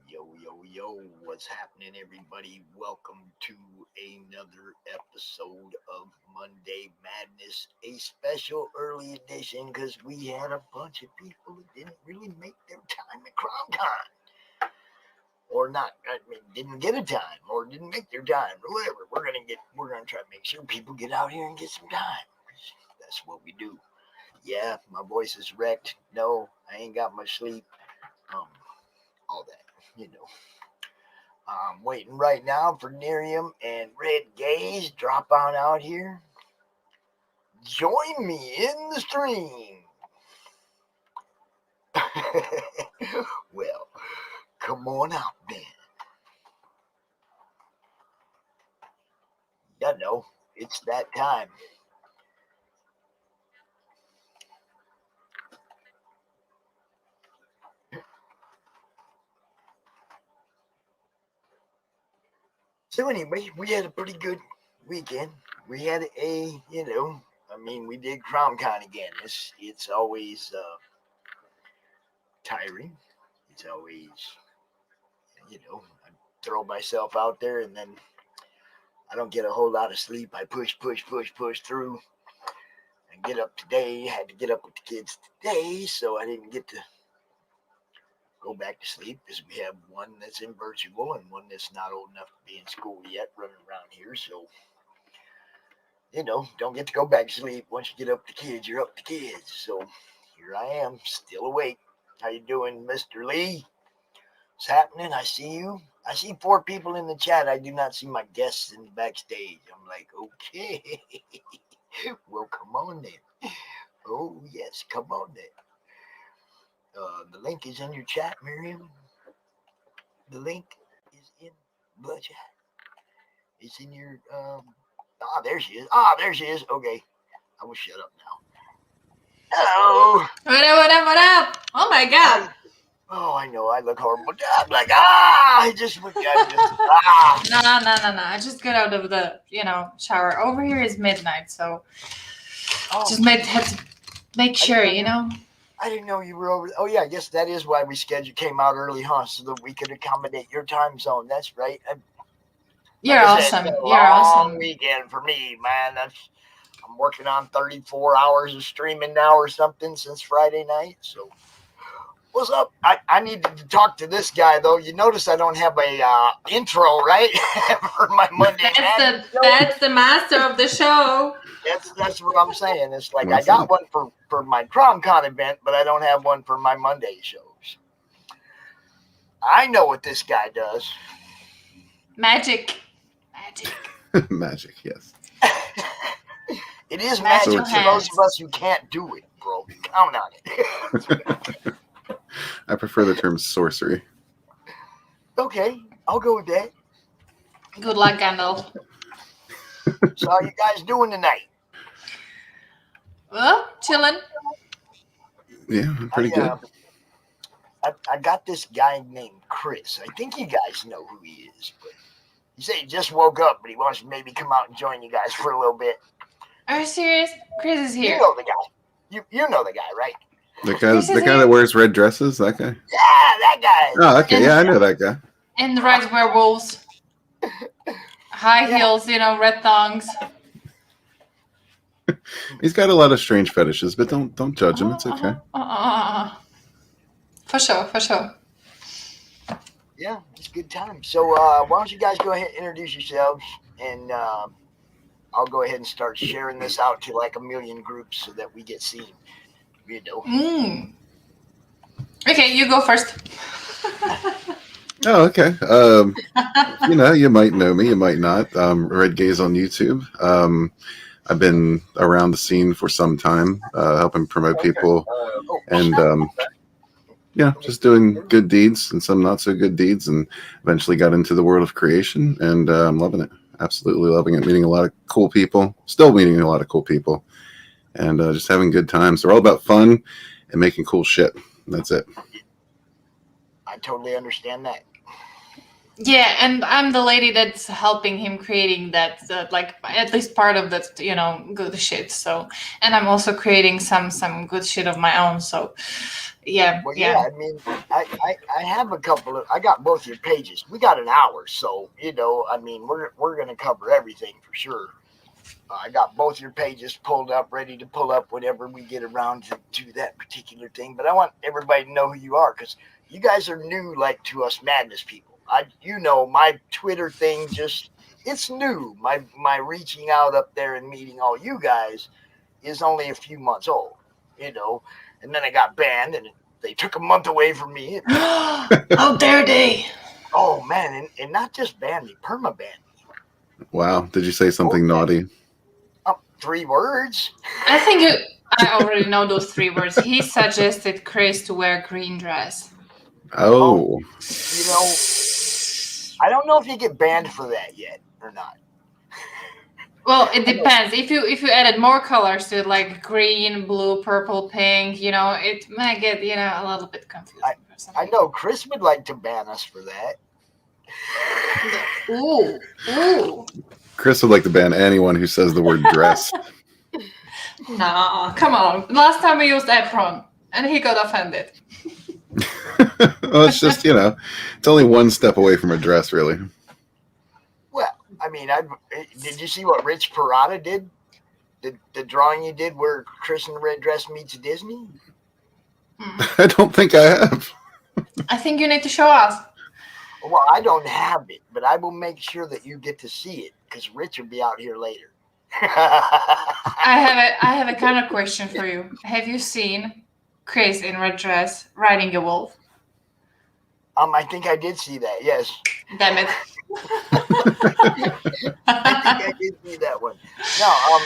Yo, what's happening, everybody? Welcome to another episode of Monday Madness, a special early edition because we had a bunch of people that didn't really make their time at CromCon. Or not, didn't get a time, or didn't make their time, or whatever. We're gonna try to make sure people get out here and get some time. That's what we do. Yeah, my voice is wrecked. No, I ain't got much sleep. All that, you know. I'm waiting right now for Nyriam and Red Gaze. Drop on out here. Join me in the stream. Well, come on out then. You know, it's that time. So anyway, we had a pretty good weekend. We had we did CromCon again. It's always tiring. It's always, I throw myself out there and then I don't get a whole lot of sleep. I push through and get up today. I had to get up with the kids today, so I didn't get to go back to sleep because we have one that's in virtual and one that's not old enough to be in school yet running around here. So, don't get to go back to sleep. Once you get up to kids, you're up to kids. So here I am, still awake. How you doing, Mr. Lee? What's happening? I see you. I see 4 people in the chat. I do not see my guests in the backstage. I'm like, okay. Well, come on then. Oh, yes, come on then. The link is in your chat, Miriam. The link is in the chat. It's in your, there she is. There she is. Okay. I will shut up now. Hello. What up? Oh my God. I know. I look horrible. I'm like, I just went down. No. I just got out of the, shower. Over here is midnight, so just had to make sure, I didn't know you were over. Oh yeah, I guess that is why we came out early, huh? So that we could accommodate your time zone. That's right. You're awesome. You're awesome. Weekend for me, man. I'm working on 34 hours of streaming now or something since Friday night. So what's up? I need to talk to this guy though. You notice I don't have a intro, right? For my Monday. That's the master of the show. That's what I'm saying. It's like I got one for my CromCon event, but I don't have one for my Monday shows. I know what this guy does. Magic. Magic, yes. It is magic for those of us who can't do it, bro. Count on it. I prefer the term sorcery. Okay, I'll go with that. Good luck, Gandalf. So how you guys doing tonight? Well, chilling. Yeah, pretty good. I got this guy named Chris. I think you guys know who he is, but he said he just woke up, but he wants to maybe come out and join you guys for a little bit. Are you serious? Chris is here. You know the guy. You know the guy, right? The guy that wears red dresses, that guy? Yeah, that guy. Oh, okay. I know that guy. And the red werewolves. High heels, red thongs. He's got a lot of strange fetishes, but don't judge him. It's okay. For sure. Yeah, it's a good time. So why don't you guys go ahead and introduce yourselves, and I'll go ahead and start sharing this out to like 1 million groups so that we get seen. Okay, you go first. Oh, okay. You might know me, you might not. Red Gaze on YouTube. I've been around the scene for some time, helping promote people, and just doing good deeds and some not so good deeds, and eventually got into the world of creation, and I'm loving it. Absolutely loving it. Meeting a lot of cool people. Still meeting a lot of cool people, and just having good times. They're all about fun and making cool shit. That's it. I totally understand that. Yeah, and I'm the lady that's helping him creating that, like at least part of that, good shit. So, and I'm also creating some good shit of my own. So, yeah, Well, yeah. I mean, I have a couple of. I got both your pages. We got an hour, so I mean, we're gonna cover everything for sure. I got both your pages pulled up, ready to pull up whenever we get around to that particular thing. But I want everybody to know who you are because you guys are new, like to us madness people. My Twitter thing it's new. My reaching out up there and meeting all you guys is only a few months old, and then I got banned and they took a month away from me. How dare they? Oh man, and not just banned me, perma banned me. Wow. Did you say something naughty? 3 words. I already know those 3 words. He suggested Chris to wear green dress. Oh. I don't know if you get banned for that yet or not. Well, it depends. If you added more colors to it, like green, blue, purple, pink, it might get a little bit confusing. I know Chris would like to ban us for that. Ooh. Chris would like to ban anyone who says the word dress. Nah, come on. Last time we used apron, and he got offended. Well, it's just, it's only one step away from a dress, really. Well, I mean, did you see what Rich Perotta did? The drawing you did where Chris in the red dress meets Disney? I don't think I have. I think you need to show us. Well, I don't have it, but I will make sure that you get to see it because Rich will be out here later. I have a kind of question for you. Have you seen Chris in red dress riding a wolf? I think I did see that. Yes. Damn it. I think I did see that one. No,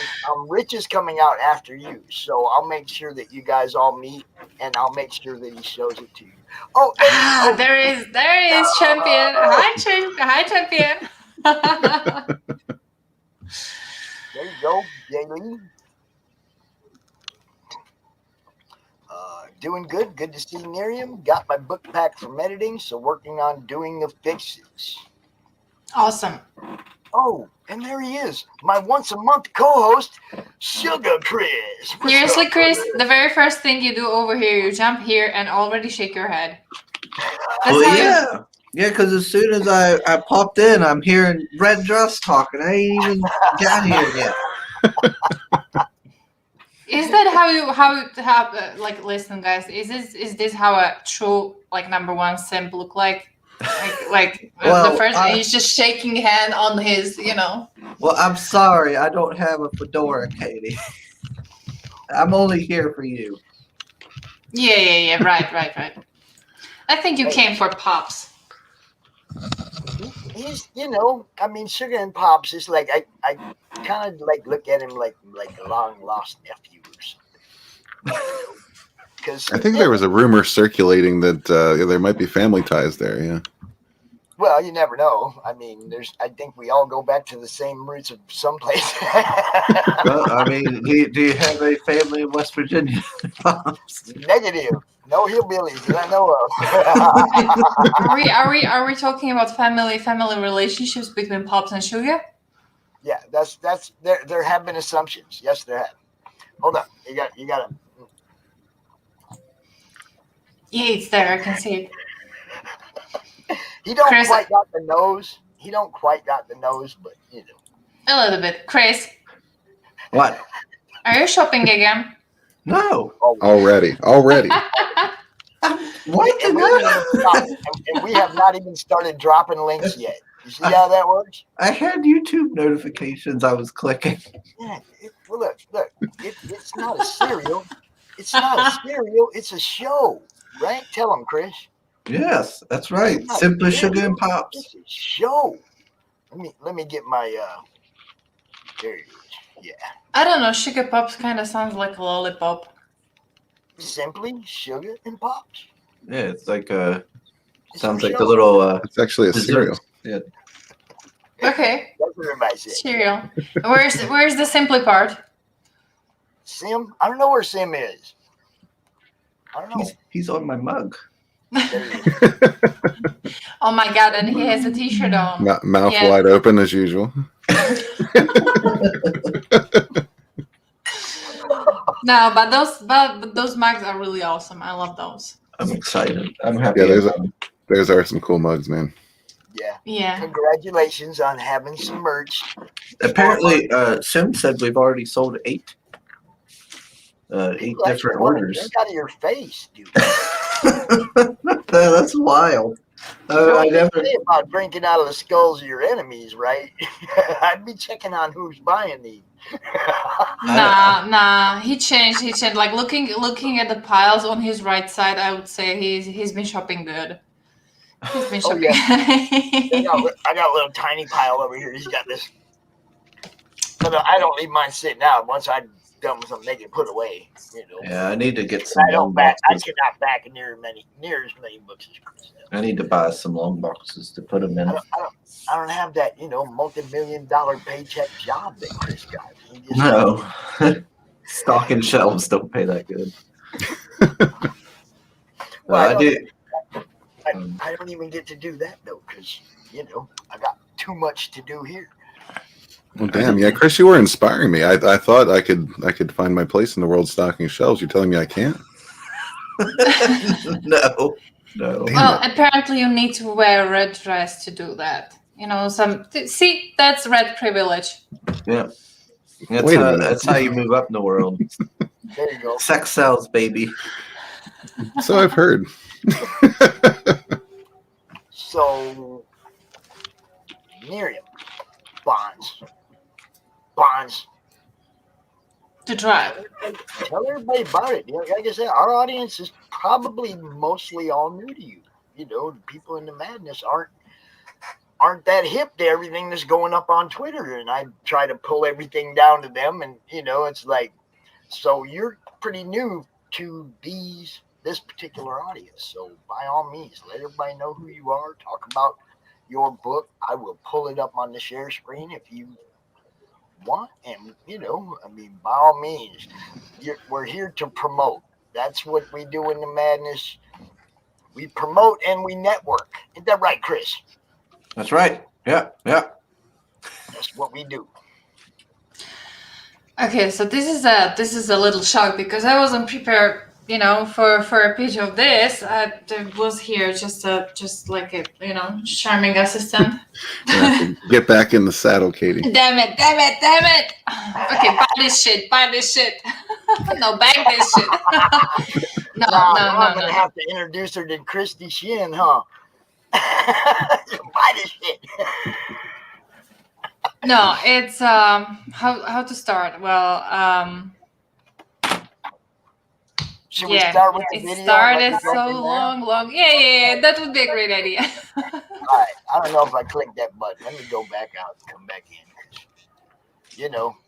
Rich is coming out after you, so I'll make sure that you guys all meet, and I'll make sure that he shows it to you. There he is, champion. Hi, champion. There you go, Jaylee. Doing good. Good to see Nyriam. Got my book pack from editing, so working on doing the fixes. Awesome. Oh, and there he is, my once a month co-host, Sugar Chris. Seriously, Chris, the very first thing you do over here, you jump here and already shake your head. Yeah, because as soon as I popped in, I'm hearing red dress talking. I ain't even got here yet. Is that how you like? Listen, guys. Is this how a true number one simp look like? Well, the first he's just shaking hand on his, Well, I'm sorry, I don't have a fedora, Katie. I'm only here for you. Yeah. Right. I think you came for Pops. He's, Sugar and Pops is like I kind of look at him like a long lost nephew or something. Because I think there was a rumor circulating that there might be family ties there. Yeah. Well, you never know. I mean, I think we all go back to the same roots of someplace. Well, I mean, do you have a family in West Virginia? Negative. No hillbillies that I know of. Are we talking about family relationships between Pops and Sugar? Yeah, that's there have been assumptions. Yes, there have. Hold on. You got to. Yeah, it's there. I can see it. He don't Chris, quite got the nose. But a little bit. Chris, What? are you shopping again? No. Already. What? And we have not even started dropping links yet. You see how that works? I had YouTube notifications I was clicking. Yeah. Look. It's not a cereal. It's not a cereal. It's a show, right? Tell them, Chris. Yes, that's right. Simply Sugar and Pops. It's a show. Let me get my there it is. Yeah. I don't know. Sugar Pops kind of sounds like a lollipop. Simply Sugar and Pops. Yeah, it's like a It's sounds a like show. the little It's actually a cereal. Yeah. Okay. That's what everybody said. Cereal. Where's the simply part? Sim? I don't know where Sim is. I don't know. He's on my mug. There he is. Oh my god! And he has a T-shirt on. Mouth Yeah. wide open as usual. No, but those mugs are really awesome. I love those. I'm excited. I'm happy. Yeah, those are some cool mugs, man. Yeah. Yeah. Congratulations on having some merch. Apparently, Sim said we've already sold 8. 8 People different actually wanna orders. drink out of your face, dude. That's wild. You know I what they never. say about drinking out of the skulls of your enemies, right? I'd be checking on who's buying these. Nah. He changed. Like looking at the piles on his right side, I would say he's been shopping good. He's been Oh, shopping. yeah. I got a little tiny pile over here. He's got this. But I don't leave mine sitting out. Once I'm done with something, they can put away. You know. Yeah, I need to get some I long I boxes. cannot back near as many books as Chris does. I need to buy some long boxes to put them in. I don't have that, multi-million-dollar paycheck job that Chris got. He just- No. Stocking shelves don't pay that good. Well, I do. I don't even get to do that though, because I got too much to do here. Well, damn, yeah, Chris, you were inspiring me. I thought I could find my place in the world's stocking shelves. You're telling me I can't? No. Well, apparently you need to wear a red dress to do that. See, that's red privilege. Yeah. Wait a minute. That's how you move up in the world. There you go. Sex sells, baby. So I've heard. So, Nyriam, bonds. To drive. Tell everybody about it. Like I said, our audience is probably mostly all new to you. The people in the madness aren't that hip to everything that's going up on Twitter, and I try to pull everything down to them. And it's like, so you're pretty new to this particular audience. So by all means, let everybody know who you are. Talk about your book. I will pull it up on the share screen if you want, and by all means, we're here to promote. That's what we do in the madness. We promote and we network. Isn't that right, Chris? That's right. Yeah. That's what we do. Okay, so this is a little shock because I wasn't prepared, for a pitch of this. I was here just like a charming assistant. Get back in the saddle, Katie. Damn it! Okay, buy this shit. No, bag this shit. No. I'm gonna have to introduce her to Christie Shinn, huh? Buy this shit. No, it's how to start. Well, Should we start with the it video? started so long. Yeah, that would be a great idea. All right, I don't know if I clicked that button. Let me go back out and come back in. Oh,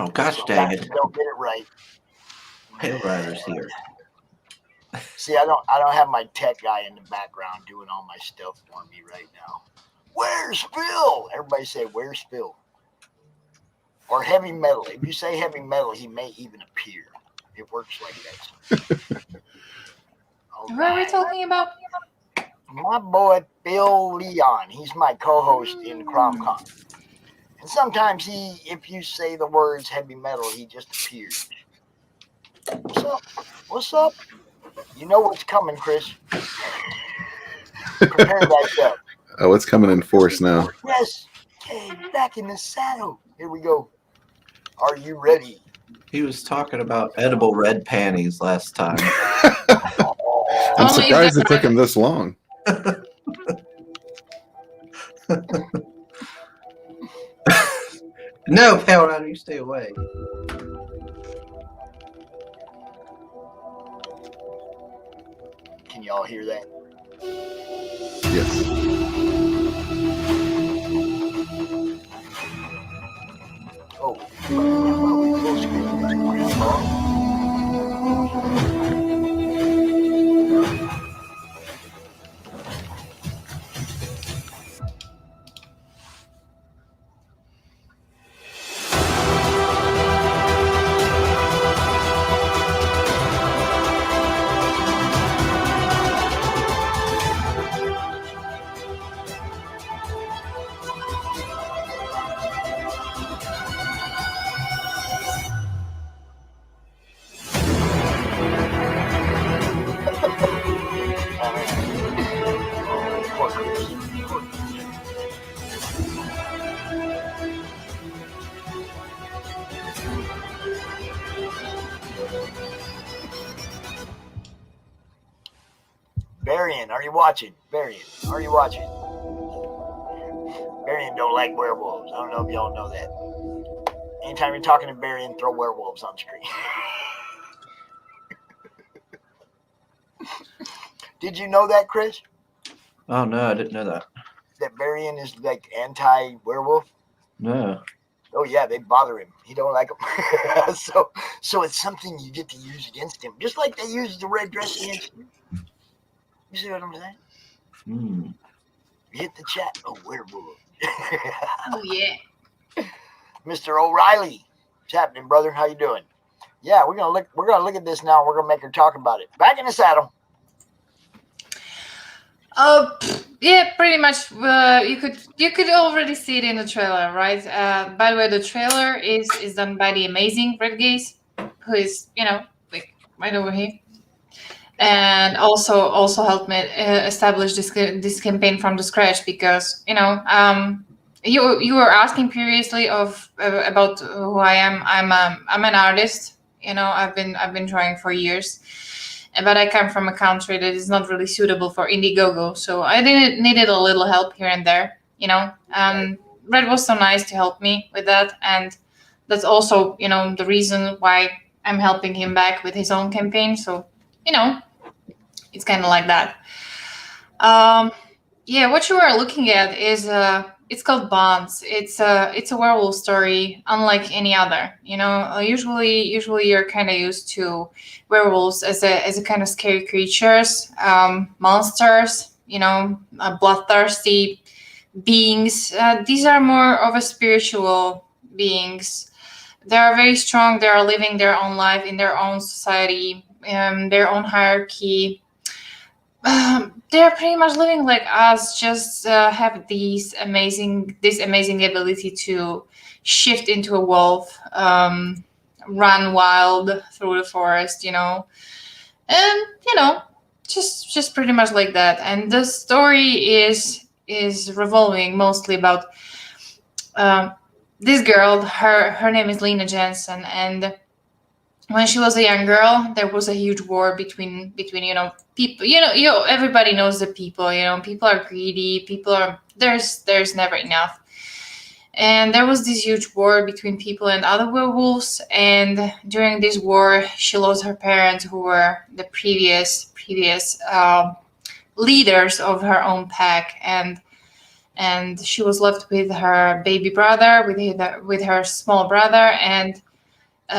gosh dang it. Don't get it right. Pale Rider's here. See, I don't have my tech guy in the background doing all my stuff for me right now. Where's Phil? Everybody say, where's Phil? Or heavy metal. If you say heavy metal, he may even appear. It works like that. What are we talking about? My boy Phil Leon. He's my co-host in CromCon. And sometimes if you say the words heavy metal, he just appears. What's up? You know what's coming, Chris. Prepare thyself. Oh, what's coming in force now? Yes. Hey, back in the saddle. Here we go. Are you ready? He was talking about edible red panties last time. I'm surprised it took him this long. No, Pale Rider, you stay away. Can y'all hear that? Yes. Oh, full screen. are you watching? Varian, are you watching? Varian don't like werewolves. I don't know if y'all know that. Anytime you're talking to Varian, throw werewolves on screen. Did you know that, Chris? Oh no, I didn't know that. That Varian is like anti-werewolf? No. Oh yeah, they bother him. He don't like them. so it's something you get to use against him, just like they use the red dress against you. You see what I'm saying? Hmm. Hit the chat. Oh, werewolf. Oh yeah. Mr. O'Reilly, what's happening, brother? How you doing? Yeah, we're gonna look at this now. We're gonna make her talk about it. Back in the saddle. Yeah, pretty much. You could already see it in the trailer, right? By the way, the trailer is done by the amazing Red Gaze, who is like right over here, and also helped me establish this campaign from the scratch because you were asking previously about who I am. I'm an artist. I've been drawing for years. But I come from a country that is not really suitable for Indiegogo, so I needed a little help here and there. Red was so nice to help me with that, and that's also the reason why I'm helping him back with his own campaign. So it's kind of like that. Yeah, what you are looking at is it's called Bonds. It's a werewolf story, unlike any other. Usually you're kind of used to werewolves as a kind of scary creatures, monsters. Bloodthirsty beings. These are more of a spiritual beings. They are very strong. They are living their own life in their own society, their own hierarchy. They're pretty much living like us, just have this amazing ability to shift into a wolf, run wild through the forest, and just pretty much like that. And the story is revolving mostly about this girl. Her name is Lena Jensen, and when she was a young girl, there was a huge war between people. Everybody knows the people. People are greedy. People are there's never enough. And there was this huge war between people and other werewolves. And during this war, she lost her parents, who were the previous leaders of her own pack, and she was left with her baby brother, with her small brother, and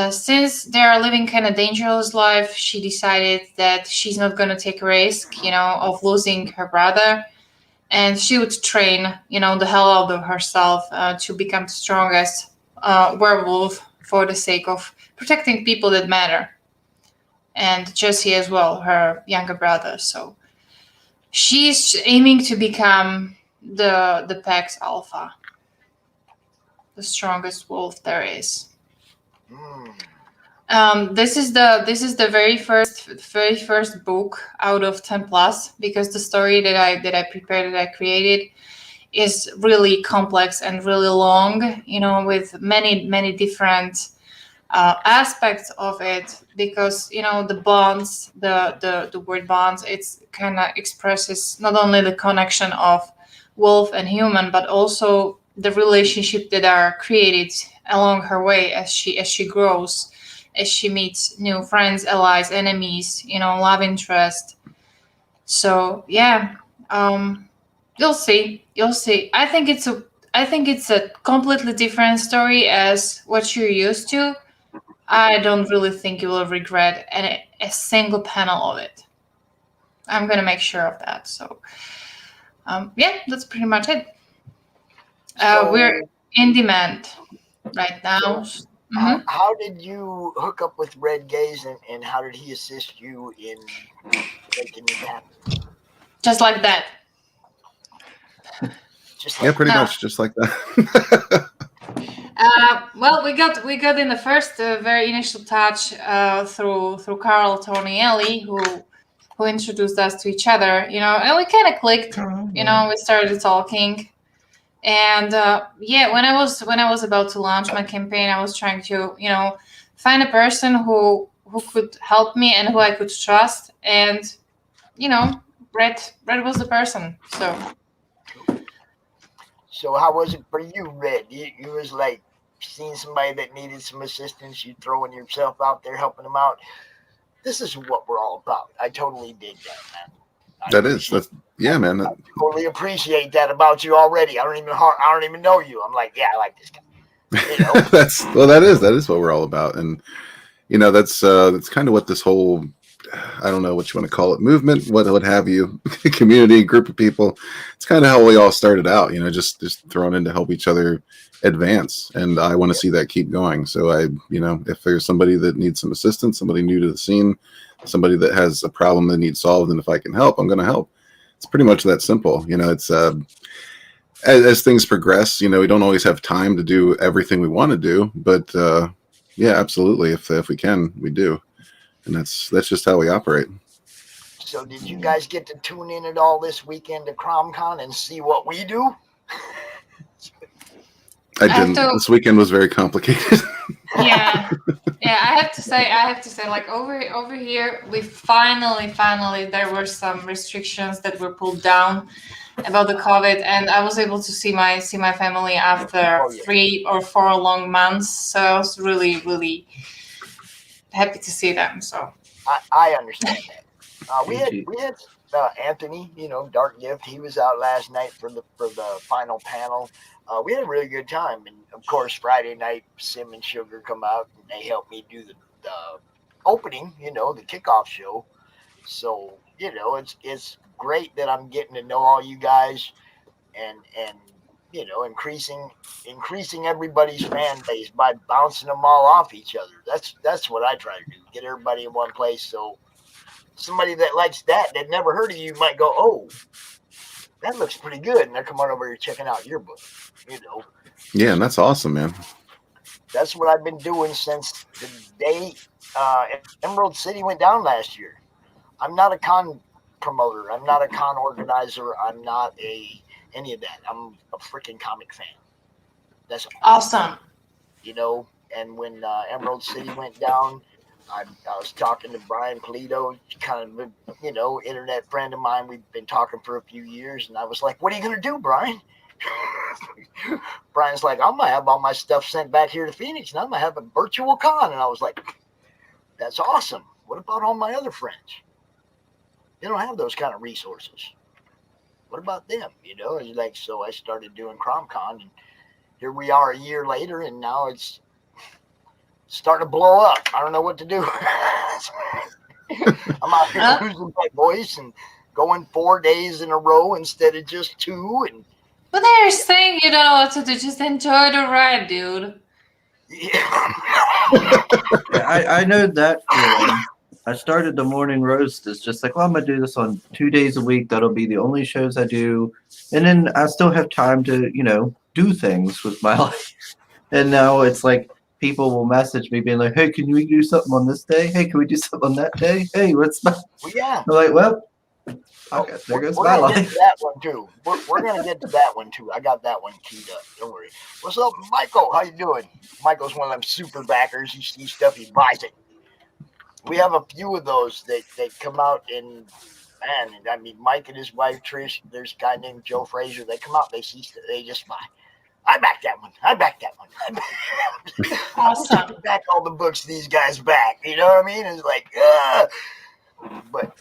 since they are living kind of dangerous life, she decided that she's not going to take a risk, of losing her brother, and she would train, the hell out of herself to become the strongest werewolf for the sake of protecting people that matter, and Jesse as well, her younger brother. So she's aiming to become the pack's alpha, the strongest wolf there is. This is the very first book out of 10 plus, because the story that I prepared, that I created, is really complex and really long, with many different aspects of it, because the bonds, the word bonds, it's kind of expresses not only the connection of wolf and human, but also the relationship that are created along her way as she grows, as she meets new friends, allies, enemies, love interest. So yeah, you'll see. I think it's a completely different story as what you're used to. I don't really think you will regret a single panel of it. I'm gonna make sure of that. So yeah, that's pretty much it. We're in demand right now. How did you hook up with Red Gaze, and how did he assist you in making it happen? Just like that. Pretty much just like that. Well, we got in the first very initial touch through Carl Tonielli, who introduced us to each other, and we kind of clicked. We started talking. And when I was about to launch my campaign, I was trying to find a person who could help me and who I could trust, and Red was the person. So how was it for you, Red? You was like seeing somebody that needed some assistance, you throwing yourself out there helping them out. This is what we're all about. I totally dig that, man. Man. I totally appreciate that about you already. I don't even know you. I'm like, yeah, I like this guy. You know? that is what we're all about, and that's kind of what this whole, I don't know what you want to call it, movement, what have you, community, group of people. It's kind of how we all started out, just thrown in to help each other advance, and I want to see that keep going. So if there's somebody that needs some assistance, somebody new to the scene, somebody that has a problem that needs solved, and if I can help, I'm going to help. It's pretty much that simple. It's as things progress, we don't always have time to do everything we want to do, but yeah, absolutely, if we can, we do. And that's just how we operate. So did you guys get to tune in at all this weekend to CromCon and see what we do? I didn't. This weekend was very complicated. Yeah. I have to say, like over here, we finally, there were some restrictions that were pulled down about the COVID, and I was able to see my family after 3 or 4 long months. So I was really, really happy to see them. So I understand that. We had Anthony, Dark Gift. He was out last night for the final panel. We had a really good time, and of course Friday night, Sim and Sugar come out and they helped me do the opening, the kickoff show. So it's great that I'm getting to know all you guys, and increasing everybody's fan base by bouncing them all off each other. That's what I try to do. Get everybody in one place, so somebody that likes that never heard of you might go, oh, that looks pretty good, and they're coming over here checking out your book. Yeah, and that's awesome, man. That's what I've been doing since the day Emerald City went down last year. I'm not a con promoter. I'm not a con organizer. I'm not any of that. I'm a freaking comic fan. That's awesome. And when Emerald City went down, I was talking to Brian Polito, kind of, internet friend of mine. We've been talking for a few years, and I was like, what are you going to do, Brian? Brian's like, I'm going to have all my stuff sent back here to Phoenix, and I'm going to have a virtual con. And I was like, that's awesome. What about all my other friends? They don't have those kind of resources. What about them? It's like, so I started doing CromCon, and here we are a year later, and now it's starting to blow up. I don't know what to do. I'm out here losing my voice and going 4 days in a row instead of just 2. But they're saying you don't know what to do. Just enjoy the ride, dude. Yeah. I know that feeling. I started the morning roast as just like, well, I'm going to do this on 2 days a week. That'll be the only shows I do. And then I still have time to, do things with my life. And now it's like people will message me being like, hey, can we do something on this day? Hey, can we do something on that day? Hey, what's that? Well, yeah. I'm like, well, okay, there goes my life. Get to that one too. We're going to get to that one too. I got that one keyed up. Don't worry. What's up, Michael? How you doing? Michael's one of them super backers. He sees stuff, he buys it. We have a few of those that come out in, man, I mean, Mike and his wife, Trish, there's a guy named Joe Frazier. They come out, they see stuff, they just buy. I back that one. Awesome. Back all the books these guys back. You know what I mean? It's like, but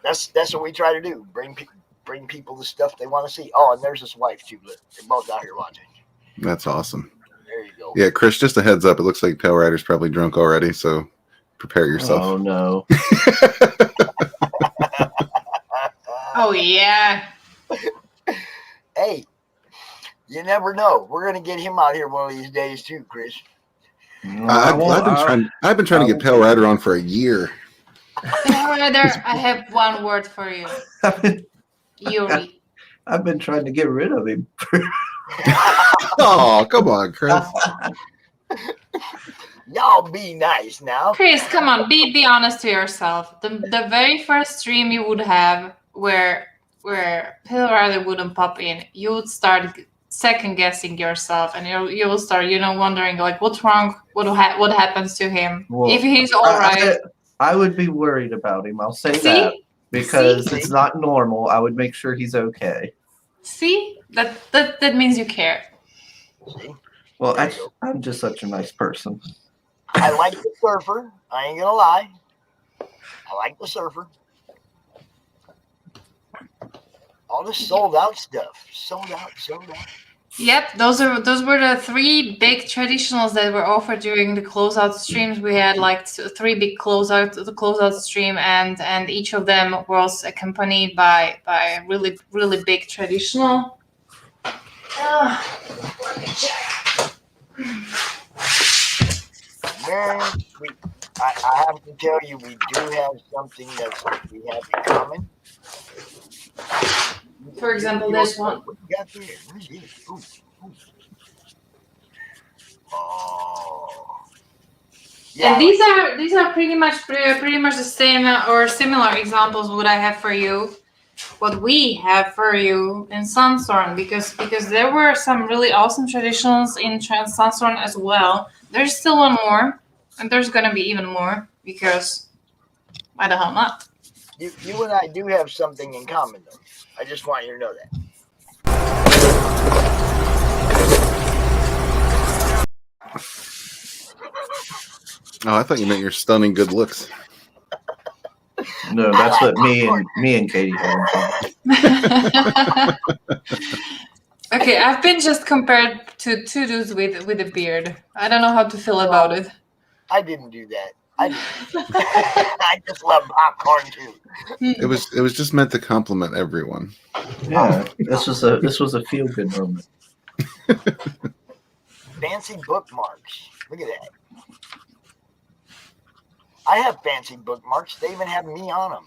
that's what we try to do. Bring people the stuff they want to see. Oh, and there's his wife too. Look, they're both out here watching. That's awesome. There you go. Yeah, Chris, just a heads up. It looks like Pale Rider's probably drunk already, so prepare yourself. Oh no. Oh yeah. Hey, you never know. We're gonna get him out here one of these days too, Chris. I've been trying to get Pale Rider on for a year. Pale Rider, I have one word for you. Yuri. I've been trying to get rid of him. Oh, come on, Chris. Y'all be nice now. Chris, come on, be honest to yourself. The very first stream you would have where Pale Rider wouldn't pop in, you would start second guessing yourself, and you will start, wondering like what's wrong, what happens to him, if he's all right. I would be worried about him. I'll say See? that because See? it's not normal. I would make sure he's okay. See? That means you care. See? Well, There you go. I'm just such a nice person. I like the surfer. I ain't gonna lie. I like the surfer. All this sold out stuff. Sold out. Yep, those were the 3 big traditionals that were offered during the closeout streams. We had like 3 big closeout stream, and each of them was accompanied by a really big traditional. Let me check. Man, I have to tell you, we do have something we have in common. For example, this one. What you got there? What is it? Ooh. Oh. Yeah, And these are pretty much the same or similar examples what I have for you, what we have for you in Sunstorm, because there were some really awesome traditionals in Sunstorm as well. There's still one more, and there's gonna be even more, because why the hell not? You and I do have something in common, though. I just want you to know that. Oh, I thought you meant your stunning good looks. No, that's what me and Katie had in common. Okay, I've been just compared to 2 dudes with a beard. I don't know how to feel about it. I didn't do that. I just love popcorn too. It was just meant to compliment everyone. Yeah, this was a feel good moment. Fancy bookmarks. Look at that. I have fancy bookmarks. They even have me on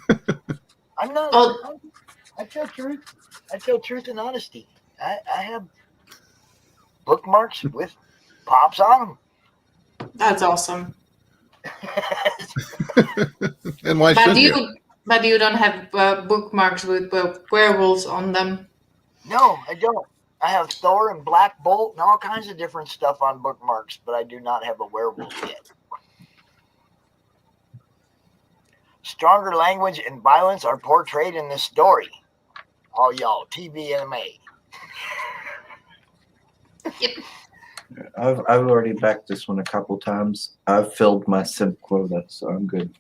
them. I'm not. Oh. I tell truth. I tell truth and honesty. I have bookmarks with pops on them. That's awesome. And why should you? But you don't have bookmarks with werewolves on them. No, I don't. I have Thor and Black Bolt and all kinds of different stuff on bookmarks, but I do not have a werewolf yet. Stronger language and violence are portrayed in this story. All y'all, TVMA. Yep. I've already backed this one a couple times. I've filled my simp quota, so I'm good.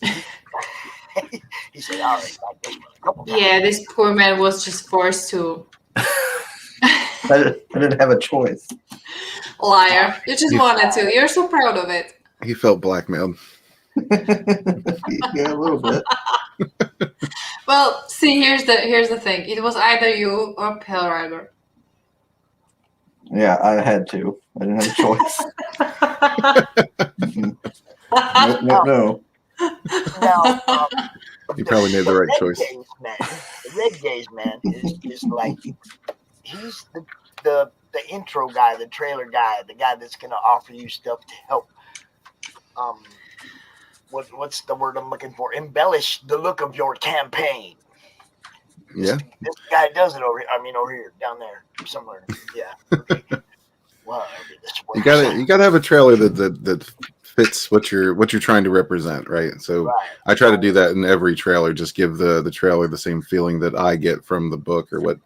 He said, all right, back this one a couple times. Yeah, this poor man was just forced to. I didn't have a choice. Liar. You just wanted to. You're so proud of it. He felt blackmailed. Yeah, a little bit. Well, see, here's the thing. It was either you or Pale Rider. Yeah, I had to. I didn't have a choice. No. Now, You probably made the right choice. The Red Gaze man is like, he's the intro guy, the trailer guy, the guy that's going to offer you stuff to help. What's the word I'm looking for? Embellish the look of your campaign. Yeah. This guy does it over here, down there, somewhere. Yeah. Okay. Well, You gotta have a trailer that fits what you're trying to represent, right? So right. I try to do that in every trailer. Just give the trailer the same feeling that I get from the book or what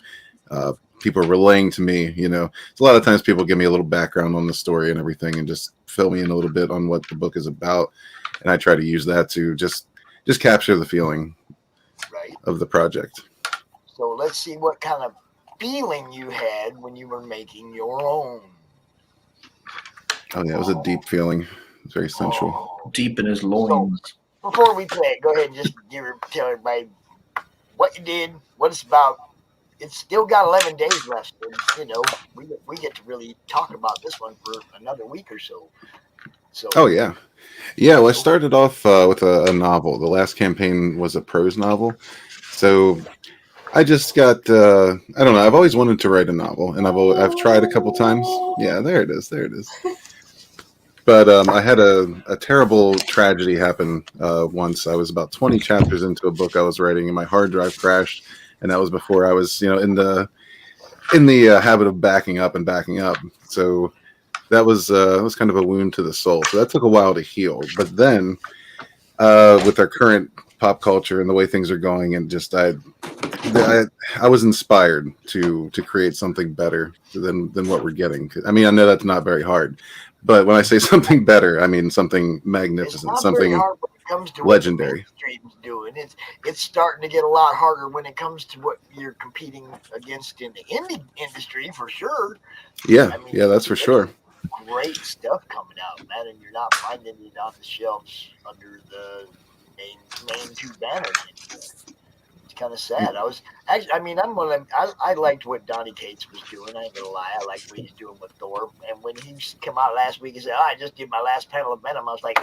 people are relaying to me. You know, so a lot of times people give me a little background on the story and everything, and just fill me in a little bit on what the book is about, and I try to use that to just capture the feeling of the project. So let's see what kind of feeling you had when you were making your own. Oh yeah, it was a deep feeling. It's very sensual. Deep in his loins. So, before we play it, go ahead and just tell everybody what you did, what it's about. It's still got 11 days left. And, we get to really talk about this one for another week or so. Oh yeah. Yeah, well, I started off with a novel. The last campaign was a prose novel. So I just got, I don't know, I've always wanted to write a novel, and I've tried a couple times. Yeah, there it is. But I had a terrible tragedy happen once. I was about 20 chapters into a book I was writing, and my hard drive crashed, and that was before I was, in the habit of backing up. So that was kind of a wound to the soul. So that took a while to heal. But then with our current pop culture and the way things are going, and just I was inspired to create something better than what we're getting. I mean, I know that's not very hard, but when I say something better, I mean something It's magnificent, not very something hard when it comes to legendary. what the mainstream's doing. It's starting to get a lot harder when it comes to what you're competing against in the indie industry, for sure. Yeah, I mean, yeah, that's for sure. Great stuff coming out, man, and you're not finding it on the shelves under the main two banners anymore. It's kind of sad. I mean, I liked what Donny Cates was doing. I ain't gonna lie, I liked what he's doing with Thor. And when he came out last week and said, "Oh, I just did my last panel of Venom," I was like,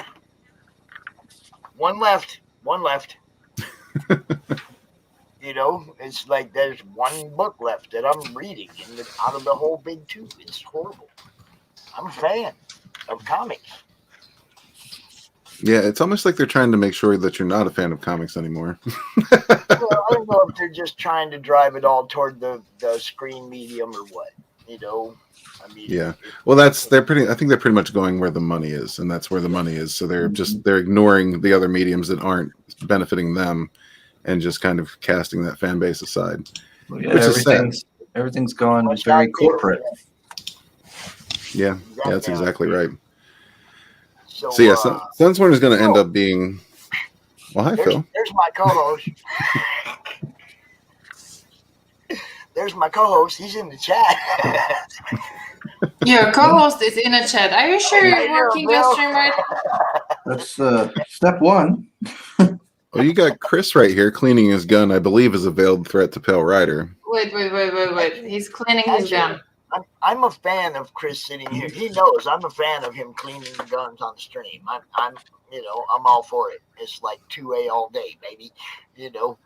one left. You know, it's like there's one book left that I'm reading, and out of the whole big two, it's horrible. I'm a fan of comics. Yeah, it's almost like they're trying to make sure that you're not a fan of comics anymore. Well, I don't know if they're just trying to drive it all toward the screen medium or what. You know, I mean, yeah. Well, I think they're pretty much going where the money is, and that's where the money is. So they're ignoring the other mediums that aren't benefiting them, and just kind of casting that fan base aside. Well, yeah, which is sad. Everything's gone very corporate. Yeah, yeah, that's exactly right. So yeah, Sunsworn is going to end up being. Well, hi, Phil. There's my co-host. There's my co-host. He's in the chat. Your co-host is in a chat. Are you sure you're working your stream right? That's step one. Well, you got Chris right here cleaning his gun. I believe is a veiled threat to Pale Rider. Wait. He's cleaning his gun. I'm a fan of Chris sitting here. He knows I'm a fan of him cleaning the guns on the stream. I'm all for it. It's like 2A all day, baby. You know.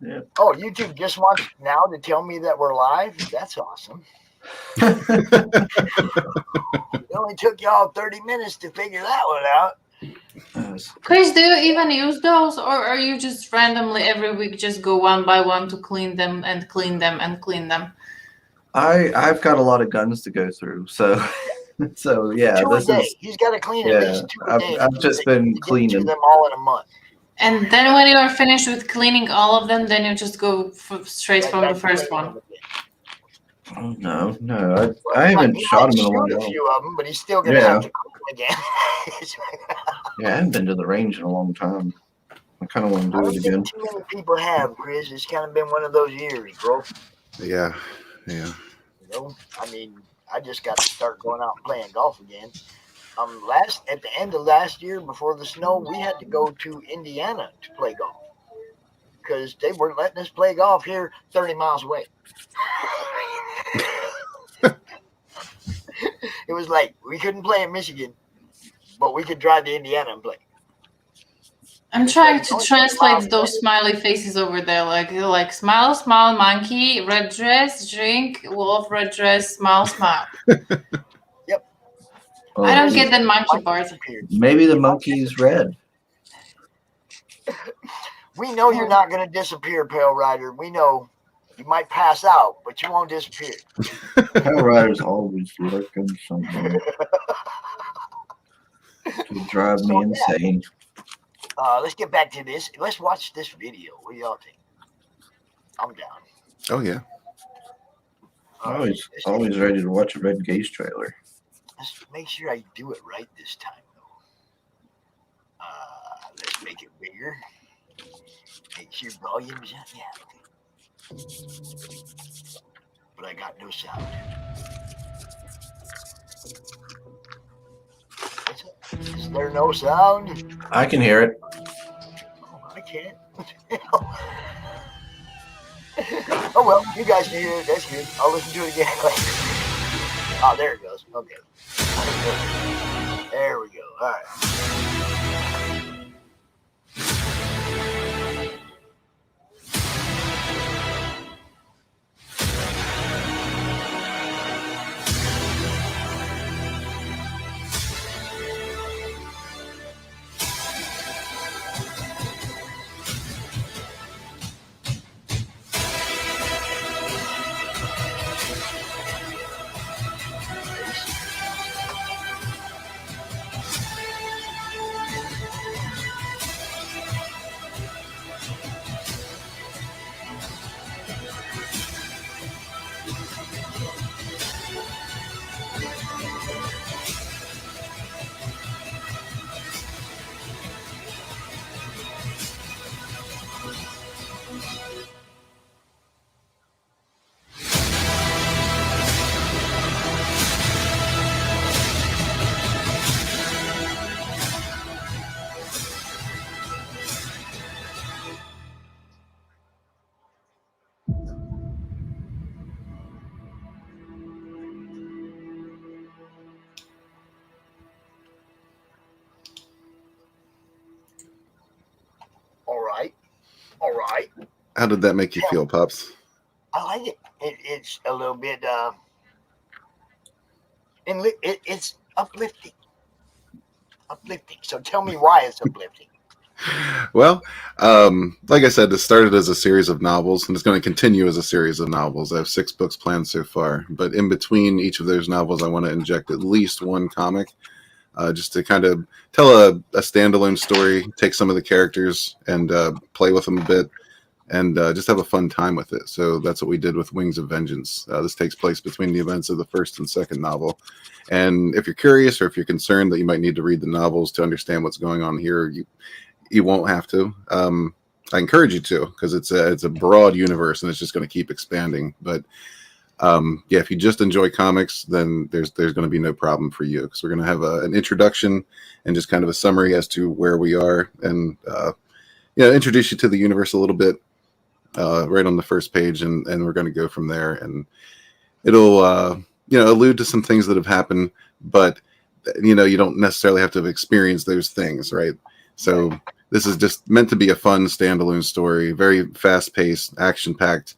Yeah. Oh, YouTube just wants now to tell me that we're live. That's awesome. It only took y'all 30 minutes to figure that one out. Chris, do you even use those, or are you just randomly every week just go one by one to clean them and clean them and clean them? I've got a lot of guns to go through, so yeah. He's got to clean at least 2 a day. I've just been cleaning them all in a month. And then when you are finished with cleaning all of them, then you just go straight from the first one. Oh, no, I haven't shot him in a long time. A few of them, but he's still gonna have to clean again. Yeah, I haven't been to the range in a long time. I kind of want to do it again. Too many people have, Chris. It's kind of been one of those years, bro. Yeah. You know, I mean, I just got to start going out and playing golf again. At the end of last year, before the snow, we had to go to Indiana to play golf because they weren't letting us play golf here 30 miles away. It was like we couldn't play in Michigan, but we could drive to Indiana and play. I'm trying to translate those smiley faces over there, like smile, smile, monkey, red dress, drink, wolf, red dress, smile, smile. Yep. Oh, I don't get that monkey part. Maybe the monkey's red. We know you're not going to disappear, Pale Rider. We know you might pass out, but you won't disappear. Pale Rider's always looking something to drive me insane. Let's get back to this. Let's watch this video. What do y'all think? I'm down. Oh yeah. Always ready to watch a Red Gaze trailer. Let's make sure I do it right this time, though. Let's make it bigger. Make sure volume's up. Yeah. But I got no sound. Is there no sound? I can hear it. Oh, I can't. Oh well, you guys can hear it. That's good. I'll listen to it again later. Oh, there it goes. Okay. There we go. All right. All right. How did that make you feel, Pops? I like it. It's a little bit, it's uplifting. Uplifting. So tell me why it's uplifting. Well, like I said, this started as a series of novels, and it's going to continue as a series of novels. I have 6 books planned so far, but in between each of those novels, I want to inject at least one comic, just to kind of tell a standalone story, take some of the characters and play with them a bit, and just have a fun time with it. So that's what we did with Wings of Vengeance. This takes place between the events of the first and second novel. And if you're curious or if you're concerned that you might need to read the novels to understand what's going on here, you won't have to. I encourage you to, because it's a broad universe and it's just going to keep expanding. But yeah, if you just enjoy comics, then there's going to be no problem for you, because we're going to have an introduction and just kind of a summary as to where we are, and introduce you to the universe a little bit right on the first page, and we're going to go from there. And it'll allude to some things that have happened, but you don't necessarily have to have experienced those things, right? So this is just meant to be a fun standalone story, very fast-paced, action-packed.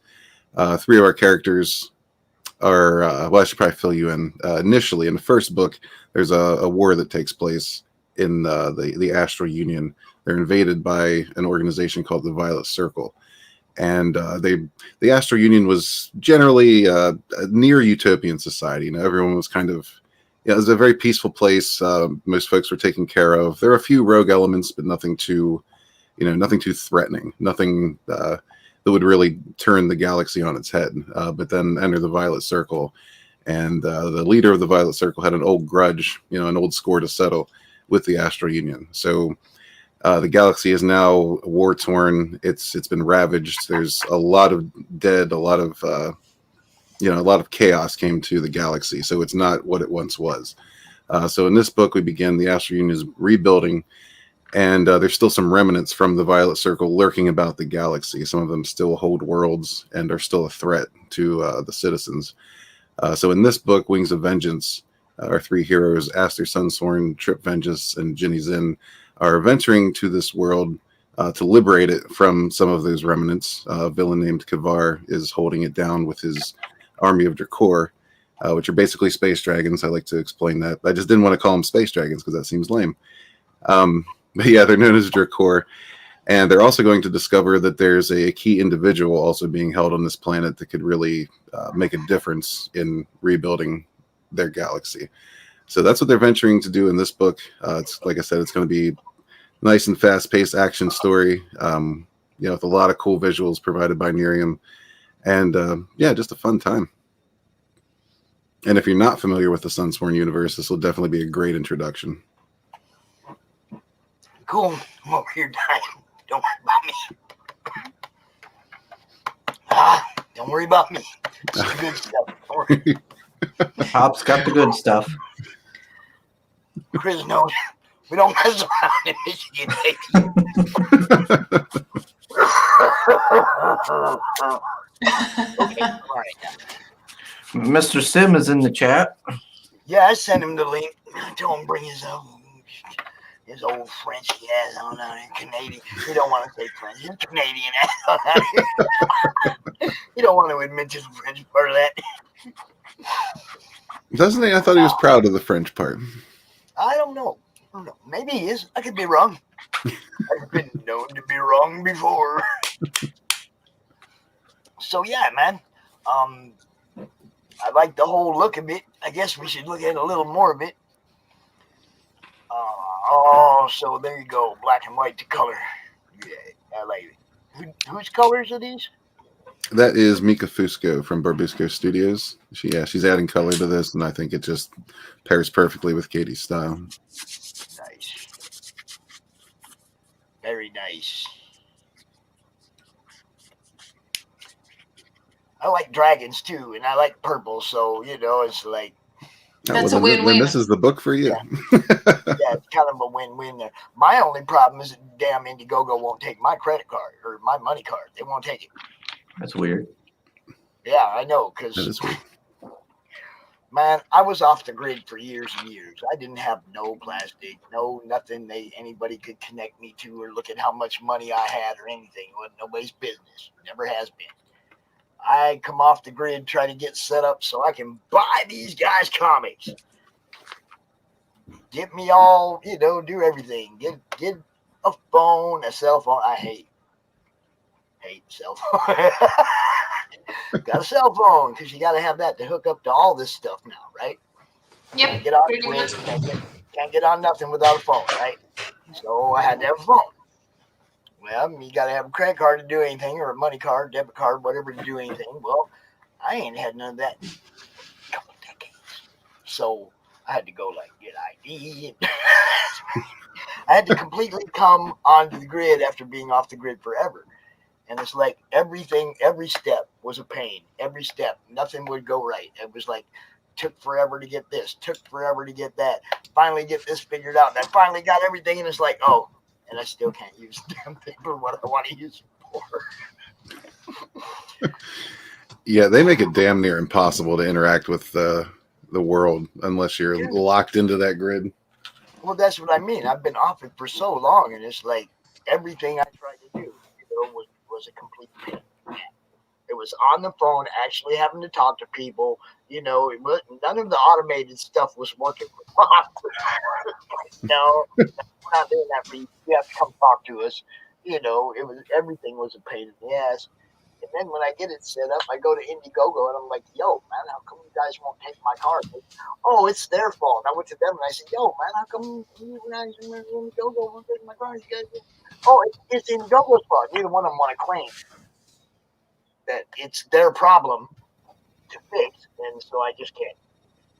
3 of our characters are, well, I should probably fill you in. Initially, in the first book, there's a war that takes place in the Astral Union. They're invaded by an organization called the Violet Circle. And the Astral Union was generally a near utopian society. Everyone was kind of, it was a very peaceful place. Most folks were taken care of. There are a few rogue elements, but nothing too threatening. Nothing that would really turn the galaxy on its head. But then enter the Violet Circle, and the leader of the Violet Circle had an old grudge, an old score to settle with the Astral Union. So the galaxy is now war torn. It's been ravaged. There's a lot of dead, a lot of chaos came to the galaxy. So it's not what it once was. So in this book, we begin, the Astral Union is rebuilding, and there's still some remnants from the Violet Circle lurking about the galaxy. Some of them still hold worlds and are still a threat to the citizens. So in this book, Wings of Vengeance, our 3 heroes, Aster Sunsworn, Trip Vengeance, and Ginny Zinn, are venturing to this world to liberate it from some of those remnants. A villain named Kavar is holding it down with his army of Drakor, which are basically space dragons. I like to explain that. I just didn't want to call them space dragons because that seems lame. But yeah, they're known as Drakor. And they're also going to discover that there's a key individual also being held on this planet that could really make a difference in rebuilding their galaxy. So that's what they're venturing to do in this book. It's, like I said, it's going to be nice and fast-paced action story, with a lot of cool visuals provided by Nyriam, and just a fun time. And if you're not familiar with the Sunsworn universe, this will definitely be a great introduction. Cool. I'm over here dying. Don't worry about me. Don't worry about me. It's the good stuff. Don't worry. Pop's got the good stuff. Chris knows we don't mess around in Michigan, baby. Okay, all right. Mr. Sim is in the chat. Yeah, I sent him the link. I told him bring his old French ass on out here, Canadian. He don't want to say French. He's Canadian ass on out here. He don't want to admit to the French part of that. Doesn't he? I thought he was proud of the French part. I don't know. Maybe he is. I could be wrong. I've been known to be wrong before. So yeah, man. I like the whole look of it. I guess we should look at a little more of it. So there you go, black and white to color. Yeah, I like it. Whose colors are these? That is Mika Fusco from Barbusco Studios. She's adding color to this, and I think it just pairs perfectly with Katie's style. Nice. Very nice. I like dragons too, and I like purple, so it's like That's a win-win. This is the book for you. Yeah, it's kind of a win-win there. My only problem is that damn Indiegogo won't take my credit card or my money card. They won't take it. That's weird. Yeah, I know, because That is weird. Man, I was off the grid for years and years. I didn't have no plastic, no nothing anybody could connect me to or look at how much money I had or anything. It wasn't nobody's business. Never has been. I come off the grid, try to get set up so I can buy these guys comics. Get me all, do everything. Get a phone, a cell phone. I hate cell phone. Got a cell phone because you got to have that to hook up to all this stuff now, right? Yep. Can't get on Pretty grid, much. can't get on nothing without a phone, right? So I had to have a phone. Well, you got to have a credit card to do anything, or a money card, debit card, whatever to do anything. Well, I ain't had none of that in a couple decades. So I had to go get ID. I had to completely come onto the grid after being off the grid forever. And it's like everything, every step was a pain. Every step, nothing would go right. It was like, took forever to get this, took forever to get that. Finally get this figured out. And I finally got everything, and it's like, oh, and I still can't use the damn thing for what I want to use it for. Yeah, they make it damn near impossible to interact with the world unless you're locked into that grid. Well, that's what I mean. I've been off it for so long, and it's like everything I tried to do, was a complete pain. It was on the phone, actually having to talk to people. It was, none of the automated stuff was working. No, we're not doing that for you. You have to come talk to us. Everything was a pain in the ass. And then when I get it set up, I go to Indiegogo and I'm like, yo, man, how come you guys won't take my card? Like, oh, it's their fault. And I went to them and I said, yo, man, how come you guys in Indiegogo won't take my card? You guys, oh, it's Indiegogo's fault. Neither one of them want to claim that it's their problem to fix. And so I just can't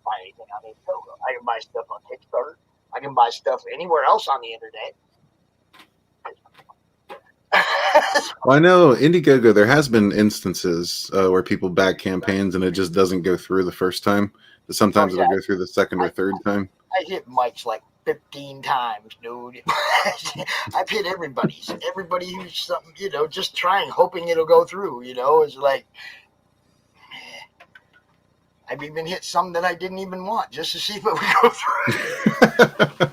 buy anything on Indiegogo. I can buy stuff on Kickstarter. I can buy stuff anywhere else on the internet. Well, I know Indiegogo, there has been instances where people back campaigns and it just doesn't go through the first time. But sometimes it'll go through the second or third time. I hit Mike's like 15 times, dude. I've hit everybody's. Everybody who's something, just trying, hoping it'll go through, It's like, I've even hit some that I didn't even want just to see if it would go through.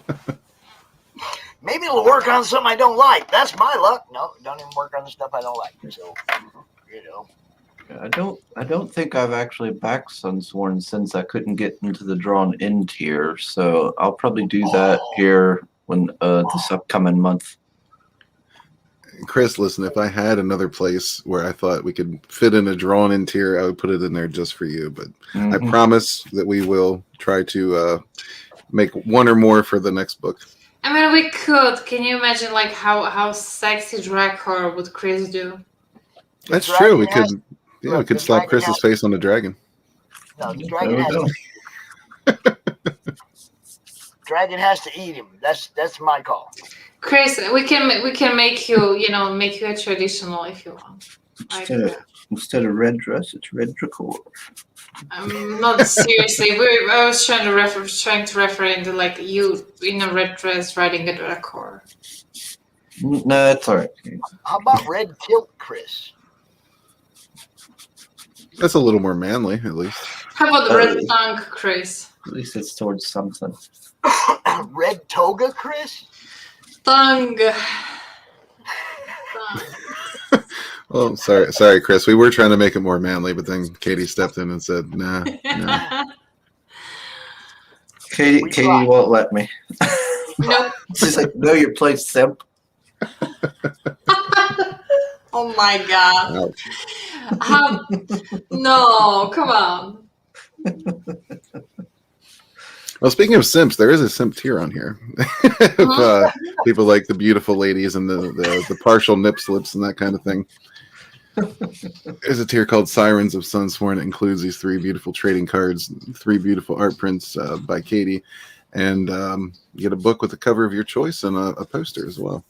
Maybe it'll work on something I don't like. That's my luck. No, it don't even work on the stuff I don't like. So, I don't think I've actually backed Sunsworn since I couldn't get into the drawn in tier. So I'll probably do that here when this upcoming month. Chris, listen, if I had another place where I thought we could fit in a drawn in tier, I would put it in there just for you. But I promise that we will try to make one or more for the next book. I mean, we could. Can you imagine how sexy drag horror would Chris do? That's true. We could, we could slap Chris's face on the dragon. No, the dragon dragon has to eat him. That's my call. Chris, we can make you a traditional if you want. Instead of red dress, it's red dracor. Not seriously. I was trying to refer into like you in a red dress riding a dracor. No, it's alright. How about red kilt, Chris? That's a little more manly, at least. How about the red tongue, Chris? At least it's towards something. Red toga, Chris? Tongue. Well, sorry, Chris. We were trying to make it more manly, but then Katie stepped in and said, "Nah." Katie won't let me. Nope. She's like, "Know your place, simp." Oh my god. No, come on. Well, speaking of simps, there is a simp tier on here. People like the beautiful ladies and the partial nip slips and that kind of thing. There's a tier called Sirens of Sunsworn. It includes these 3 beautiful trading cards, 3 beautiful art prints by Katie, and you get a book with a cover of your choice and a poster as well.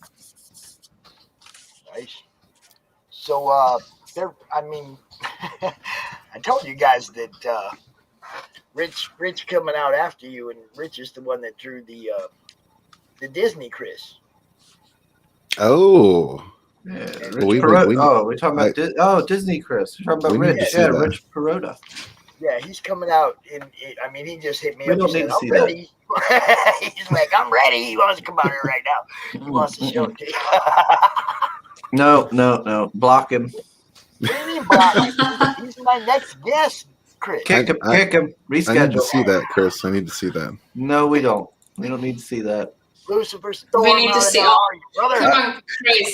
Nice. So, I told you guys that Rich coming out after you, and Rich is the one that drew the Disney Chris. Oh. Yeah, Rich Perotta. We're talking about Disney Chris. We're talking about Rich. Rich Perotta. Yeah, he's coming out I mean, he just hit me We up. don't He need said, to I'm see that. ready. He's like, I'm ready. He wants to come out here right now. He wants to show it to you. No. Block him. What do you mean, Brock? He's my next guest, Chris. Kick him. I need to Reschedule. see that, Chris. I need to see that. No, we don't. We don't need to see that. Lucifer Storm, We need to how the see. hell are you, brother? Come on,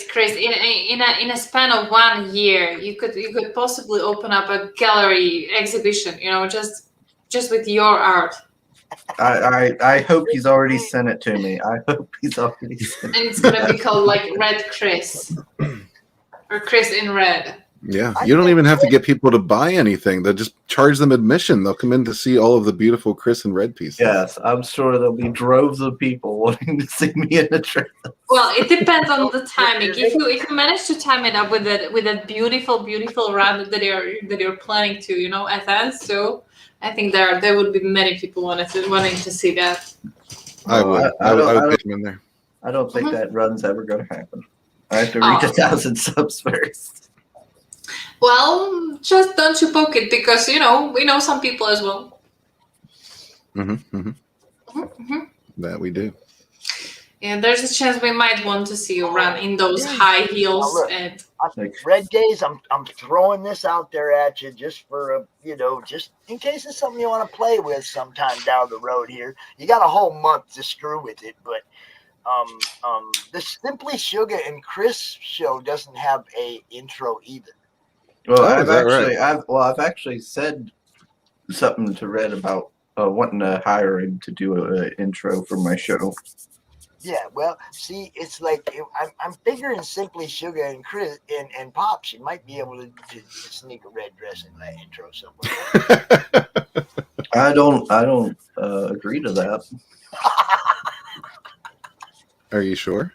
Chris. In a span of 1 year, you could possibly open up a gallery exhibition. Just with your art, I hope he's already sent it to me. I hope he's already sent it. and it's gonna be called like Red Chris or Chris in Red. Yeah, you don't even have to get people to buy anything. They'll just charge them admission. They'll come in to see all of the beautiful Chris and Red pieces. Yes, I'm sure there'll be droves of people wanting to see me in the trailer. Well, it depends on the timing. If you manage to time it up with that beautiful run that you're planning to attend, so I think there would be many people wanting to see that. I would get them in there. I don't think that run's ever going to happen. I have to reach 1,000 subs first. Well, just don't you poke it because we know some people as well. That we do. Yeah, there's a chance we might want to see you run in those high heels. Look, And Red Gaze, I'm throwing this out there at you just for just in case it's something you want to play with sometime down the road here. You got a whole month to screw with it, but the Simply Sugar and Chris show doesn't have a intro either. Well, Right? I've actually said something to Red about wanting to hire him to do an intro for my show. Yeah, well, see, it's like I'm figuring Simply Sugar and Chris and Pops, you might be able to sneak a red dress in that intro somewhere. I don't agree to that. Are you sure?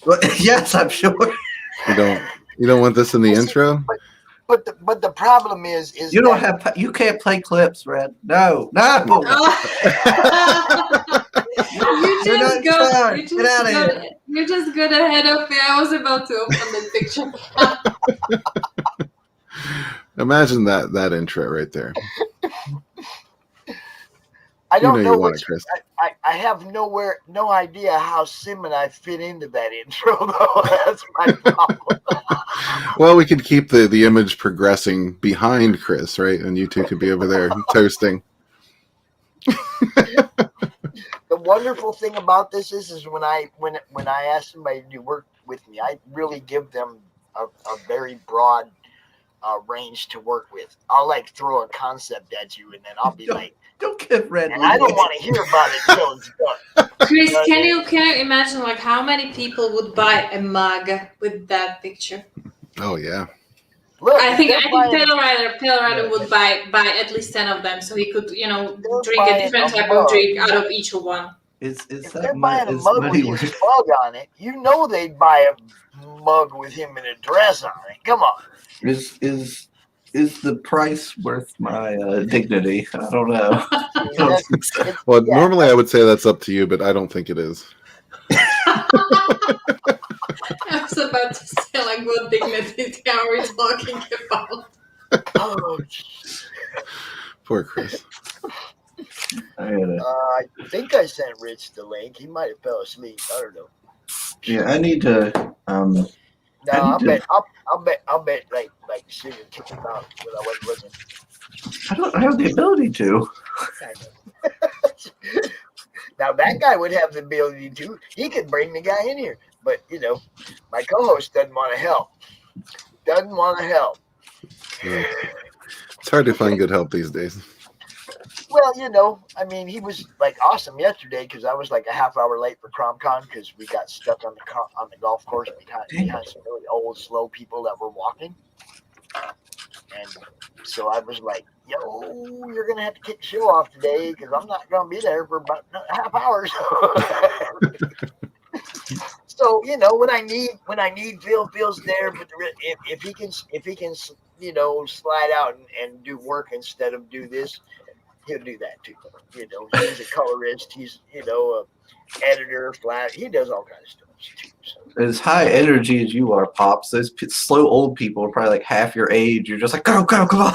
Well, yes, I'm sure. You don't want this in the intro? But the problem is You don't you can't play clips, Red. No. You just got ahead of me. I was about to open the picture. Imagine that intro right there. I don't know you want which, it, Chris. I have no idea how Sim and I fit into that intro though. That's my problem. Well, we could keep the image progressing behind Chris, right? And you two could be over there toasting. The wonderful thing about this is when I ask somebody to work with me, I really give them a very broad range to work with. I'll like throw a concept at you, and then I'll be like, "Don't give Red." And I don't want to hear about it till it's done. Chris, can you imagine like how many people would buy a mug with that picture? Oh yeah. Look, I think Pelorader would buy at least 10 of them, so he could drink a different type of drink out of each one. If they're buying a mug with his mug on it, they'd buy a mug with him in a dress on it. Come on. Is the price worth my dignity? I don't know. Well, normally I would say that's up to you, but I don't think it is. I was about to say, like, what dignity are we talking about? Oh, poor Chris. I think I sent Rich the link. He might have fell asleep. I don't know. Yeah, I need to. No, I'll bet like Sugar kicked him out when I wasn't. I don't have the ability to. Now that guy would have the ability to. He could bring the guy in here, but my co-host doesn't want to help. Yeah. It's hard to find good help these days. Well, I mean, he was like awesome yesterday because I was like a half hour late for CromCon because we got stuck on the golf course behind some really old, slow people that were walking. And so I was like, yo, you're going to have to kick the show off today because I'm not going to be there for about a half hour. So, when I need Phil's there, but if he can, slide out and do work instead of do this, he'll do that too. He's a colorist. He's, a editor, he does all kinds of stuff. too. So. As high energy as you are, Pops, those slow old people are probably like half your age. You're just like, go, come on.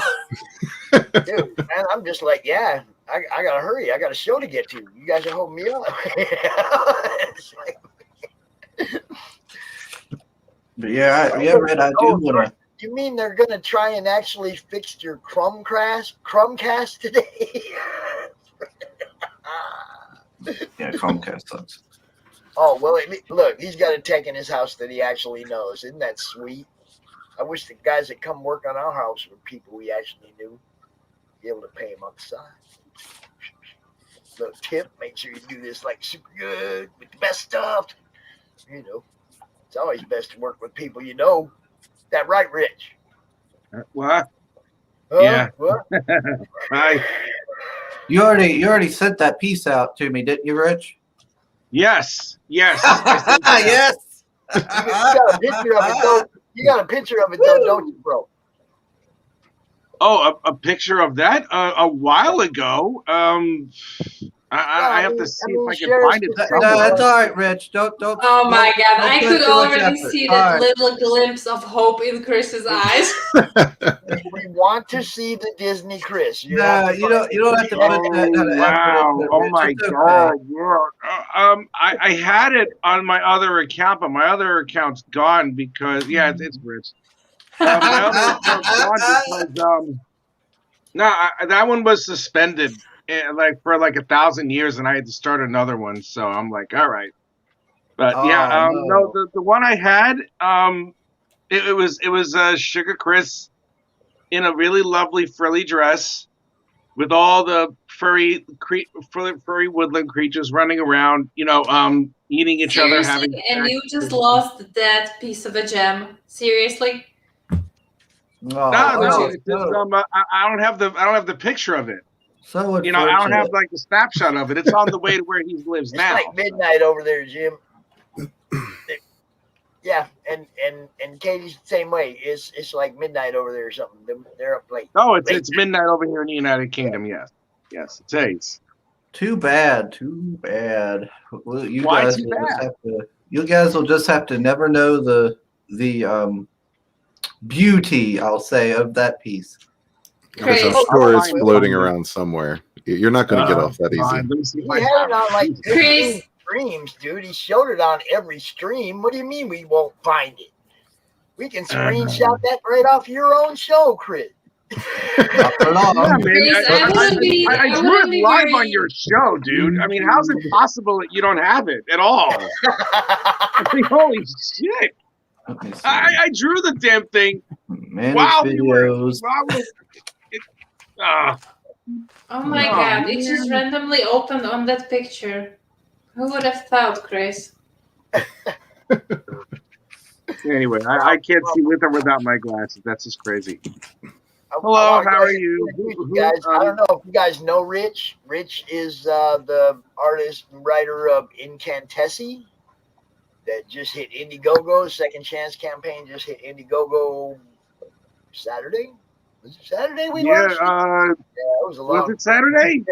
Dude, man, I'm just like, yeah, I gotta hurry. I got a show to get to. You guys are holding me up. It's like, But yeah, Red, I do want to. You mean they're gonna try and actually fix your Chromecast today? Yeah, Chromecast sucks. Oh, well, look, he's got a tech in his house that he actually knows. Isn't that sweet? I wish the guys that come work on our house were people we actually knew. Be able to pay them on the side. Little tip, make sure you do this like super good with the best stuff. You know, it's always best to work with people you know. That right, Rich? What? Yeah. What? Hi. You already sent that piece out to me, didn't you, Rich? Yes. Yes. You got a picture of it, though. You got a picture of it, though, don't you, bro? Oh, a picture of that a while ago. I have to see if I can find it. No, that's all right, Rich. Don't. Oh my God! I put could too much already effort. see All that right. little glimpse of hope in Chris's eyes. We want to see the Disney Chris. You No, have to you don't have to find put it. that kind of Wow! effort. Oh my It's okay. God! Yeah. I had it on my other account, but my other account's gone because it's Rich. My other account's gone because that one was suspended for 1,000 years, and I had to start another one. So I'm like, all right. But no, the one I had, it was Sugar Chris in a really lovely frilly dress with all the furry woodland creatures running around, eating each other, Seriously? having And sex. you just lost that piece of a gem. Seriously? No, Oh, I don't have the picture of it. So I don't have the snapshot of it. It's on the way to where he lives It's now. like midnight over there, Jim. Yeah, and Katie's the same way. It's like midnight over there or something. They're up late. No, it's midnight over here in the United Kingdom. Yes, it is. Too bad. Well, Why too bad? You guys will just have to never know the beauty, I'll say, of that piece. Because I'm sure it's floating around somewhere. You're not going to get off that easy. He had it on like 15 Chris. streams, dude. He showed it on every stream. What do you mean we won't find it? We can screenshot that right off your own show, Chris. Yeah, man. Chris, I drew it live on your show, dude. I mean, how's it possible that you don't have it at all? I mean, holy shit. I drew the damn thing. Wow, videos. Oh my God! It just randomly opened on that picture. Who would have thought, Chris? Anyway, I can't see with or without my glasses. That's just crazy. Hello, how are you? Guys, I don't know if you guys know Rich. Rich is the artist and writer of Incantessi that just hit Indiegogo. Second Chance campaign just hit Indiegogo Saturday. Was it Saturday we launched? It was a long. Was it Saturday?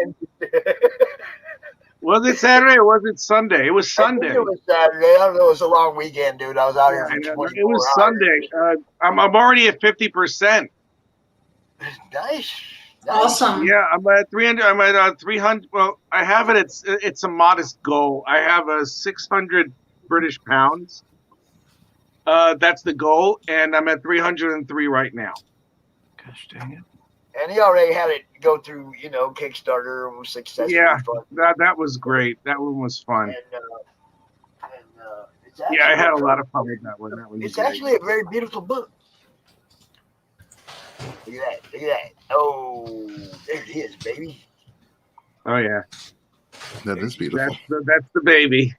Was it Saturday or was it Sunday? It was Sunday. I think it was Saturday. I don't know. It was a long weekend, dude. I was out here for 24 It was hours. Sunday. I'm already at 50%. Nice. Awesome. Yeah, I'm at 300. I'm at 300. Well, I have it. It's a modest goal. I have a 600 British pounds. That's the goal, and I'm at 303 right now. Gosh dang it. And he already had it go through, Kickstarter and was successful. Yeah, that was great. That one was fun. And I had a lot of fun with that one. That one was it's great. actually a very beautiful book. Look at that. Oh, there it is, baby. Oh yeah, That is beautiful. that's the baby.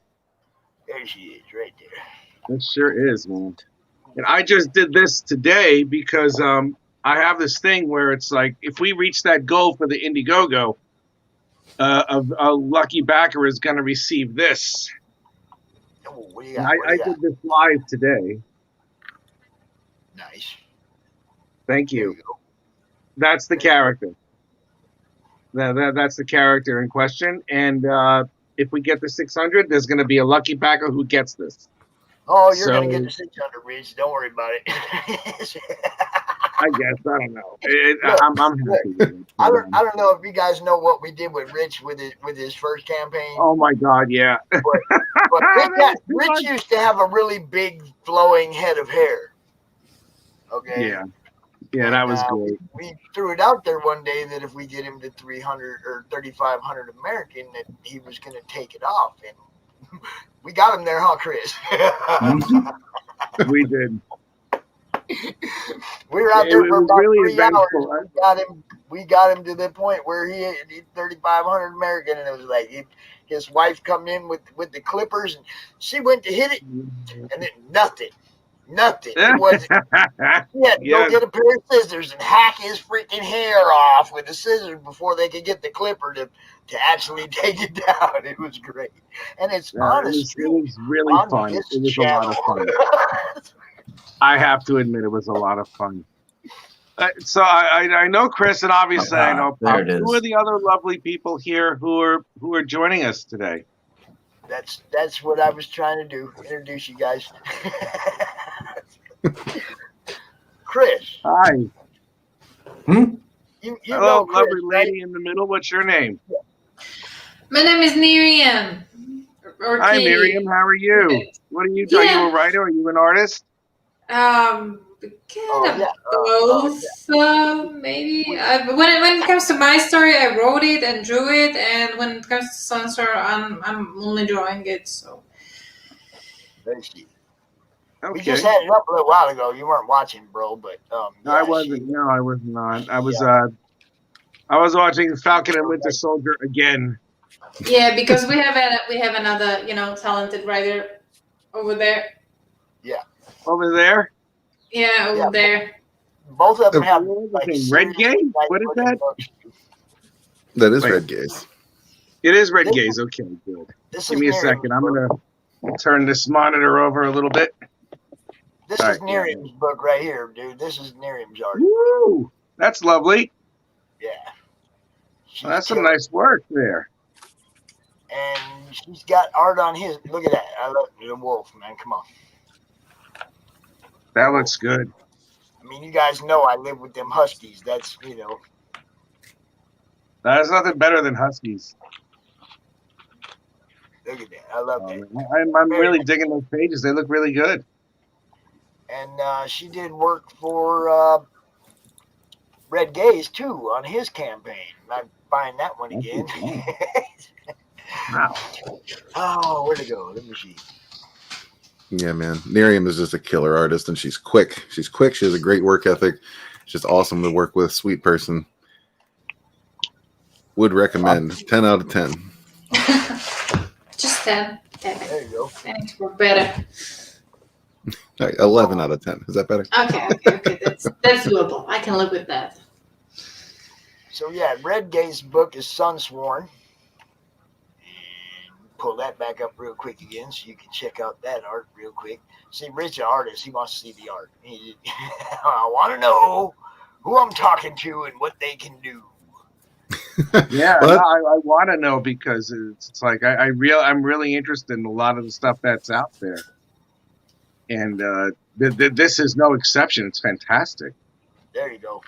There she is, right there. It sure is, man. And I just did this today because I have this thing where it's like if we reach that goal for the Indiegogo, a lucky backer is going to receive this. Oh, what do you got? I did this live today. Nice. Thank There you. go. That's the character. That's the character in question. And if we get the 600, there's going to be a lucky backer who gets this. Oh, you're gonna So- get the 600, Rich. Don't worry about it. I guess I don't know. Look, I'm happy with it. I don't know if you guys know what we did with Rich with his first campaign. Oh my God, yeah. But That was too Rich much. used to have a really big flowing head of hair. Okay. Yeah, yeah, that was great. We threw it out there one day that if we get him to 300 or 3,500 American, that he was going to take it off, and we got him there, huh, Chris? We did. We were out It there for was about really 3 hours. eventful. We got him to the point where he had 3,500 American, and it was like his wife come in with the clippers, and she went to hit it, and then nothing. It was he had to go Yes. get a pair of scissors and hack his freaking hair off with the scissors before they could get the clipper to actually take it down. It was great, and it's Yeah, honest. it was really fun. It was a lot of fun. I have to admit, it was a lot of fun. So I know Chris, and obviously I know there Pop. it is. Who are the other lovely people here who are joining us today? That's what I was trying to do. Introduce you guys. Chris. Hi. You Hello, know Chris, lovely lady in the middle. What's your name? My name is Nyriam. Hi, Miriam. How are you? What are you? Are you a writer? Are you an artist? Kind of both, maybe. When it comes to my story, I wrote it and drew it, and when it comes to Sunster, I'm only drawing it. So. Let's see. Okay. We just had it up a little while ago. You weren't watching, bro, but No, I wasn't. No, I was not. I was watching Falcon and Winter Soldier again. Yeah, because we have another talented writer over there. Over there. Yeah, over there. Both of them have Red Gaze? What is that? That is Wait. Red Gaze. It is Red Gaze. Okay, good. Give me a second. I'm gonna turn this monitor over a little bit. This All is right. Nyriam's book right here, dude. This is Nyriam's art. Woo! That's lovely. Yeah. She's Well, that's some killer. nice work there. And she's got art on his. Look at that. I love the wolf, man. Come on. That looks good. I mean, you guys know I live with them huskies. That's, There's nothing better than Huskies. look at that. I love that. I'm really digging those pages. They look really good. And she did work for Red Gaze, too, on his campaign. I find that one again. Wow. Oh, where'd it go? Let me see. Yeah, man. Nyriam is just a killer artist, and she's quick. She's quick. She has a great work ethic. She's just awesome to work with. Sweet person. Would recommend. 10 out of 10. Just 10. There you go. I need to work better. All right, 11 out of 10. Is that better? Okay. That's doable. I can live with that. So, yeah, Red Gaze's book is Sunsworn. Pull that back up real quick again so you can check out that art real quick. See, Rich, an artist, he wants to see the art. I want to know who I'm talking to and what they can do. Yeah, Well, I want to know because it's like I'm really interested in a lot of the stuff that's out there, and this is no exception. It's fantastic. There you go.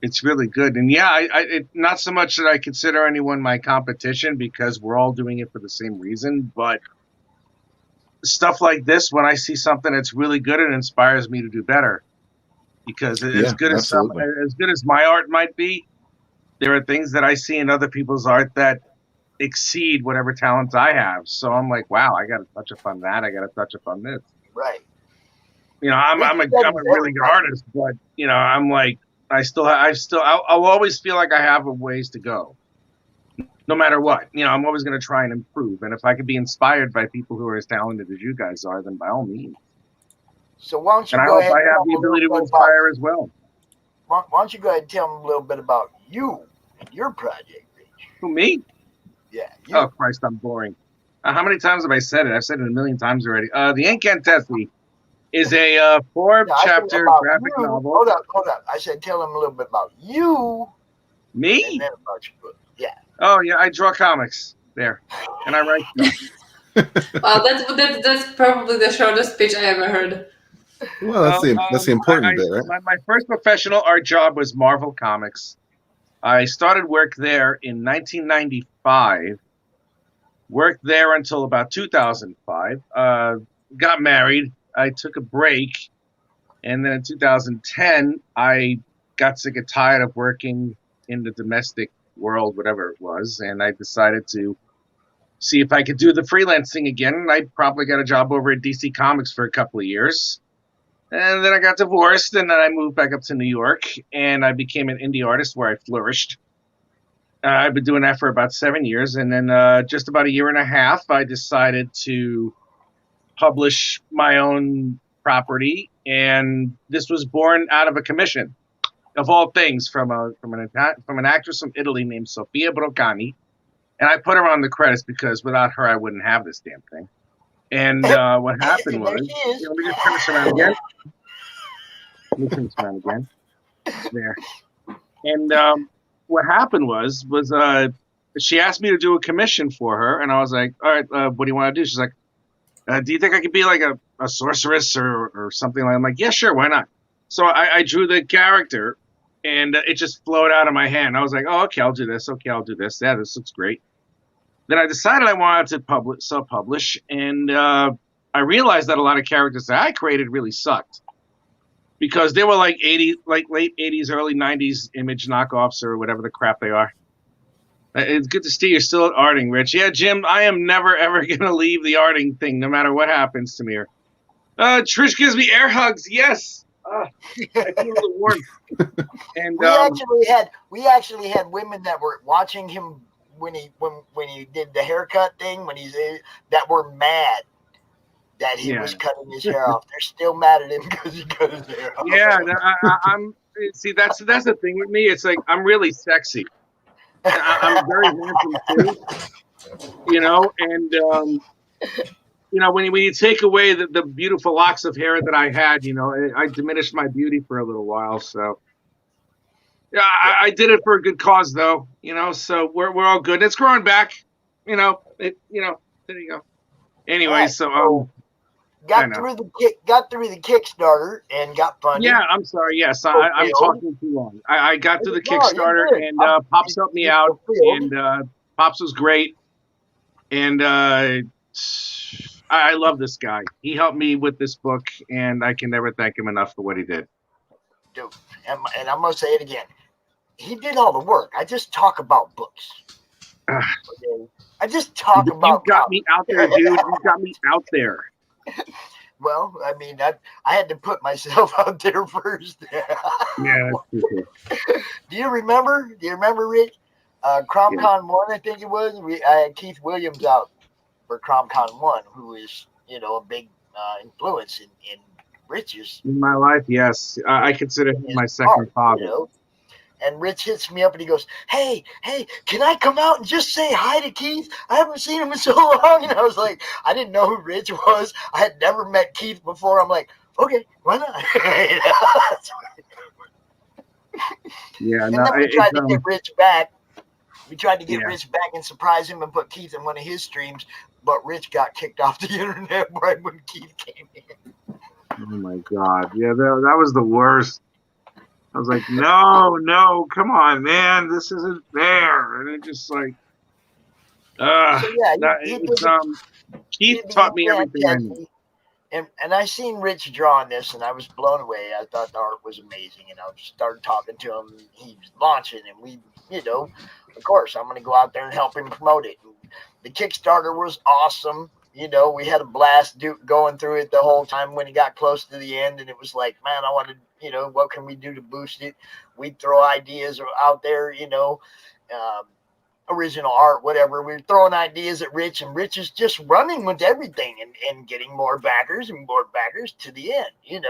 It's really good, and yeah, not so much that I consider anyone my competition because we're all doing it for the same reason, but stuff like this, when I see something that's really good, it inspires me to do better. Because as good as my art might be, there are things that I see in other people's art that exceed whatever talents I have. So I'm like, wow, I got to touch up on that. I got to touch up on this. Right. I'm a really good artist, but I'm like. I'll always feel like I have a ways to go, no matter what. I'm always going to try and improve. And if I could be inspired by people who are as talented as you guys are, then by all means. So why don't you And I go hope ahead I and have tell the them a ability little to bit inspire as well. why don't you go ahead and tell them a little bit about you and your project, Rich? Who, me? Yeah. You. Oh, Christ, I'm boring. How many times have I said it? I've said it a million times already. The Incantessi is a 4-chapter graphic novel. Hold up. I said tell them a little bit about you. Me? And then about your book. Yeah. Oh, yeah, I draw comics there. And I write stuff. Wow, that's probably the shortest pitch I ever heard. Well, that's the important bit, right? My first professional art job was Marvel Comics. I started work there in 1995. Worked there until about 2005. Got married. I took a break. And then in 2010, I got sick and tired of working in the domestic world, whatever it was. And I decided to see if I could do the freelance thing again. And I probably got a job over at DC Comics for a couple of years. And then I got divorced, and then I moved back up to New York, and I became an indie artist where I flourished. I've been doing that for about 7 years, and then just about a year and a half, I decided to publish my own property, and this was born out of a commission, of all things, from an actress from Italy named Sofia Broccani, and I put her on the credits because without her, I wouldn't have this damn thing. And what happened was, let me just turn this around again. There. And what happened was she asked me to do a commission for her, and I was like, all right, what do you want to do? She's like, do you think I could be like a sorceress or something like that? I'm like, yeah, sure, why not? So I drew the character, and it just flowed out of my hand. I was like, oh, okay, I'll do this. Okay, I'll do this. Yeah, this looks great. Then I decided I wanted to self-publish, and I realized that a lot of characters that I created really sucked because they were like late 80s, early 90s image knockoffs or whatever the crap they are. It's good to see you're still at arting, Rich. Yeah, Jim, I am never, ever going to leave the arting thing, no matter what happens to me here. Trish gives me air hugs. Yes. I feel the warmth. And we actually had women that were watching him when he did the haircut thing, that were mad that he was cutting his hair off. They're still mad at him because he cut his hair off. Yeah, I'm. See, that's the thing with me. It's like I'm really sexy. I'm very handsome too, and when you take away the beautiful locks of hair that I had, I diminished my beauty for a little while. So yeah, I did it for a good cause, though. So we're all good. It's growing back. There you go. Anyway, right, so got through the Kickstarter and got funded. Yeah, I'm sorry. Yes, I'm talking too long. I got through the Kickstarter, and Pops helped me out, and Pops was great, and I love this guy. He helped me with this book, and I can never thank him enough for what he did. Dude, and I'm gonna say it again. He did all the work. I just talk about books. I just talk about. You got me out there, dude. You got me out there. Well, I mean, I had to put myself out there first. Yeah. Do you remember, Rich? CromCon 1, I think it was. I had Keith Williams out for CromCon 1, who is, a big influence in Rich's. In my life, yes. I consider him my second father. And Rich hits me up and he goes, hey, can I come out and just say hi to Keith? I haven't seen him in so long. And I was like, I didn't know who Rich was. I had never met Keith before. I'm like, okay, why not? Yeah, and then we tried to get Rich back. We tried to get Rich back and surprise him and put Keith in one of his streams, but Rich got kicked off the internet right when Keith came in. Oh my God. Yeah, that was the worst. I was like, no, come on, man, this isn't fair. And it just like, Keith taught me everything I knew. And I seen Rich drawing this, and I was blown away. I thought the art was amazing, and I started talking to him. He was launching, and we, of course, I'm going to go out there and help him promote it. And the Kickstarter was awesome. We had a blast going through it the whole time when it got close to the end, and it was like, man, I wanted, what can we do to boost it? We'd throw ideas out there, original art, whatever. We were throwing ideas at Rich, and Rich is just running with everything and getting more backers to the end, and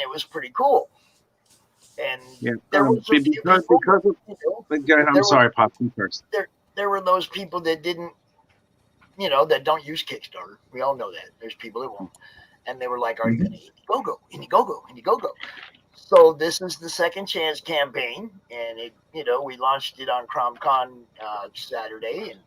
it was pretty cool. And there was I'm sorry, Pop, you first. There were those people that didn't, that don't use Kickstarter. We all know that. There's people that won't. And they were like, are you going to Indiegogo? So this is the Second Chance campaign. And, we launched it on CromCon Saturday. And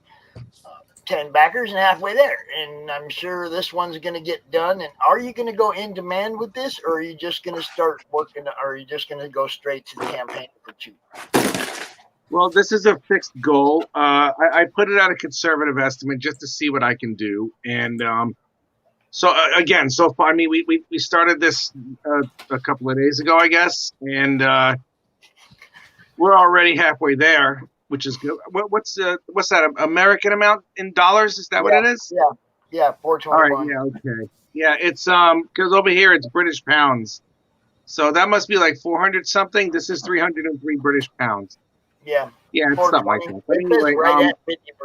10 backers and halfway there. And I'm sure this one's going to get done. And are you going to go in demand with this, or are you just going to start working, or are you just going to go straight to the campaign for 2? Well, this is a fixed goal. I put it at a conservative estimate just to see what I can do. And so far, I mean, we started this a couple of days ago, I guess, and we're already halfway there, which is good. What's that American amount in dollars? Is that what it is? Yeah, 421. All right, yeah, okay, yeah. It's because over here it's British pounds, so that must be like 400 something. This is 303 British pounds. Yeah, it's something like that. But anyway, right at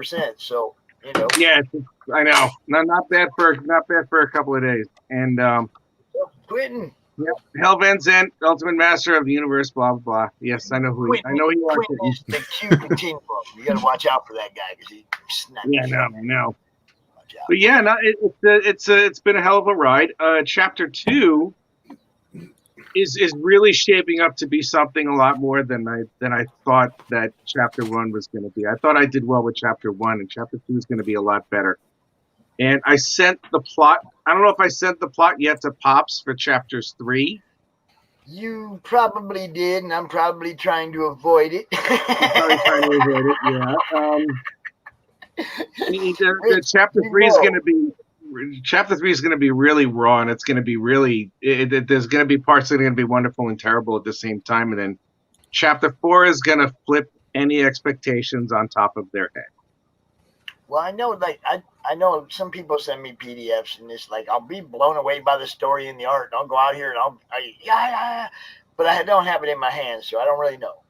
50%. So you know. Yeah, I know. Not bad for a couple of days. And Quentin. Yep. Hell Van Zandt, Ultimate Master of the Universe, blah blah blah. Yes, I know who he. I know he wants Quentin is the Q continuum. You got to watch out for that guy because he snaps. Yeah, I know. But yeah, no, it's been a hell of a ride. Chapter 2 is really shaping up to be something a lot more than I thought that Chapter 1 was going to be. I thought I did well with Chapter 1, and Chapter 2 is going to be a lot better. And I sent the plot. I don't know if I sent the plot yet to Pops for Chapters 3. You probably did, and I'm probably trying to avoid it. Probably trying to avoid it, yeah. Chapter 3 is going to be. Chapter 3 is going to be really raw, and it's going to be really. There's going to be parts that are going to be wonderful and terrible at the same time, and then Chapter 4 is going to flip any expectations on top of their head. Well, I know, I know some people send me PDFs, and it's like I'll be blown away by the story and the art, and I'll go out here and but I don't have it in my hands, so I don't really know.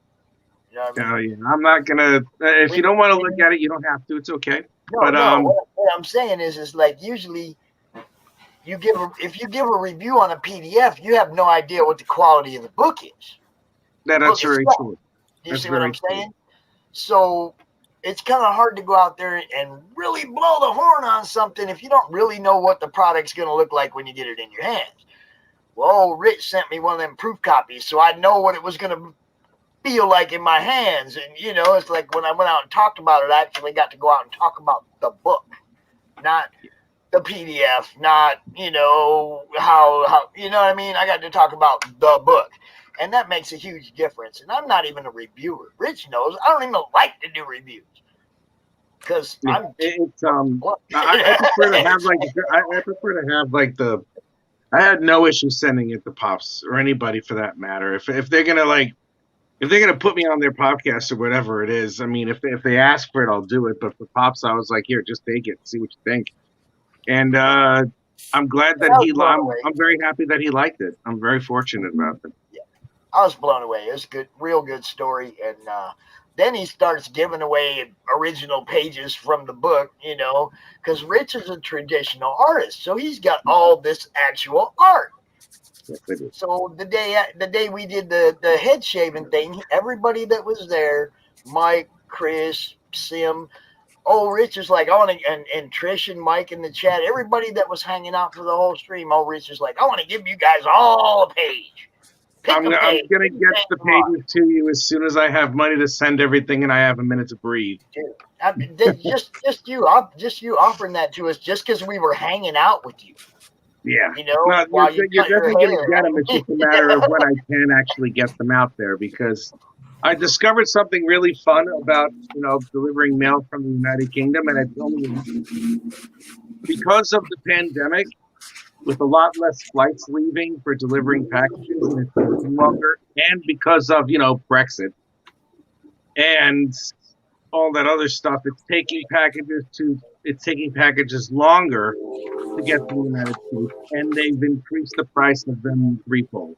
You know what I mean? Yeah, I'm not gonna. If you don't want to look at it, you don't have to. It's okay. No, what I'm saying is like usually if you give a review on a PDF, you have no idea what the quality of the book is. That's very true. Do you see what I'm saying? So it's kind of hard to go out there and really blow the horn on something if you don't really know what the product's going to look like when you get it in your hands. Well, Rich sent me one of them proof copies, so I know what it was going to feel like in my hands. And, you know, it's like when I went out and talked about it, I actually got to go out and talk about the book, not the PDF, not, you know, how you know what I mean? I got to talk about the book. And that makes a huge difference. And I'm not even a reviewer. Rich knows I don't even like to do reviews. Because I prefer to have I had no issue sending it to Pops or anybody for that matter. If they're gonna put me on their podcast or whatever it is, I mean, if they ask for it, I'll do it. But for Pops, I was like, here, just take it, see what you think. And I'm glad that I'm very happy that he liked it. I'm very fortunate about it. Yeah, I was blown away. It was good, real good story. And then he starts giving away original pages from the book, you know, because Rich is a traditional artist, so he's got all this actual art. Yes, so the day we did the head shaving thing, everybody that was there, Mike, Chris, Sim, Rich is like, and Trish and Mike in the chat, everybody that was hanging out for the whole stream, Rich is like, I want to give you guys all a page. I'm going to get the pages to you as soon as I have money to send everything and I have a minute to breathe. Dude, just you offering that to us just because we were hanging out with you. Yeah. You know, you're definitely going to get them. It's just a matter of when I can actually get them out there, because I discovered something really fun about, you know, delivering mail from the United Kingdom. And it's only because of the pandemic, with a lot less flights leaving for delivering packages, and it's longer, and because of, you know, Brexit and all that other stuff, it's taking packages longer to get to the United States, and they've increased the price of them threefold.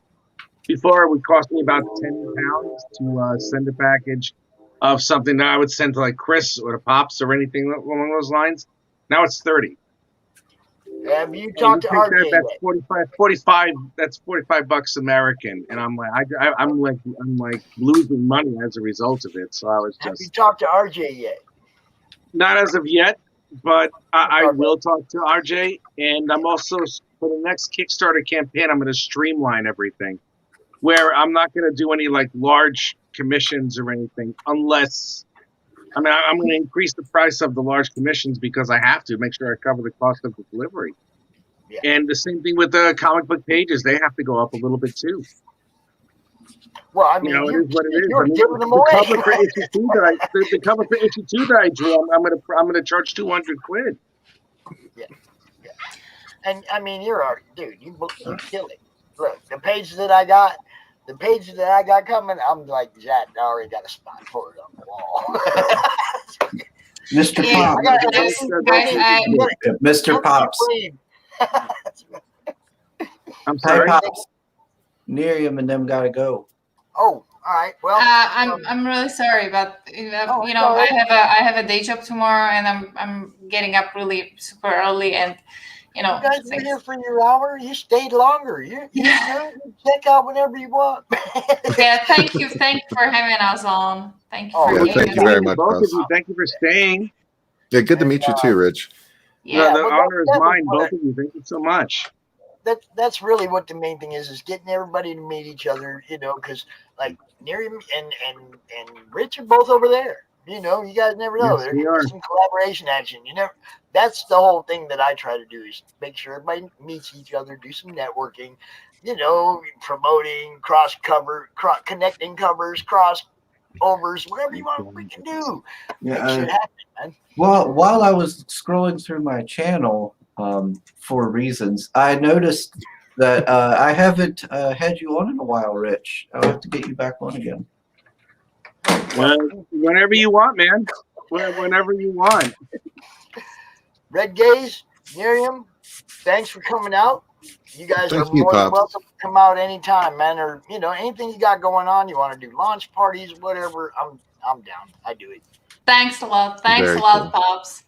Before, it would cost me about £10 to send a package of something that I would send to like Chris or to Pops or anything along those lines. Now it's $30. Have you talked to RJ? That's 45. That's $45 American, and I'm like losing money as a result of it. So I was just. Have you talked to RJ yet? Not as of yet, but I will talk to RJ, and I'm also for the next Kickstarter campaign. I'm going to streamline everything, where I'm not going to do any like large commissions or anything unless I mean, I'm going to increase the price of the large commissions because I have to make sure I cover the cost of the delivery. Yeah. And the same thing with the comic book pages; they have to go up a little bit too. Well, I mean, You know, it is what it is. you're I mean, giving them the away. cover for issue 2 the cover for issue 2 that I drew, I'm gonna charge $200. And I mean, you're already, dude. You kill it. Look, the pages that I got coming, I'm like, Jack, I already got a spot for it on the wall. Mr. Yeah, Pop. Mr. Pops. I'm Hi, sorry. Pops. Nyriam and them gotta go. Oh, all right. Well, I'm really sorry, but sorry. I have a day job tomorrow, and I'm getting up really super early, and you guys were here for your hour. You stayed longer. You check out whenever you want. Yeah, thank you for having us on. Thank you for Yeah, being thank you us. very much, Both of Buzz. you, thank you for staying. Yeah, good to meet you too, Rich. Yeah, The but honor is that was mine, what both of you. Thank you so much. That's really what the main thing is getting everybody to meet each other, because like Nyriam and Rich are both over there. You guys never know. Yes, we are. There's some collaboration action. That's the whole thing that I try to do is make sure everybody meets each other, do some networking, promoting, connecting covers, crossovers, whatever you want, we can do. Make shit happen, man. Well, while I was scrolling through my channel, for reasons, I noticed that I haven't had you on in a while, Rich. I'll have to get you back on again. Whenever you want, man. Whenever you want. Red Gaze, Nyriam, thanks for coming out. You guys Thank are you, more than Pops. welcome to come out anytime, man. Or anything you got going on, you want to do launch parties, whatever. I'm down. I do it. thanks a lot. Thanks Very a lot, cool. Pops.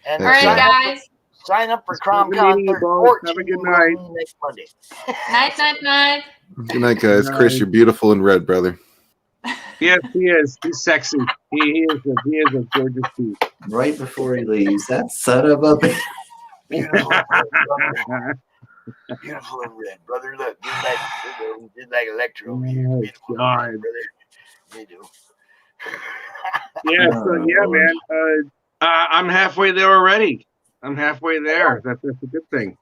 And All right, guys. sign up for It's good CromCon meeting you both. 14 Have a good night. next Monday. Night. Good night, guys. Good Chris, night. you're beautiful in red, brother. Yes, he is. He's sexy. He is a gorgeous piece. Right before he leaves, that son of a bitch. Beautiful in red, brother. Beautiful in red, brother. Look, just like Electro over here. Oh, Beautiful in God. red, brother. You do. Yeah, so yeah, man. I'm halfway there already. I'm halfway there. That's a good thing.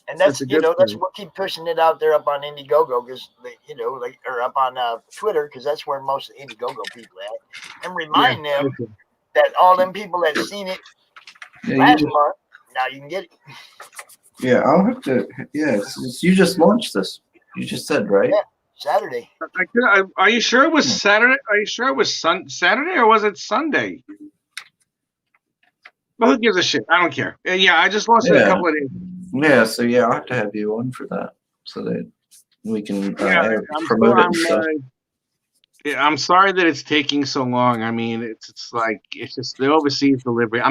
And that's That's a good that's thing. what keep pushing it out there up on Indiegogo because or up on Twitter because that's where most of the Indiegogo people at, and remind them Okay. that all them people that seen it last month, now you can get it. Yeah, I'll have to. Yeah, you just launched this. You just said, right? Yeah. Saturday. Are you sure it was Saturday? Are you sure it was Saturday or was it Sunday? Well, who gives a shit? I don't care. Yeah, I just launched it a couple of days. Yeah, so yeah, I'll have to have you on for that so that we can promote it and stuff. I'm sorry that it's taking so long. I mean, it's just the overseas delivery.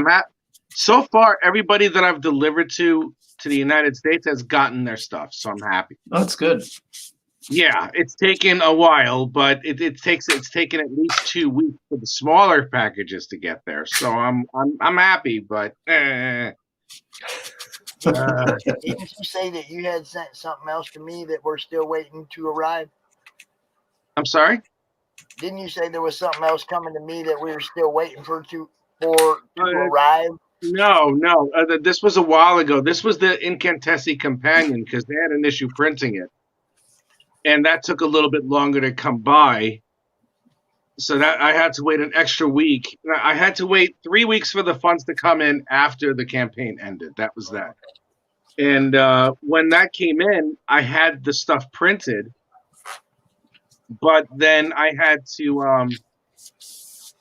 So far everybody that I've delivered to the United States has gotten their stuff, so I'm happy. Oh, that's good. Yeah, it's taken a while, but it's taken at least 2 weeks for the smaller packages to get there. So I'm happy, but Didn't you say that you had sent something else to me that we're still waiting to arrive? I'm sorry? Didn't you say there was something else coming to me that we were still waiting for to arrive? No. This was a while ago. This was the Incantessi Companion because they had an issue printing it. And that took a little bit longer to come by. So that I had to wait an extra week. I had to wait 3 weeks for the funds to come in after the campaign ended. That was that. And when that came in, I had the stuff printed. But then I had to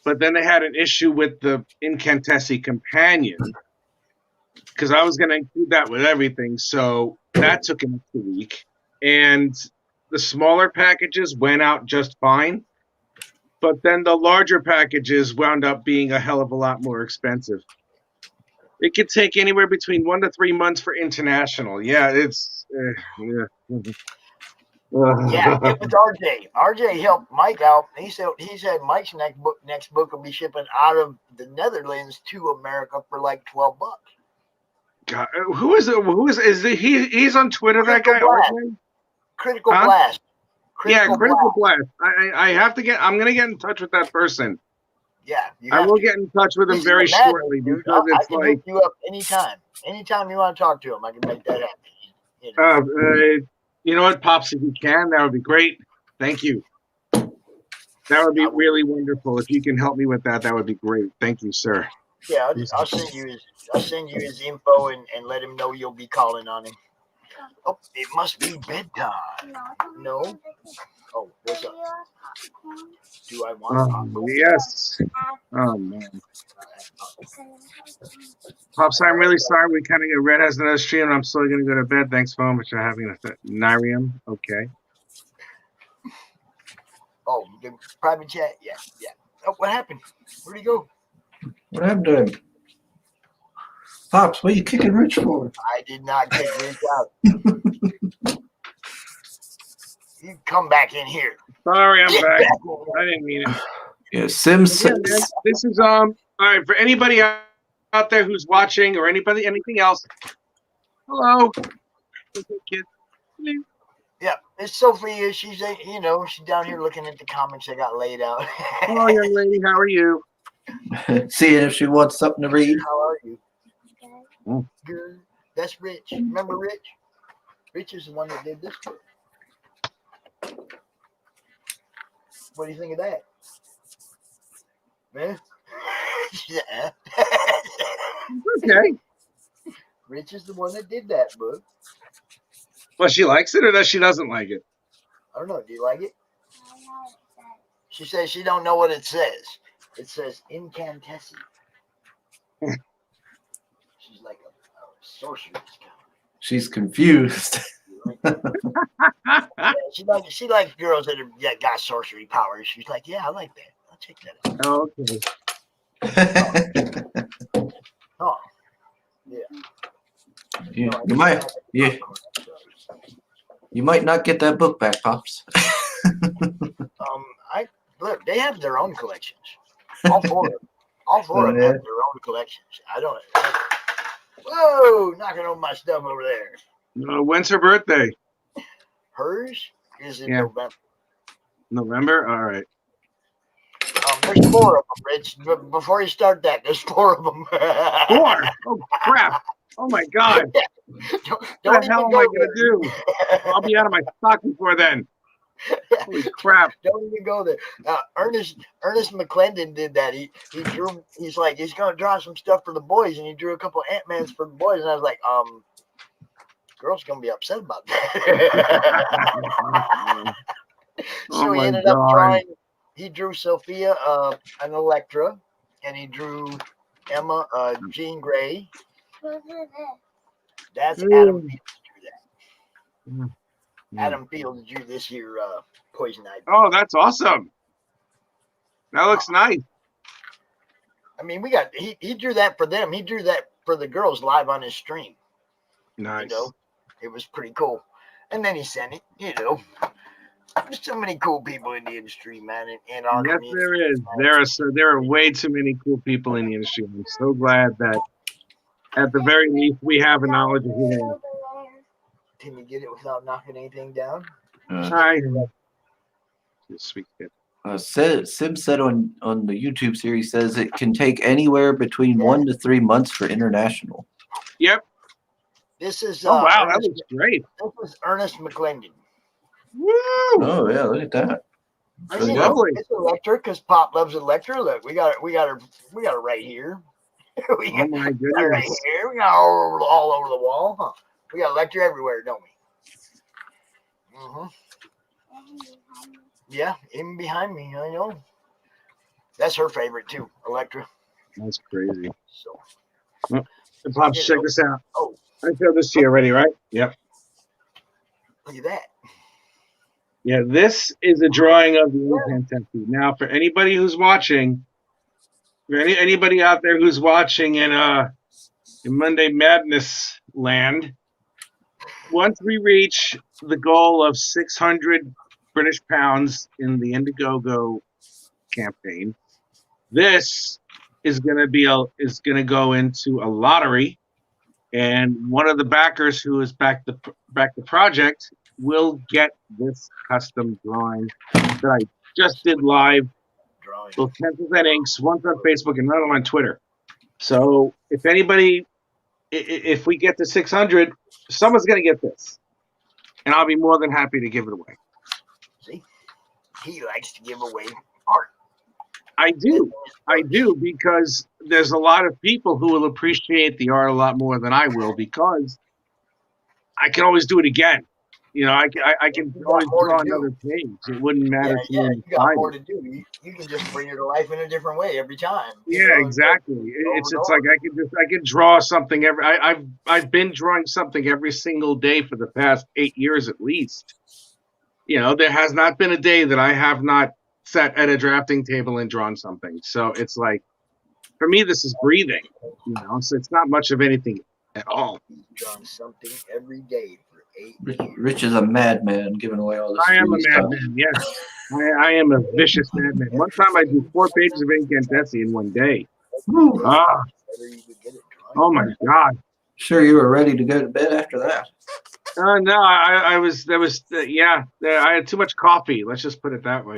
but then they had an issue with the Incantessi Companion because I was going to include that with everything. So that took an extra week. And the smaller packages went out just fine. But then the larger packages wound up being a hell of a lot more expensive. It could take anywhere between 1 to 3 months for international. Yeah, it's... yeah, it was RJ. RJ helped Mike out. He said Mike's next book will be shipping out of the Netherlands to America for like $12. God, who is it? He's on Twitter? Critical that guy? Blast. RJ? Critical Huh? Blast. Critical Blast. I have to get. I'm gonna get in touch with that person Yeah, you I have will to. get in touch with him This is very the madness, shortly dude. because I it's can like, hook you up anytime. Anytime you want to talk to him, I can make that happen. You know. you know what, Pops, if you can, that would be great. Thank you. That would be I will. really wonderful. If you can help me with that, that would be great. Thank you, sir. Yeah, I'll send you his info and let him know you'll be calling on him. Oh, it must be bedtime. No. Oh, what's up? Do I want popcorn? Yes. Oh, man. Pops, I'm really sorry. We kind of get Red has another stream, and I'm slowly going to go to bed. Thanks so much for having us. Nyriam, okay. Oh, the private chat? Yeah. Oh, what happened? Where'd he go? What happened to him? Pops, what are you kicking Rich for? I did not kick Rich out. You come back in here. Sorry, I'm Get back. back in I didn't mean it. Yeah, Sims. Yeah, man, this is all right for anybody out there who's watching or anything else. Hello, kids. Yeah, it's Sophia. She's she's down here looking at the comics that got laid out. Hello, young lady. How are you? Seeing if she wants something to read. How are you? Mm. Good. That's Rich. Remember Rich? Rich is the one that did this book. What do you think of that? Man? Yeah. Okay. Rich is the one that did that book. Well, she likes it or that she doesn't like it? I don't know. Do you like it? She says she don't know what it says. It says incantessi. She's like a sorceress. She's confused. Yeah, she likes girls that got sorcery powers. She's like, yeah, I like that. I'll check that out. Oh, okay. Oh, yeah. you might not get that book back, Pops. Look, they have their own collections. All four of them. All four of them have their own collections. Whoa, knocking over my stuff over there. When's her birthday? Hers is in Yeah. November. November? All right. There's four of them, Rich. But before you start that, there's four of them. 4? Oh, crap. Oh, my God. Don't What the even hell am I going to do? I'll be out of my stock before then. Holy crap. Don't even go there. Ernest McClendon did that. He's like, he's going to draw some stuff for the boys, and he drew a couple Ant-Mans for the boys, and I was like, girl's going to be upset about that. So he ended up drawing, he drew Sophia, an Electra, and he drew Emma, Jean Grey. That's Adam Fields drew that. Adam Fields drew this year Poison Ivy. Oh, that's awesome. That looks nice. I mean, he drew that for them. He drew that for the girls live on his stream. Nice. It was pretty cool. And then he sent it, There's so many cool people in the industry, man, in our community. There is. There are way too many cool people in the industry. I'm so glad that at the very least we have a knowledge of who they are. Can you get it without knocking anything down? Hi. Sweet kid. Sim said on the YouTube series says it can take anywhere between 1 to 3 months for international. Yep. This is wow, that looks great. This is Ernest McClendon. Woo! Oh yeah, look at that. That's lovely. It's Electra because Pop loves Electra. Look, we got it right here. We got my it goodness. right here. We got all over the wall. Huh? We got Electra everywhere, don't we? Mm-hmm. Yeah, even behind me, I know. That's her favorite too, Electra. That's crazy. So, Pops, check this out. Oh, I showed this to you already, right? Yep. look at that. Yeah, this is a drawing of the Incantessi. Now, for anybody who's watching, anybody out there who's watching in Monday Madness land, once we reach the goal of 600 British pounds in the Indiegogo campaign, this is going to go into a lottery, and one of the backers who has backed the project will get this custom drawing that I just did live Oh, Both pencils and inks. One's on Facebook and another on Twitter. So if anybody, if we get to 600, someone's going to get this. And I'll be more than happy to give it away. See, he likes to give away art. I do, because there's a lot of people who will appreciate the art a lot more than I will, because I can always do it again. You know, I can always draw another page. It wouldn't matter to me. You got more to do. You can just bring it to life in a different way every time. Yeah, exactly. It's like I could draw something every. I've been drawing something every single day for the past 8 years at least. You know, there has not been a day that I have not sat at a drafting table and drawn something. So it's like, for me, this is breathing. You know, so it's not much of anything at all. He's drawn something every day for 8 years. Rich is a madman giving away all this. I am a free stuff. madman, yes. I am a vicious madman. One time I did 4 pages of incandescent in one day. Ah, oh my God. Sure, you were ready to go to bed after that. No, I was, yeah, I had too much coffee. Let's just put it that way.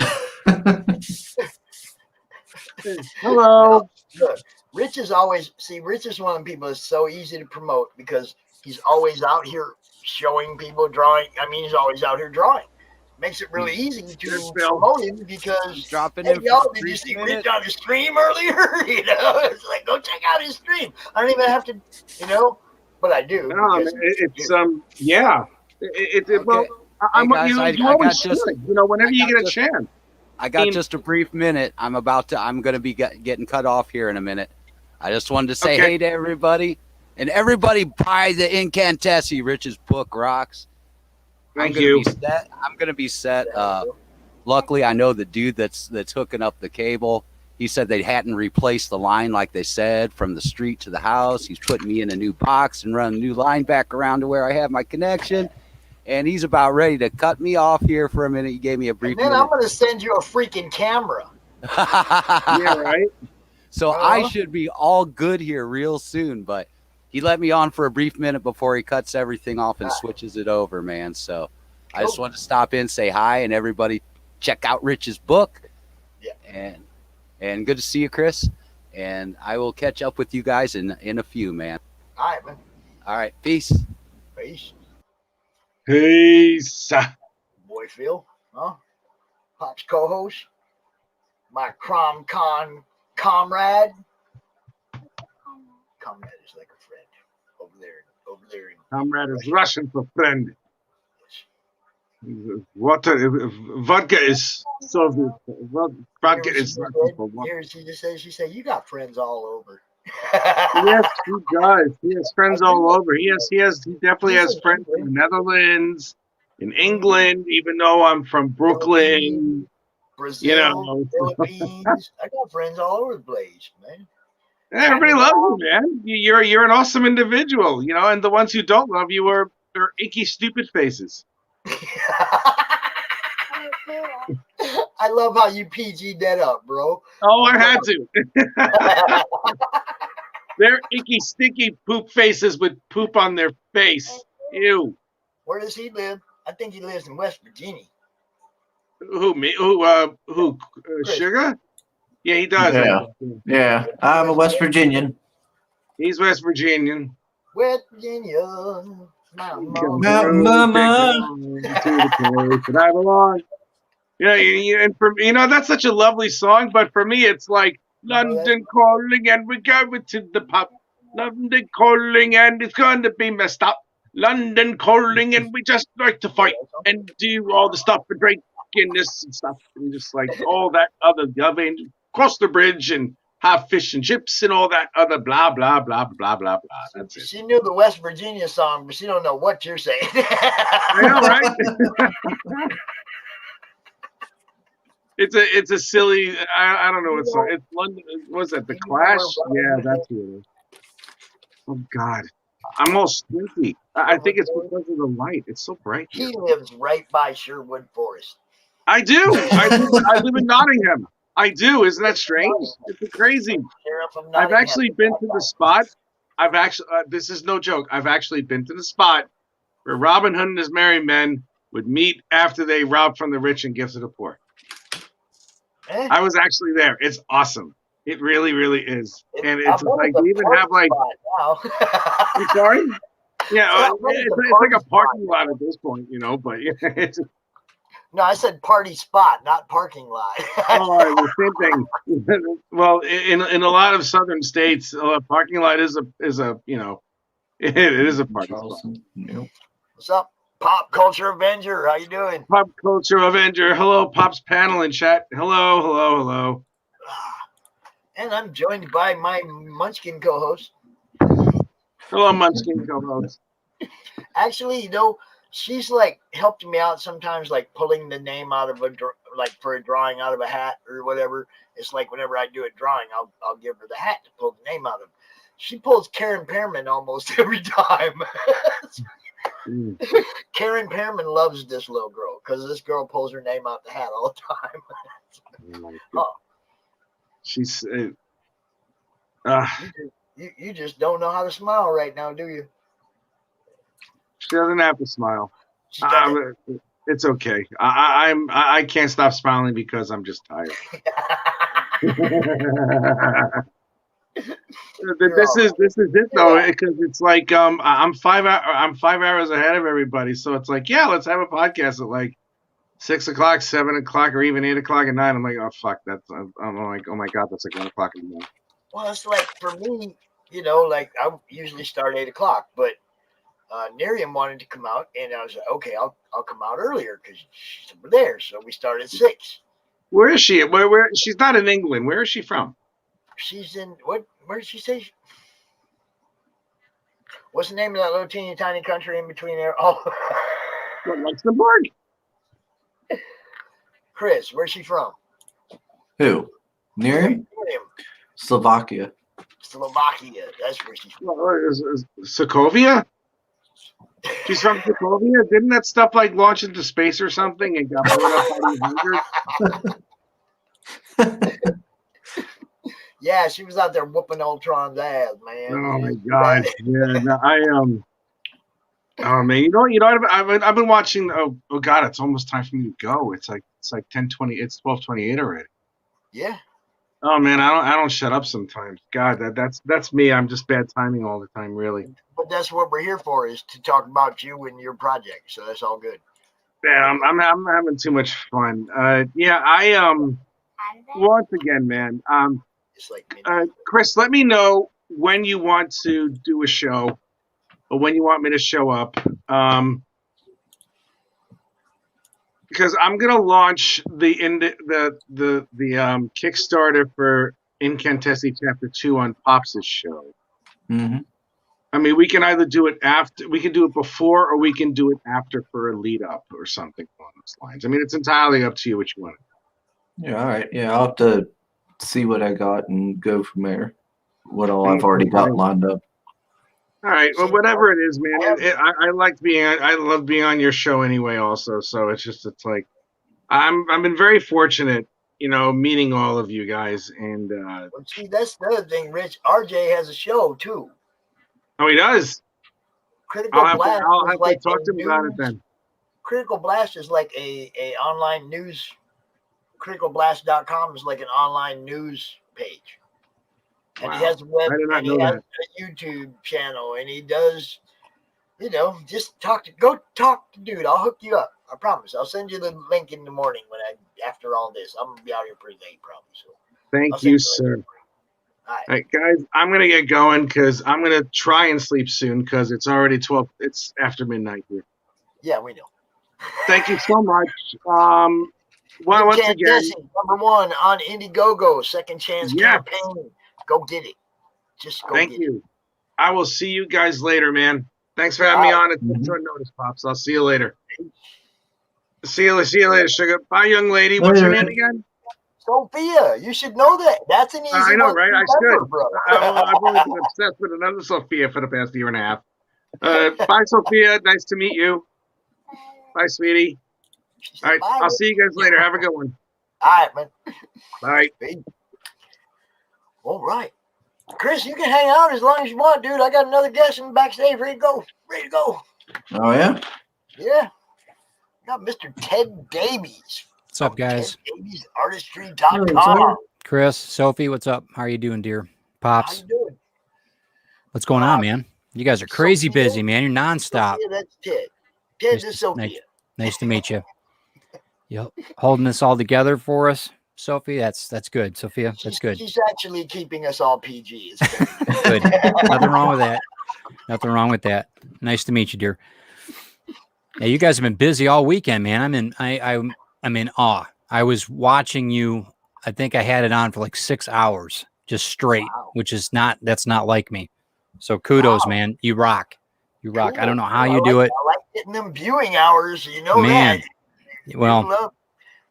Hello. Look, Rich is always, Rich is one of the people that's so easy to promote because he's always out here showing people drawing. I mean, he's always out here drawing. Makes it really easy to promote him because, dropping hey, in y'all, for did you 3 see minutes. Rich on his stream earlier? You know, it's like, go check out his stream. I don't even have to, you know, but I do. No, because- it's yeah. Well, Hey, guys, you I always got just- should. You know, whenever I you got get a just- chance. I got just a brief minute. I'm going to be getting cut off here in a minute. I just wanted to say Okay. hey to everybody, and everybody buy the Incantessi. Rich's book rocks. Thank you. I'm going to be set. Luckily, I know the dude that's hooking up the cable. He said they hadn't replaced the line like they said from the street to the house. He's putting me in a new box and running a new line back around to where I have my connection. And he's about ready to cut me off here for a minute. He gave me a brief And then minute. I'm going to send you a freaking camera. Yeah, right. So I should be all good here real soon, but he let me on for a brief minute before he cuts everything off and switches it over, man. So I just wanted to stop in, say hi, and everybody check out Rich's book. Yeah. And good to see you, Chris. And I will catch up with you guys in a few, man. All right, man. All right, peace. Peace. Peace. Boy Phil, huh? Pop's co-host, my CromCon comrade. Comrade is like a friend over there. Comrade is Russian for friend. Vodka is Soviet. Vodka is Russian for what? Here she said, you got friends all over. Yes, he does. He has friends all over. He definitely has friends in the Netherlands, in England, even though I'm from Brooklyn. Brazil, You know. Philippines. I got friends all over the place, man. Everybody loves you, man. You're an awesome individual, you know, and the ones who don't love you are icky, stupid faces. I love how you PG that up, bro. Oh, I had to. They're icky, sticky poop faces with poop on their face. Ew. Where does he live? I think he lives in West Virginia. Who, me? Who? Sugar? Yeah, he does. Yeah. Yeah, I'm a West Virginian. He's West Virginian. West Virginia. Mama. To the place that I belong. Yeah, and for that's such a lovely song, but for me, it's like London calling and we're going to the pub. London calling and it's going to be messed up. London calling and we just like to fight and do all the stuff and drink and this and stuff and just like all that other and cross the bridge and have fish and chips and all that other blah blah blah blah blah blah. That's it. She knew the West Virginia song, but she don't know what you're saying. I know, right? It's a silly. I don't know what song. It's London. What's that? The Clash? Yeah, that's what it is. Oh God, I'm all squinty. I think it's because of the light. It's so bright. He lives right by Sherwood Forest. I do. I live in Nottingham. I do. Isn't that strange? It's crazy. I've actually been to the spot. I've actually. This is no joke. I've actually been to the spot where Robin Hood and his merry men would meet after they robbed from the rich and give to the poor. Eh? I was actually there. It's awesome. It really, really is. And it's I'm one like of the they even party have like. spot now. I'm sorry. Yeah, So I'm one of it's the like a party parking spot. lot at this point, you know. But it's No, I said party spot, not parking lot. all right, well, same thing. Well, in a lot of southern states, a parking lot is a you know it is a party spot. Charleston. Yep. What's up, Pop Culture Avenger? How you doing? Pop Culture Avenger. Hello, Pop's panel in chat. Hello, hello, hello. And I'm joined by my Munchkin co-host. Hello, Munchkin co-host. Actually, you know, she's like helped me out sometimes, like pulling the name out of like for a drawing out of a hat or whatever. It's like whenever I do a drawing, I'll give her the hat to pull the name out of. She pulls Karen Pearman almost every time. Karen Pearman loves this little girl because this girl pulls her name out the hat all the time. Oh. She's You just don't know how to smile right now, do you? she doesn't have to smile. She doesn't. It's okay. I can't stop smiling because I'm just tired. This is it though, because it's like I'm 5 hours ahead of everybody, so it's like, yeah, let's have a podcast at like 6 o'clock, 7 o'clock, or even 8 o'clock at night. I'm like, oh fuck, I'm like, oh my god, that's like 1 o'clock in the morning. Well, it's like for me, you know, like I usually start 8 o'clock, but Nyriam wanted to come out, and I was like, okay, I'll come out earlier because she's over there. So we started at 6. Where is she? Where she's not in England. Where is she from? She's in what? Where did she say? What's the name of that little teeny tiny country in between there? Oh, What, Luxembourg? Chris, where's she from? Who? Nyriam? Slovakia. Slovakia. That's where she's from. Is Sokovia? She's from Sokovia. Didn't that stuff like launch into space or something and got blown up by the Avengers? Yeah, she was out there whooping Ultron's ass, man. Oh my god! Yeah, no, oh man, you know, I've been watching. Oh god, it's almost time for me to go. It's like 10:20. It's 12:28 already. Yeah. Oh man, I don't shut up sometimes. God, that's me. I'm just bad timing all the time, really. But that's what we're here for, is to talk about you and your project. So that's all good. Yeah, I'm having too much fun. Yeah, once again, man. It's like Chris, let me know when you want to do a show, or when you want me to show up. Because I'm gonna launch the Kickstarter for Incantessi Chapter 2 on Pops' show. Mm-hmm. I mean, we can either do it after, we can do it before, or we can do it after for a lead up or something along those lines. I mean, it's entirely up to you what you want. Yeah, all right. Yeah, I'll have to see what I got and go from there. What all I've already got lined up. All right, well, whatever it is, man. I love being on your show anyway. Also, so it's like I've been very fortunate, you know, meeting all of you guys. And well, see, that's the other thing, Rich. RJ has a show too. Oh, he does. Critical Blast. I'll have like to talk to him about it then. Critical Blast is like a online news. Criticalblast.com is like an online news page. And Wow. he has a web, I did not and he know has that. a YouTube channel, and he does, you know, just go talk to dude. I'll hook you up. I promise. I'll send you the link in the morning after all this. I'm gonna be out here pretty late, probably. So Thank you, sir. All right, guys, I'm gonna get going because I'm gonna try and sleep soon because it's already 12. It's after midnight here. Yeah, we know. Thank you so much. Well, once again, #1 on Indiegogo, second chance campaign. Go get it. Just go. Thank you. I will see you guys later, man. Thanks for having me on. It's short notice, Pops. I'll see you later. See you later, sugar. Bye, young lady. What's your name again? Sophia. You should know that. That's an easy one. I know, right? I should. Bro. I've only been obsessed with another Sophia for the past year and a half. Bye, Sophia. Nice to meet you. Bye, sweetie. All right. I'll see you guys later. Have a good one. All right, man. Bye. All right. Chris, you can hang out as long as you want, dude. I got another guest in the backstage. Ready to go. Oh, yeah? Yeah. Got Mr. Ted Davies. What's What's up, guys? DaviesArtistry.com. Chris, Sophie, what's up? How are you doing, dear? How Pops, you doing? what's going on, man? You guys are crazy Sophia? busy, man. You're nonstop. Sophia, that's Ted. Ted Nice to to- Sophia. Nice to meet you. Yep, holding this all together for us, Sophie. That's good, Sophia. That's good. She's actually keeping us all PG. It's very Good. Nothing wrong with that. Nothing wrong with that. Nice to meet you, dear. Yeah, you guys have been busy all weekend, man. I'm in awe. I was watching you. I think I had it on for like 6 hours, just straight, Wow. which is that's not like me. So kudos, Wow. man. You rock. You rock. I don't know how Cool. you do it, I like getting them viewing hours. You know man. that. Well,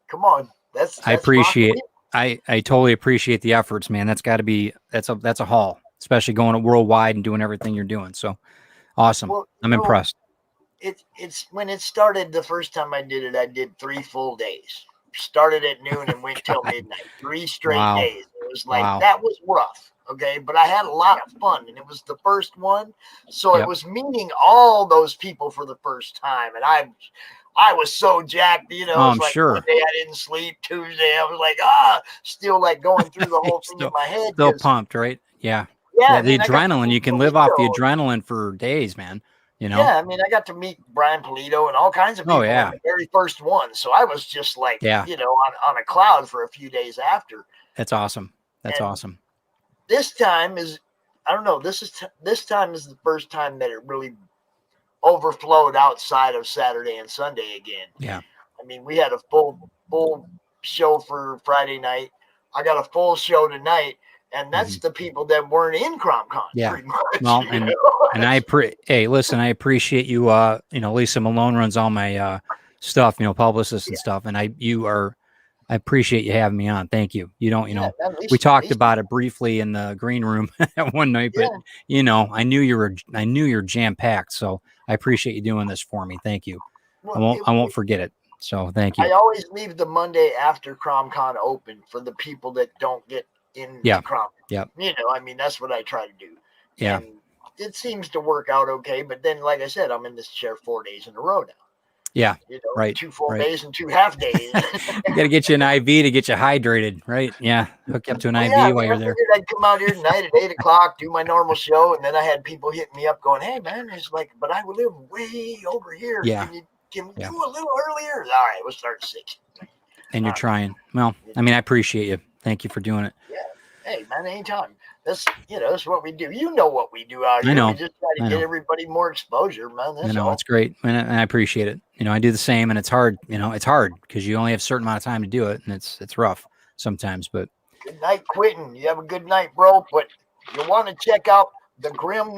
Come on. That's I appreciate. I totally appreciate the efforts, man. That's got to be that's a haul, especially going worldwide and doing everything you're doing. So awesome. Well, I'm impressed. It's when it started the first time I did it, I did 3 full days. Started at noon and went till midnight. 3 straight Wow. days. It was like Wow. that was rough. Okay, but I had a lot of fun, and it was the first one, so Yep. it was meeting all those people for the first time, and I was so jacked, you know. Oh, It was I'm like sure. Monday I didn't sleep. Tuesday I was like, still like going through the whole thing in my head. Still 'cause- pumped, right? Yeah. Yeah, Yeah, I the mean, I got to adrenaline. meet You can live off the Polito. adrenaline for days, man. You know? Yeah, I mean, I got to meet Brian Polito and all kinds of people Oh, yeah. in the very first one. So I was just like, Yeah. you know, on a cloud for a few days after. That's awesome. That's And awesome. This time is, I don't know, this time is the first time that it really overflowed outside of Saturday and Sunday again. Yeah. I mean, we had a full show for Friday night. I got a full show tonight, and that's the people that weren't in CromCon. Mm-hmm. Yeah. Pretty much, Well, you and know? and hey, listen, I appreciate you. Lisa Malone runs all my stuff, publicists and stuff, and I appreciate you having me on. Thank you. You don't, Yeah, man, we Lisa- talked Lisa- about it briefly in the green room one night, but I knew you were jam packed. So I appreciate you doing this for me. Thank you. Well, I won't forget it. So thank you. I always leave the Monday after CromCon open for the people that don't get in Yeah. CromCon. Yep. I mean, that's what I try to do. Yeah. And it seems to work out okay, but then, like I said, I'm in this chair 4 days in a row now. Yeah. Right. 2 full right. days and 2 half days. You got to get you an IV to get you hydrated, right? Yeah. Hook you up to an IV while you're I there. figured I'd come out here tonight at 8 o'clock, do my normal show, and then I had people hitting me up going, "Hey, man, it's like, but I live way over here. Yeah. Can we Yeah. do a little earlier?" All right, we'll start at 6. And you're trying. Well, I mean, I appreciate you. Thank you for doing it. Hey, man, anytime. That's that's what we do. You know what we do out here. I know. We just try to I get know. everybody more exposure, man. That's I know all. it's great, and I appreciate it. I do the same, and it's hard. It's hard because you only have a certain amount of time to do it, and it's rough sometimes. But Good night, Quentin. You have a good night, bro. But you want to check out the Grim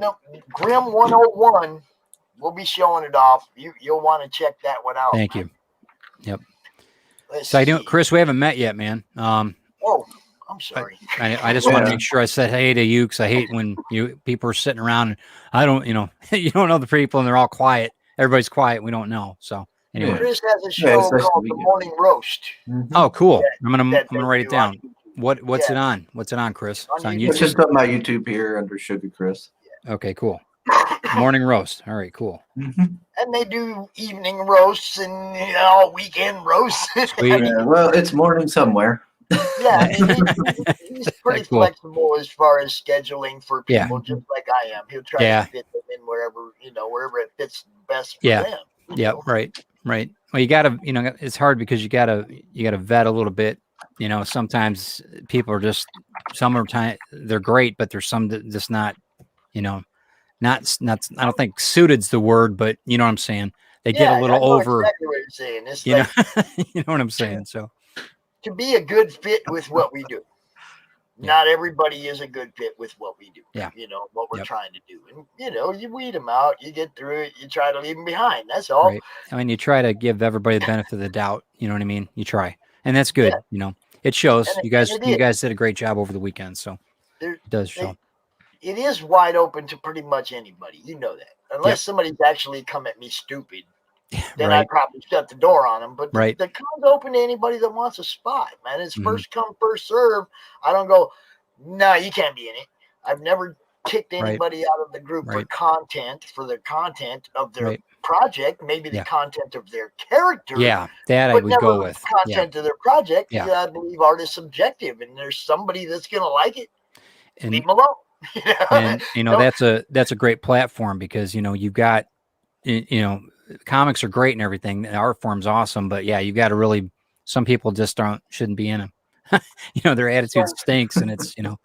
101. We'll be showing it off. You'll want to check that one out. thank you. Yep. Let's So I do, see. Chris. We haven't met yet, man. Oh, I'm sorry. I just want to make sure I said hey to you because I hate when people are sitting around and I don't, you don't know the people and they're all quiet. Everybody's quiet. We don't know. So anyway. Chris has a show Yeah, it's nice to called meet The you. Morning Roast. Oh, cool. that- I'm gonna that write they it do on down. What's it Yeah. on? What's it on, Chris? It's on On YouTube. It's just on my YouTube here under Sugar Chris. Okay, cool. Morning roast. All right, cool. Mhm. And they do evening roasts and all weekend roasts. Sweet. Yeah, well, it's morning somewhere. Yeah, I mean, he's pretty Cool. flexible as far as scheduling for Yeah. people, just like I am. He'll try Yeah. to fit them in wherever it fits best for Yeah. them. you Yep. know? Right. Well, you gotta, it's hard because you gotta vet a little bit. Sometimes people are just they're great, but there's some that just not, not. I don't think suited's the word, but you know what I'm saying. They get Yeah, a little I know over. exactly what you're saying. It's You know, like you know what I'm saying. So to be a good fit with what we do. Yeah. Not everybody is a good fit with what we do. Yeah. What we're Yep. trying to do. And you weed them out, you get through it, you try to leave them behind. That's all. right. I mean, you try to give everybody the benefit of the doubt. You know what I mean? You try, and that's good. It shows. And You guys, it you is. guys did a great job over the weekend. So There- it does show. It is wide open to pretty much anybody. You know that. Unless somebody's actually come at me stupid, then Right. I'd probably shut the door on them. But Right. the con's open to anybody that wants a spot, man. It's Mhm. first come, first serve. I don't go, no, you can't be in it. I've never kicked Right. anybody out of the group Right. for the content of their Right. project, maybe the Yeah. content of their character. Yeah, that I but would never go the with. Yeah. content of their project. Yeah. I believe art is subjective, and there's somebody that's gonna like it. Leave And them alone. and Don't- that's a great platform because you've got comics are great and everything. The art form's awesome, but yeah, you got to really. Some people just shouldn't be in them. Their attitude So- stinks, and it's yeah,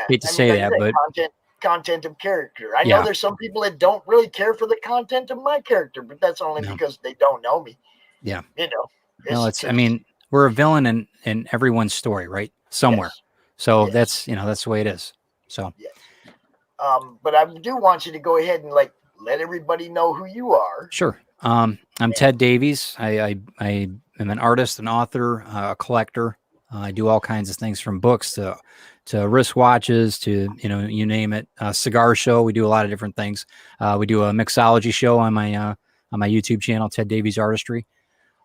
hate to I mean, say like I that, said, but content of character. I Yeah. know there's some people that don't really care for the content of my character, but that's only No. because they don't know me. Yeah. No, it's. I mean, we're a villain in everyone's story, right? Somewhere. yes. So Yes. that's the way it is. So But I do want you to go ahead and let everybody know who you are. sure. I'm Ted Davies. I am an artist, an author, a collector. I do all kinds of things from books to wristwatches to you name it. Cigar show. We do a lot of different things. We do a mixology show on my YouTube channel, Ted Davies Artistry.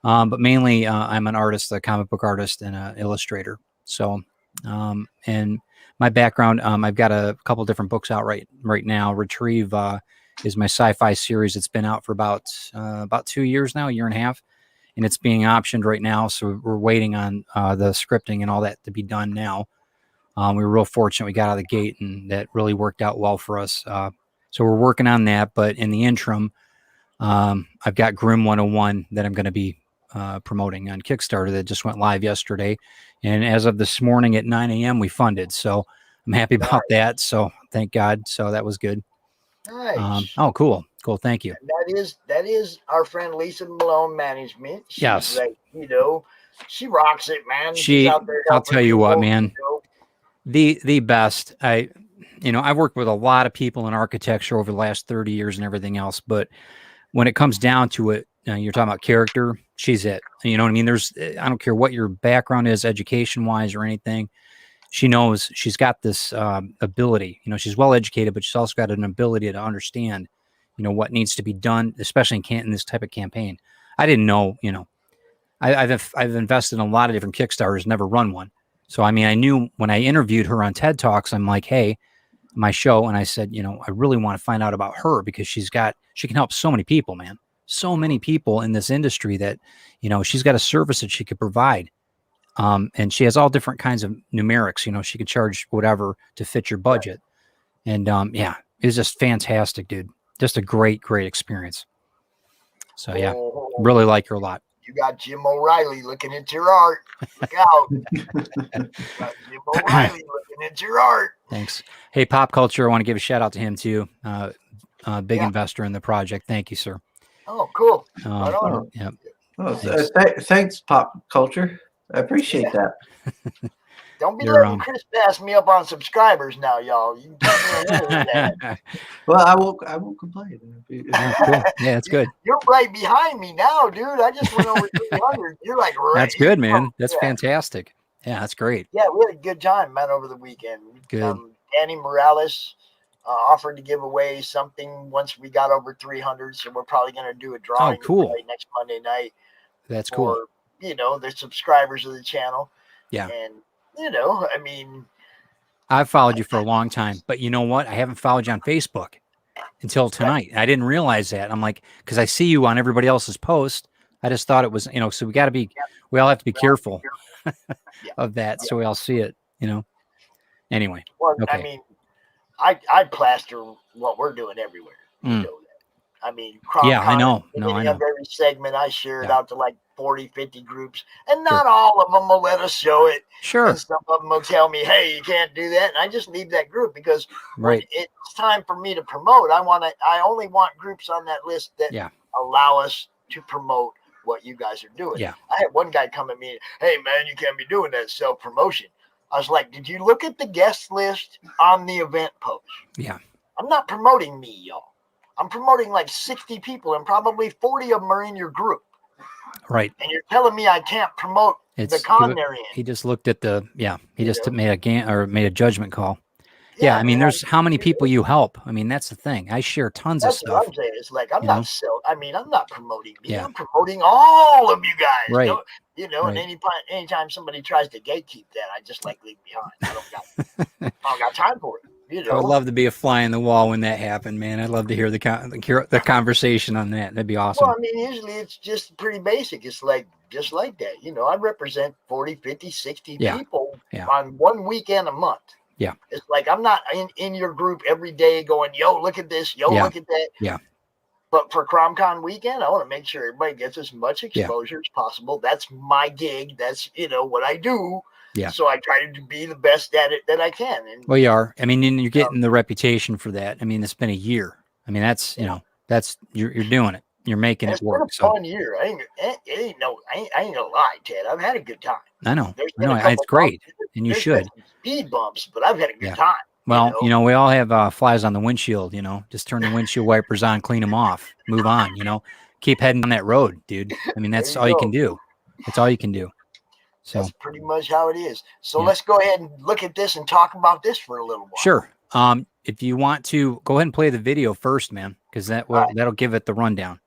But mainly, I'm an artist, a comic book artist, and an illustrator. So, and my background, I've got a couple different books out right now. Retrieve is my sci-fi series. It's been out for about 2 years now, a year and a half, and it's being optioned right now. So we're waiting on the scripting and all that to be done now. We were real fortunate. We got out of the gate, and that really worked out well for us. So we're working on that. But in the interim, I've got Grim 101 that I'm going to be promoting on Kickstarter that just went live yesterday. And as of this morning at 9 a.m., we funded. So I'm happy about that. So thank God. So that was good. Nice. Oh, cool. Cool. Thank you. That is our friend Lisa Malone Management. She's Yes. she rocks it, man. She- She's out there I'll helping tell you what, people, man. The best. I've worked with a lot of people in architecture over the last 30 years and everything else, but when it comes down to it, you're talking about character, she's it. You know what I mean? I don't care what your background is, education wise or anything. She knows she's got this ability. She's well educated, but she's also got an ability to understand, what needs to be done, especially in this type of campaign. I didn't know, I've invested in a lot of different Kickstarters, never run one. So, I mean, I knew when I interviewed her on TED Talks, I'm like, hey, my show. And I said, I really want to find out about her because she can help so many people, man. So many people in this industry that, she's got a service that she could provide. And she has all different kinds of numerics, she could charge whatever to fit your budget. And it was just fantastic, dude. Just a great, great experience. So yeah, really like her a lot. You got Jim O'Reilly looking at your art. Look out. You got Jim O'Reilly looking at your art. Thanks. Hey, Pop Culture, I want to give a shout out to him too. Big Yeah. investor in the project. Thank you, sir. Oh, cool. Right on. Yep. Oh, Thanks. thanks, Pop Culture. I appreciate that. Don't be You're, letting Chris pass me up on subscribers now, y'all. You can keep me ahead of that. Well, I won't complain. Yeah, cool. Yeah, that's good. You're right behind me now, dude. I just went over 300. You're like right. That's good, man. That's Yeah. fantastic. Yeah, that's great. Yeah, we had a good time, man, over the weekend. Good. Danny Morales offered to give away something once we got over 300, so we're probably going to do a drawing cool. next Monday night That's cool. for, the subscribers of the channel. Yeah. And, I mean, I've followed you for a long time, but you know what? I haven't followed you on Facebook until tonight. I didn't realize that. I'm like, because I see you on everybody else's post. I just thought it was, so we all have to be careful of that. So we all see it, Anyway. well, Okay. I mean, I plaster what we're doing everywhere. You Mm. know that. I mean, Yeah, I know. the No, I beginning of know. every segment, I share it Yeah. out to like 40, 50 groups, and not all of them will let us show it. Sure. And some of them will tell me, "Hey, you can't do that," and I just leave that group because when Right. it's time for me to promote, I only want groups on that list that Yeah. allow us to promote what you guys are doing. Yeah. I had one guy come at me, "Hey, man, you can't be doing that self promotion." I was like, "Did you look at the guest list on the event post?" Yeah. I'm not promoting me, y'all. I'm promoting like 60 people, and probably 40 of them are in your group. Right. And you're telling me I can't promote the con they're in. He just looked at he just know? made a judgment call. Yeah, I mean, there's how many people you help. I mean, that's the thing. I share tons of That's stuff. what I'm saying. It's like I'm you know? I'm not promoting me. Yeah. I'm promoting all of you guys. Right. And anytime somebody tries to gatekeep that, I just leave behind. I don't got time for it. You I would know. love to be a fly in the wall when that happened, man. I'd love to hear the conversation on that. That'd be awesome. Well, I mean, usually it's just pretty basic. It's like just like that. You know, I represent 40, 50, 60 Yeah. people Yeah. on one weekend a month. Yeah. It's like I'm not in your group every day going, yo, look at this, yo, Yeah. look at that. Yeah. But for CromCon weekend, I want to make sure everybody gets as much exposure as possible. That's my gig. That's, you know, what I do. Yeah. So I try to be the best at it that I can. And Well, you are. I mean, and you're getting the reputation for that. I mean, it's been a year. I mean, that's, you know, that's, you're doing it. You're making it's it work. been a fun year. I ain't gonna lie, Ted. I've had a good time. I know. There's I been know. a couple It's great. bumps. And you There's should. been some speed bumps, but I've had a good Yeah. time. Well, you know, we all have flies on the windshield, you know, just turn the windshield wipers on, clean them off, move on, you know, keep heading on that road, dude. I mean, that's There all you you go. can do. That's all you can do. So, That's pretty much how it is. So Yeah. let's go ahead and look at this and talk about this for a little while. sure. If you want to go ahead and play the video first, man, because that'll give it the rundown.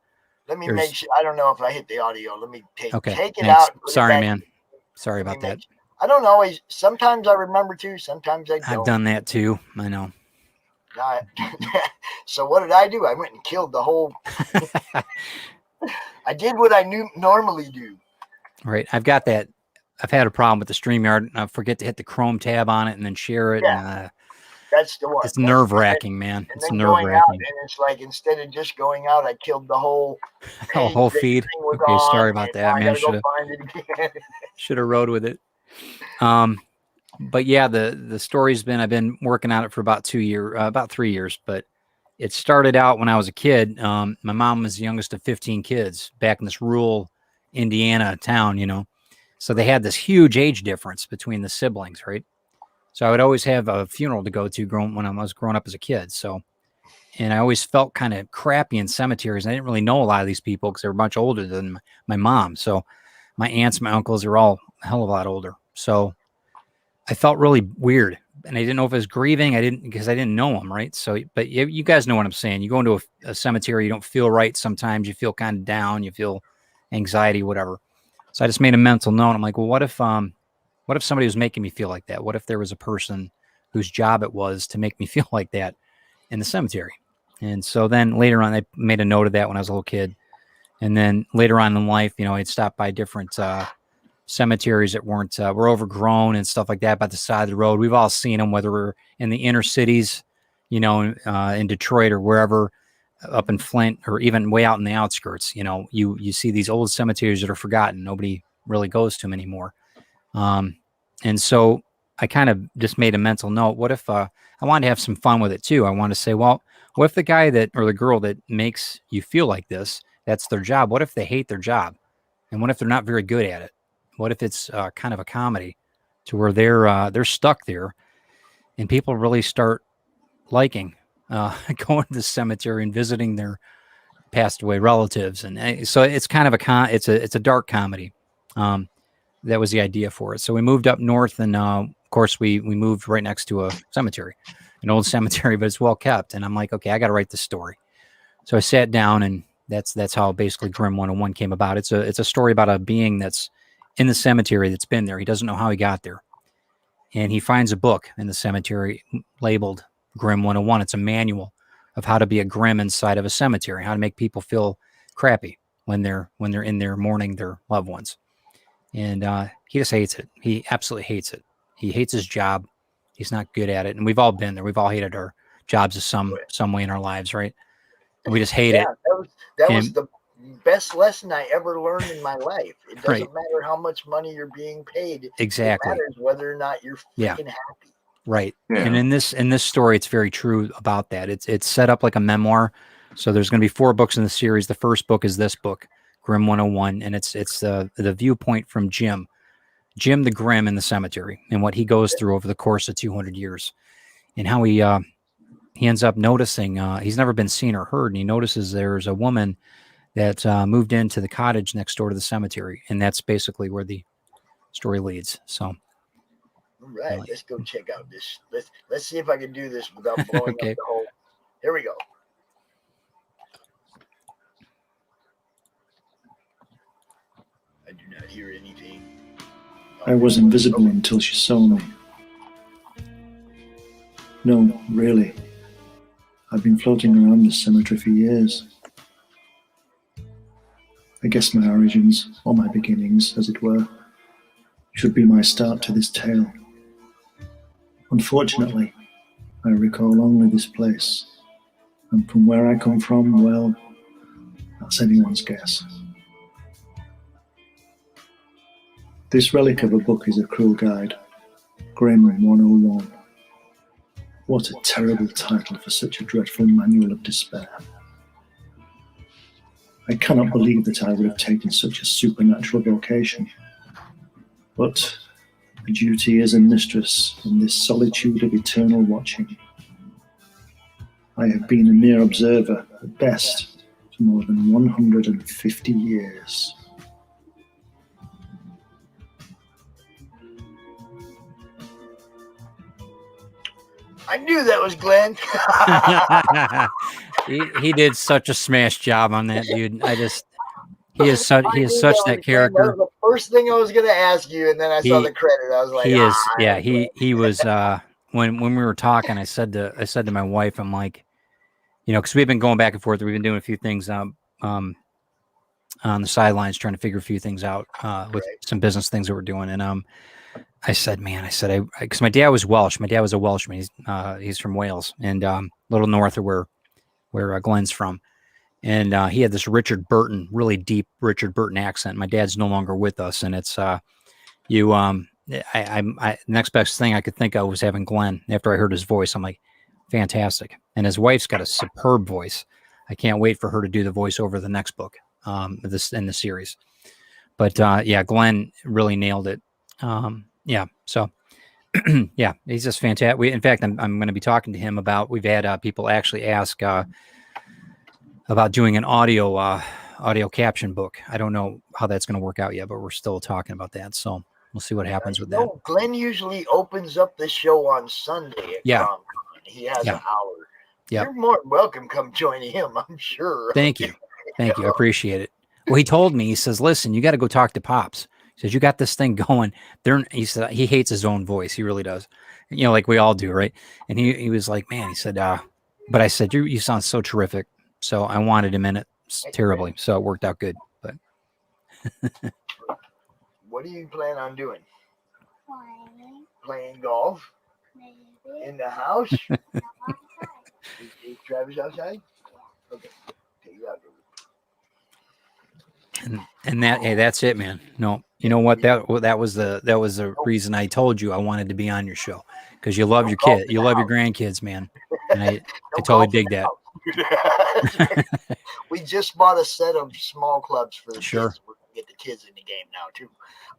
Let me There's- make sure. I don't know if I hit the audio. Let me take Okay. it Thanks. out. put it Sorry, back. man. Sorry Let me about that. make- I don't always. Sometimes I remember to. Sometimes I don't. I've done that too. I know. So what did I do? I went and killed the whole. I did what I normally do. Right. I've got that. I've had a problem with the StreamYard. I forget to hit the Chrome tab on it and then share it. Yeah. That's the one. It's nerve wracking, man. And It's then nerve going out, wracking. and it's like instead of just going out, I killed the whole page Whole that feed. thing was Okay, on, sorry about and that, I man. gotta go find it again. Should have rode with it. But yeah, the story's been, I've been working on it for about 3 years, but it started out when I was a kid. My mom was the youngest of 15 kids back in this rural Indiana town, you know. So they had this huge age difference between the siblings, right? So I would always have a funeral to go to when I was growing up as a kid. So, and I always felt kind of crappy in cemeteries. I didn't really know a lot of these people because they were much older than my mom. So my aunts, my uncles are all a hell of a lot older. So I felt really weird, and I didn't know if I was grieving. Because I didn't know them, right? So, but you guys know what I'm saying. You go into a cemetery, you don't feel right. Sometimes you feel kind of down, you feel anxiety, whatever. So I just made a mental note. I'm like, well, what if somebody was making me feel like that? What if there was a person whose job it was to make me feel like that in the cemetery? And so then later on, I made a note of that when I was a little kid. And then later on in life, you know, I'd stop by different cemeteries that were overgrown and stuff like that by the side of the road. We've all seen them, whether we're in the inner cities, you know, in Detroit or wherever, up in Flint, or even way out in the outskirts. You know, you see these old cemeteries that are forgotten. Nobody really goes to them anymore. And so I kind of just made a mental note. What if I wanted to have some fun with it too? I want to say, well, what if the guy that or the girl that makes you feel like this, that's their job? What if they hate their job? And what if they're not very good at it? What if it's kind of a comedy to where they're stuck there, and people really start liking going to the cemetery and visiting their passed away relatives? And so it's kind of it's a dark comedy. That was the idea for it. So we moved up north, and of course we moved right next to a cemetery, an old cemetery, but it's well kept. And I'm like, okay, I got to write this story. So I sat down, and that's how basically Grimm 101 came about. It's a story about a being that's in the cemetery that's been there. He doesn't know how he got there. And he finds a book in the cemetery labeled Grimm 101. It's a manual of how to be a Grimm inside of a cemetery, how to make people feel crappy when they're in there mourning their loved ones. And he just hates it. He absolutely hates it. He hates his job. He's not good at it. And we've all been there. We've all hated our jobs in some way in our lives, right? And we just hate it. That was the best lesson I ever learned in my life. It doesn't Right. matter how much money you're being paid. Exactly. It matters whether or not you're freaking happy. Right. Yeah. And in this story, it's very true about that. It's set up like a memoir. So there's going to be 4 books in the series. The first book is this book, Grimm 101, and it's the viewpoint from Jim the Grimm in the cemetery, and what he goes through over the course of 200 years, and how he ends up noticing he's never been seen or heard, and he notices there's a woman that moved into the cottage next door to the cemetery, and that's basically where the story leads. So, All right, let's go check out this. Let's see if I can do this without blowing Okay. up the whole. Here we go. I do not hear anything. I was invisible until she saw me. No, really. I've been floating around this cemetery for years. I guess my origins, or my beginnings, as it were, should be my start to this tale. Unfortunately, I recall only this place, and from where I come from, well, that's anyone's guess. This relic of a book is a cruel guide, Grim 101. What a terrible title for such a dreadful manual of despair. I cannot believe that I would have taken such a supernatural vocation. But a duty is a mistress in this solitude of eternal watching. I have been a mere observer, at best, for more than 150 years. I knew that was Glenn. he did such a smash job on that, dude. He is such that character. That was the first thing I was going to ask you, and then I saw the credit. I was like, he was. When we were talking, I said to my wife, I'm like, because we've been going back and forth. We've been doing a few things on the sidelines, trying to figure a few things out with some business things that we're doing, and I said, because my dad was Welsh. My dad was a Welshman. He's from Wales, and a little north of where Glenn's from. And he had this really deep Richard Burton accent. My dad's no longer with us, and it's next best thing I could think of was having Glenn. After I heard his voice, I'm like, fantastic. And his wife's got a superb voice. I can't wait for her to do the voice over the next book, in the series. But Glenn really nailed it. So yeah, he's just fantastic. In fact, I'm going to be talking to him about. We've had people actually ask about doing an audio caption book. I don't know how that's going to work out yet, but we're still talking about that. So we'll see what happens with that. Glenn usually opens up the show on Sunday at Comic-Con. He has an hour. Yeah, you're more than welcome. Come join him. I'm sure. Thank you. I appreciate it. Well, he told me. He says, "Listen, you got to go talk to Pops." He says, "You got this thing going." He said he hates his own voice. He really does. Like we all do, right? And he was like, "Man," he said, but I said, you sound so terrific. So I wanted him in it terribly. So it worked out good. But what do you plan on doing? Playing golf? Maybe. In the house? Is Travis outside? Okay. Take you out. And that's it, man. No, you know what? That was the reason I told you I wanted to be on your show, because you love your kid, you love your grandkids, man. And I totally dig that. We just bought a set of small clubs for the kids. We're gonna get the kids in the game now too.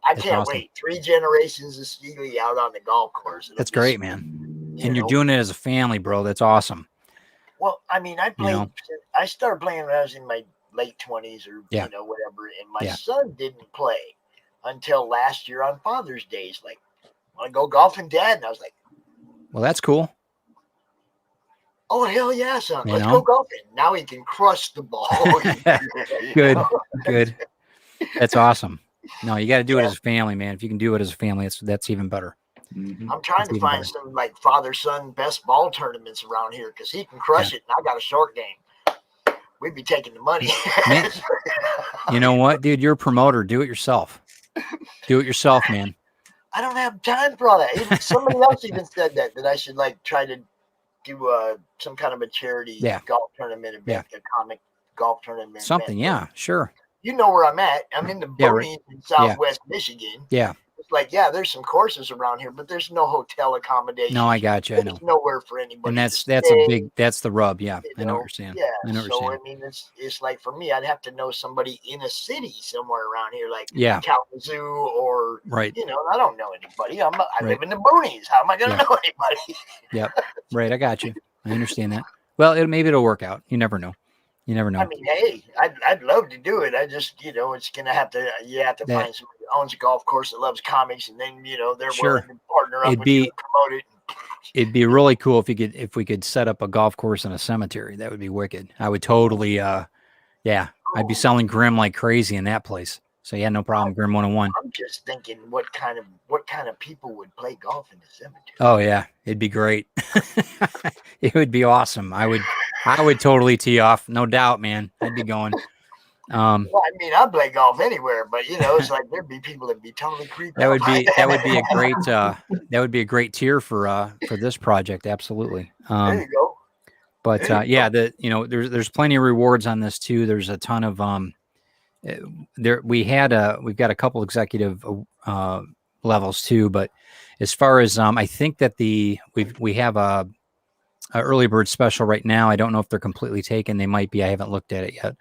That's can't awesome. Wait. 3 generations of Steely out on the golf course. That's great, man. And you're doing it as a family, bro. That's awesome. Well, I mean, I started playing when I was in my late 20s or whatever, and my son didn't play until last year on Father's Day. He's like, "Want to go golfing, Dad?" And I was like, "Well, that's cool." "Oh, hell yeah, son. Let's go golfing." Now he can crush the ball. Good. That's awesome. No, you got to do it as a family, man. If you can do it as a family, that's even better. Mm-hmm. I'm trying to find some like father-son best ball tournaments around here, because he can crush it, and I got a short game. We'd be taking the money. Man, you know what, dude? You're a promoter. Do it yourself. Do it yourself, man. I don't have time for all that. Somebody else even said that I should like try to do some kind of a charity golf tournament event, a comic golf tournament. Something, event. Sure. You know where I'm at. I'm in the boonies in Southwest Michigan. Yeah. It's like, there's some courses around here, but there's no hotel accommodation. No, I got you. I know. There's nowhere for anybody. And that's the rub. Yeah, I know what you're saying. Yeah. I know what you're saying. I mean, it's like for me, I'd have to know somebody in a city somewhere around here, like Kalamazoo or I don't know anybody. I live in the boonies. How am I going to know anybody? Yep. Right. I got you. I understand that. Well, maybe it'll work out. You never know. You never know. I mean, hey, I'd love to do it. I just, it's gonna have to. You have to find somebody who owns a golf course that loves comics, and then they're willing to partner up with you and promote it. It'd be really cool if we could set up a golf course in a cemetery. That would be wicked. I would totally, I'd be selling Grim like crazy in that place. So yeah, no problem. Grim 101. I'm just thinking, what kind of people would play golf in the cemetery? Oh yeah, it'd be great. It would be awesome. I would totally tee off, no doubt, man. I'd be going. Well, I mean, I play golf anywhere, but it's like there'd be people that'd be totally creeped that out. would be a great tier for this project. Absolutely. There you go. But there's plenty of rewards on this too. There's a ton of we've got a couple executive levels too, but as far as I think that we have a early bird special right now. I don't know if they're completely taken. They might be. I haven't looked at it yet.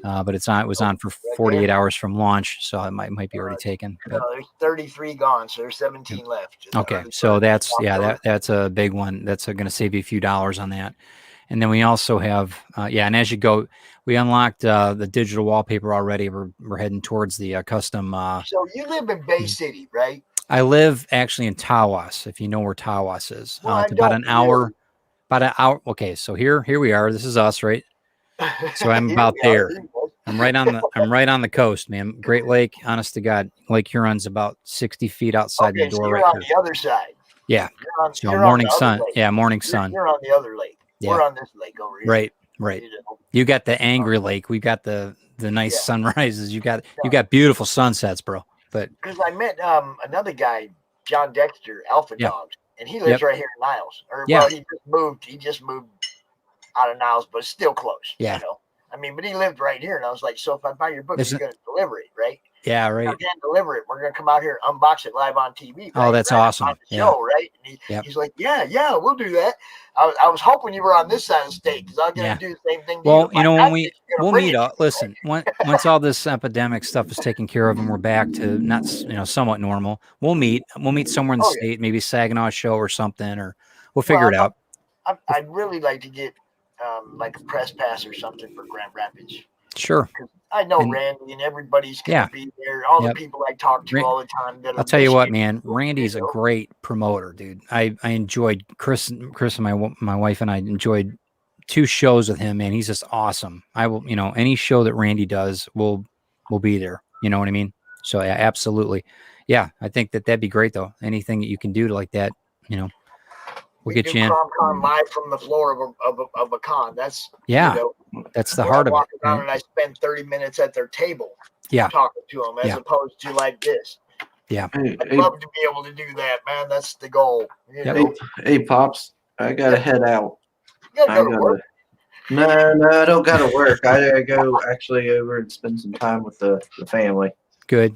But it was on for 48 hours from launch, so it might be already taken. But, there's 33 gone, so there's 17 left. Okay, so that's a big one. That's going to save you a few dollars on that. And then we also have and as you go, we unlocked the digital wallpaper already. We're heading towards the custom. So you live in Bay City, right? I live actually in Tawas, if you know where Tawas is. Well, it's about an hour. About an hour. Okay, so here we are. This is us, right? So I'm about there. I'm right on the coast, man. Great Lake, honest to God, Lake Huron's about 60 feet outside the door. So you're right on here. the other side. Yeah. You're morning on the sun. other lake. Yeah, morning sun. You're on the other lake. Yeah. We're on this lake over here. Right. You got the angry lake. We got the nice sunrises. You got beautiful sunsets, bro. But because I met another guy, John Dexter, Alpha Dogs, and he lives right here in Niles. Well, he just moved out of Niles, but still close. Yeah. I mean, but he lived right here, and I was like, so if I buy your book, you're going to deliver it, right? Yeah, right. I can't deliver it. We're going to come out here, unbox it live on TV. Right? Oh, that's awesome. On the show, right? And he's like, yeah, we'll do that. I was hoping you were on this side of the state because I'm going to do the same thing. Well, when we'll meet up. Listen, once all this epidemic stuff is taken care of and we're back to not, somewhat normal, we'll meet somewhere in the state, maybe Saginaw show or something, or we'll figure it out. I'd really like to get like a press pass or something for Grand Rapids. Sure. I know Randy and everybody's going to be there. All the people I talk to all the time. I'll tell you what, man. Randy's a great promoter, dude. I enjoyed Chris and my wife and I enjoyed 2 shows with him, man. He's just awesome. I will, any show that Randy does, will be there. You know what I mean? So yeah, absolutely. Yeah, I think that'd be great though. Anything that you can do to like that, we'll get you in. Con live from the floor of a con. That's that's the heart of it. Around and I spend 30 minutes at their table, talking to them as opposed to like this. Yeah, I'd love to be able to do that, man. That's the goal. Hey, Pops, I gotta head out. You gotta go to work. No, I don't gotta work. I go actually over and spend some time with the family. Good.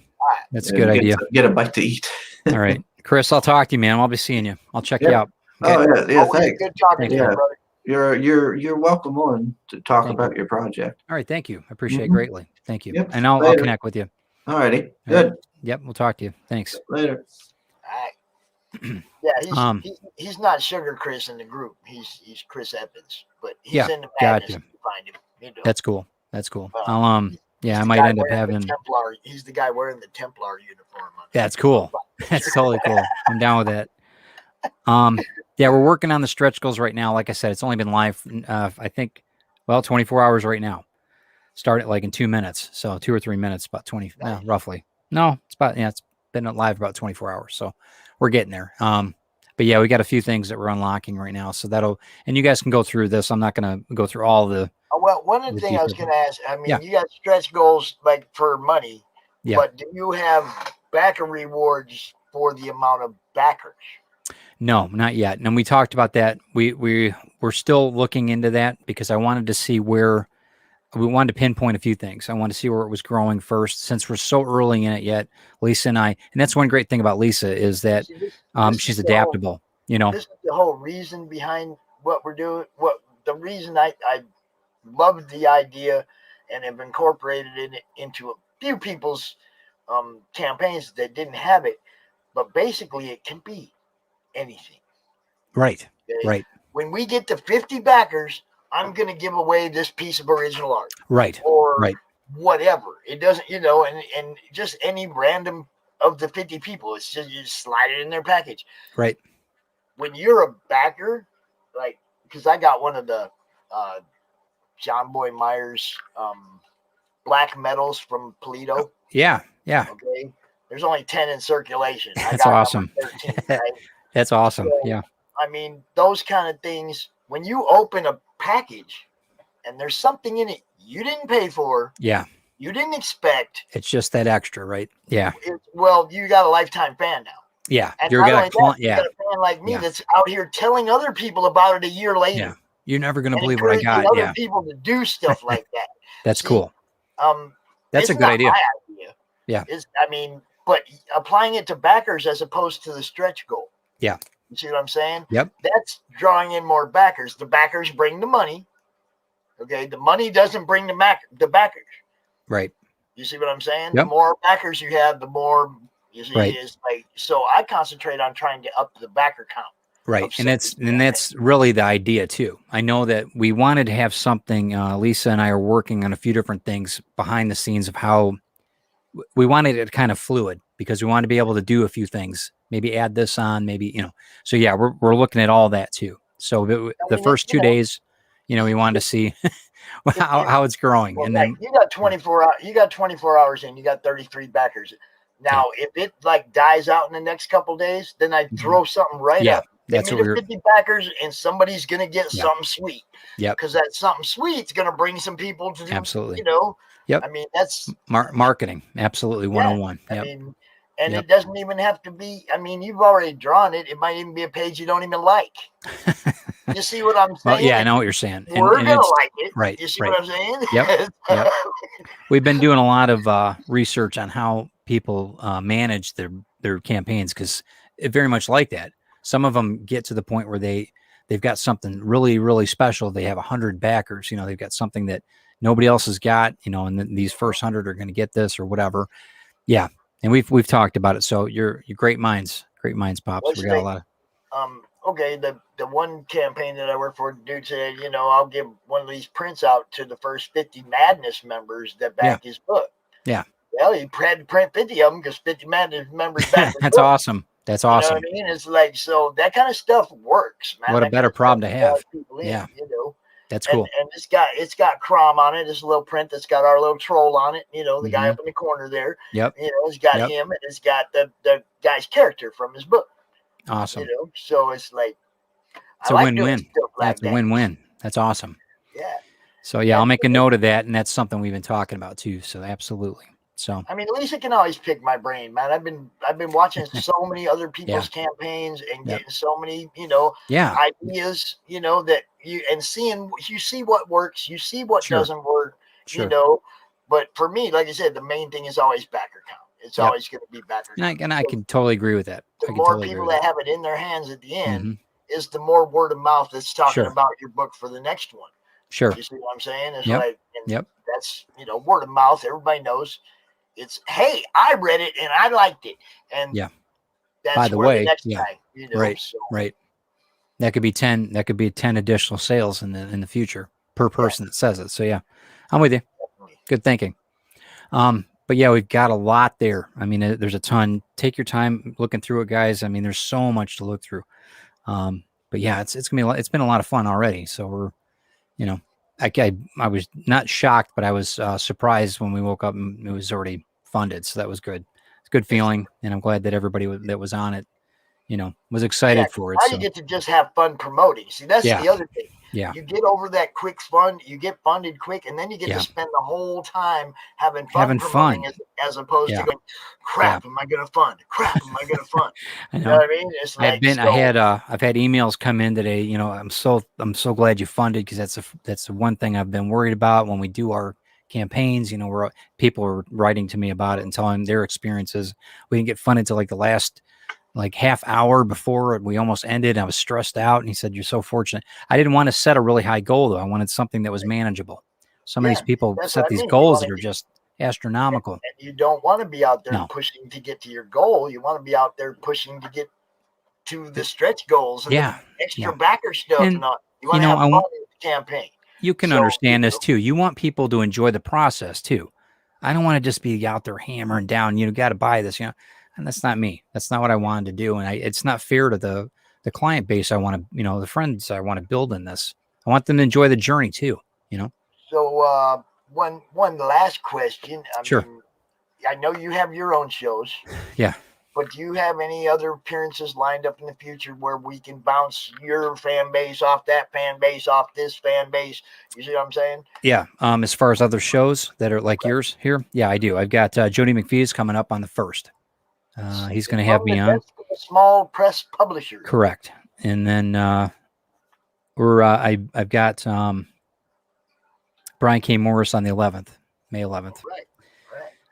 That's a good idea. Get a bite to eat. All right, Chris. I'll talk to you, man. I'll be seeing you. I'll check you out. Okay. Oh yeah. Thanks. Good talking to you, brother. You're welcome on to talk about your project. All right, thank you. I appreciate it greatly. Thank you. Yep. And I'll connect with you. All righty. Good. Yep, we'll talk to you. Thanks. Later. All right. Yeah, he's not Sugar Chris in the group. He's Chris Evans, but he's in the madness. Gotcha. Find him. That's cool. I'll I might end up having. He's the guy wearing the Templar uniform. That's cool. That's totally cool. I'm down with that. Yeah, we're working on the stretch goals right now. Like I said, it's only been live, I think, 24 hours right now. Started like in 2 minutes. So 2 or 3 minutes, about 20, roughly. No, it's about, it's been live about 24 hours. So we're getting there. But yeah, we got a few things that we're unlocking right now. So and you guys can go through this. I'm not going to go through all the. Well, one of the things I was going to ask, I mean, you got stretch goals like for money, but do you have backer rewards for the amount of backers? No, not yet. And we talked about that. We're still looking into that because I wanted to see where we wanted to pinpoint a few things. I wanted to see where it was growing first, since we're so early in it yet. Lisa and I, and that's one great thing about Lisa is that she's adaptable. This is the whole reason behind what we're doing. What the reason I loved the idea and have incorporated it into a few people's campaigns that didn't have it, but basically it can be anything. Right. Okay? Right. When we get to 50 backers, I'm going to give away this piece of original art. Right. Or whatever. It doesn't, and just any random of the 50 people. It's just, you just slide it in their package. Right. When you're a backer, like, because I got one of the John Boy Myers black medals from Toledo. Yeah. Yeah. Okay. There's only 10 in circulation. I That's got awesome. number 13, right? That's awesome. So, Yeah. I mean, those kind of things, when you open a package and there's something in it you didn't pay for, Yeah. you didn't expect, It's just that extra, right? Yeah. well, you got a lifetime fan now. Yeah. And You're not gonna only that, you yeah. got a fan like me Yeah. that's out here telling other people about it a year later. Yeah. You're never gonna And believe what I encouraging got. other Yeah. people to do stuff like that. That's See, cool. That's it's a good not idea. my idea. Yeah. But applying it to backers as opposed to the stretch goal. Yeah. You see what I'm saying? Yep. That's drawing in more backers. The backers bring the money. Okay. The money doesn't bring the backers. Right. You see what I'm saying? Yep. The more backers you have, the more you see Right. is like. So I concentrate on trying to up the backer count. Right. of And something. that's really the idea too. I know that we wanted to have something, Lisa and I are working on a few different things behind the scenes of how we wanted it kind of fluid because we wanted to be able to do a few things, maybe add this on, maybe, so yeah, we're looking at all that too. So the first 2 days, we wanted to see how it's growing. Well, and then you got 24 hours. You got 24 hours in. You got 33 backers. Now, if it like dies out in the next couple days, then I throw something right Yeah, up. that's Give what me we're. the 50 backers, and somebody's gonna get Yeah. something sweet. Yep. Because that something sweet's gonna bring some people to do. Absolutely. I mean, that's Marketing, absolutely 101. I Yep. mean, and Yep. it doesn't even have to be. I mean, you've already drawn it. It might even be a page you don't even like. You see what I'm saying? Well, yeah, I know what you're saying. We're and gonna it's- like it. right, You see right. what I'm saying? Yep, yep. We've been doing a lot of research on how people manage their campaigns because it very much like that. Some of them get to the point where they've got something really, really special. They have 100 backers. They've got something that nobody else has got. And then these first 100 are going to get this or whatever. Yeah, and we've talked about it. So you're great minds, pops. What's We got a the- lot of. Okay, the one campaign that I work for, the dude said, I'll give one of these prints out to the first 50 Madness members that back his book. Yeah. Well, he had to print 50 of them because 50 Madness members back his That's book. awesome. That's You know awesome. what I mean? It's like, so that kind of stuff works, man. What a That better kind of problem stuff to have. draws people in, Yeah. That's And, cool. and it's got Crom on it. It's a little print that's got our little troll on it. The guy up in the corner there. Yep. It's got Yep. him, and it's got the guy's character from his book. Awesome. So it's like, It's I a like win-win. doing stuff like That's a that. win-win. That's awesome. Yeah. So yeah, I'll make a note of that, and that's something we've been talking about too. So absolutely. So I mean, Lisa can always pick my brain, man. I've been watching so many other people's campaigns and Yep. getting so many, yeah, ideas, that you see what works, you see what Sure. doesn't work, sure. But for me, like I said, the main thing is always backer count. It's Yep. always going to be backer count. And I can totally agree with that. I The can more totally agree people with that have it in their hands at the end Mhm. is the more word of mouth that's talking Sure. about your book for the next one. Sure. You see what I'm saying? It's Yep. like, and Yep. that's, word of mouth. Everybody knows. It's, hey, I read it and I liked it. And Yeah. that's By the where way, the next yeah. guy, Right. So, Right. That could be 10. That could be 10 additional sales in the future per person that says it. So yeah, I'm with you. definitely. Good thinking. But yeah, we've got a lot there. I mean, there's a ton. Take your time looking through it, guys. I mean, there's so much to look through. But yeah, it's it's been a lot of fun already. So we're, I was not shocked, but I was surprised when we woke up and it was already funded. So that was good. It's a good feeling, and I'm glad that everybody that was on it, was excited for it. Now So you get to just have fun promoting. See, that's Yeah. the other thing. yeah, You get over that quick fun, you get funded quick, and then you get Yeah. to spend the whole time having fun Having promoting fun. As opposed Yeah. to going, crap, am I gonna fund? Crap, am I gonna fund? I You know. know what I mean? It's like, I've had emails come in today. I'm so glad you funded, because that's the one thing I've been worried about when we do our campaigns. Where people are writing to me about it and telling their experiences. We didn't get funded till like the last half hour before we almost ended. I was stressed out, and he said, "You're so fortunate." I didn't want to set a really high goal though. I wanted something that was manageable. Some of these people that's set what I these mean. You goals wanna that are be- just astronomical. And you don't want to be out there No. pushing to get to your goal. You want to be out there pushing to get to the stretch goals and Yeah, the extra yeah. backer stuff. And, And all. You want to you know, have I fun want- in the campaign. You can So, understand this too. You want people to enjoy the process too. I don't want to just be out there hammering down, got to buy this, and that's not me. That's not what I wanted to do. And it's not fair to the client base. I want to, the friends I want to build in this. I want them to enjoy the journey too, So one last question. I Sure. mean, I know you have your own shows. Yeah. But do you have any other appearances lined up in the future where we can bounce your fan base off that fan base, off this fan base? You see what I'm saying? Yeah. As far as other shows that are like yours here, yeah, I do. I've got Jody McPhee's coming up on the 1st. He's going to have me on. A small press publisher. Correct. And then I've got Brian K. Morris on the 11th, May 11th. Right.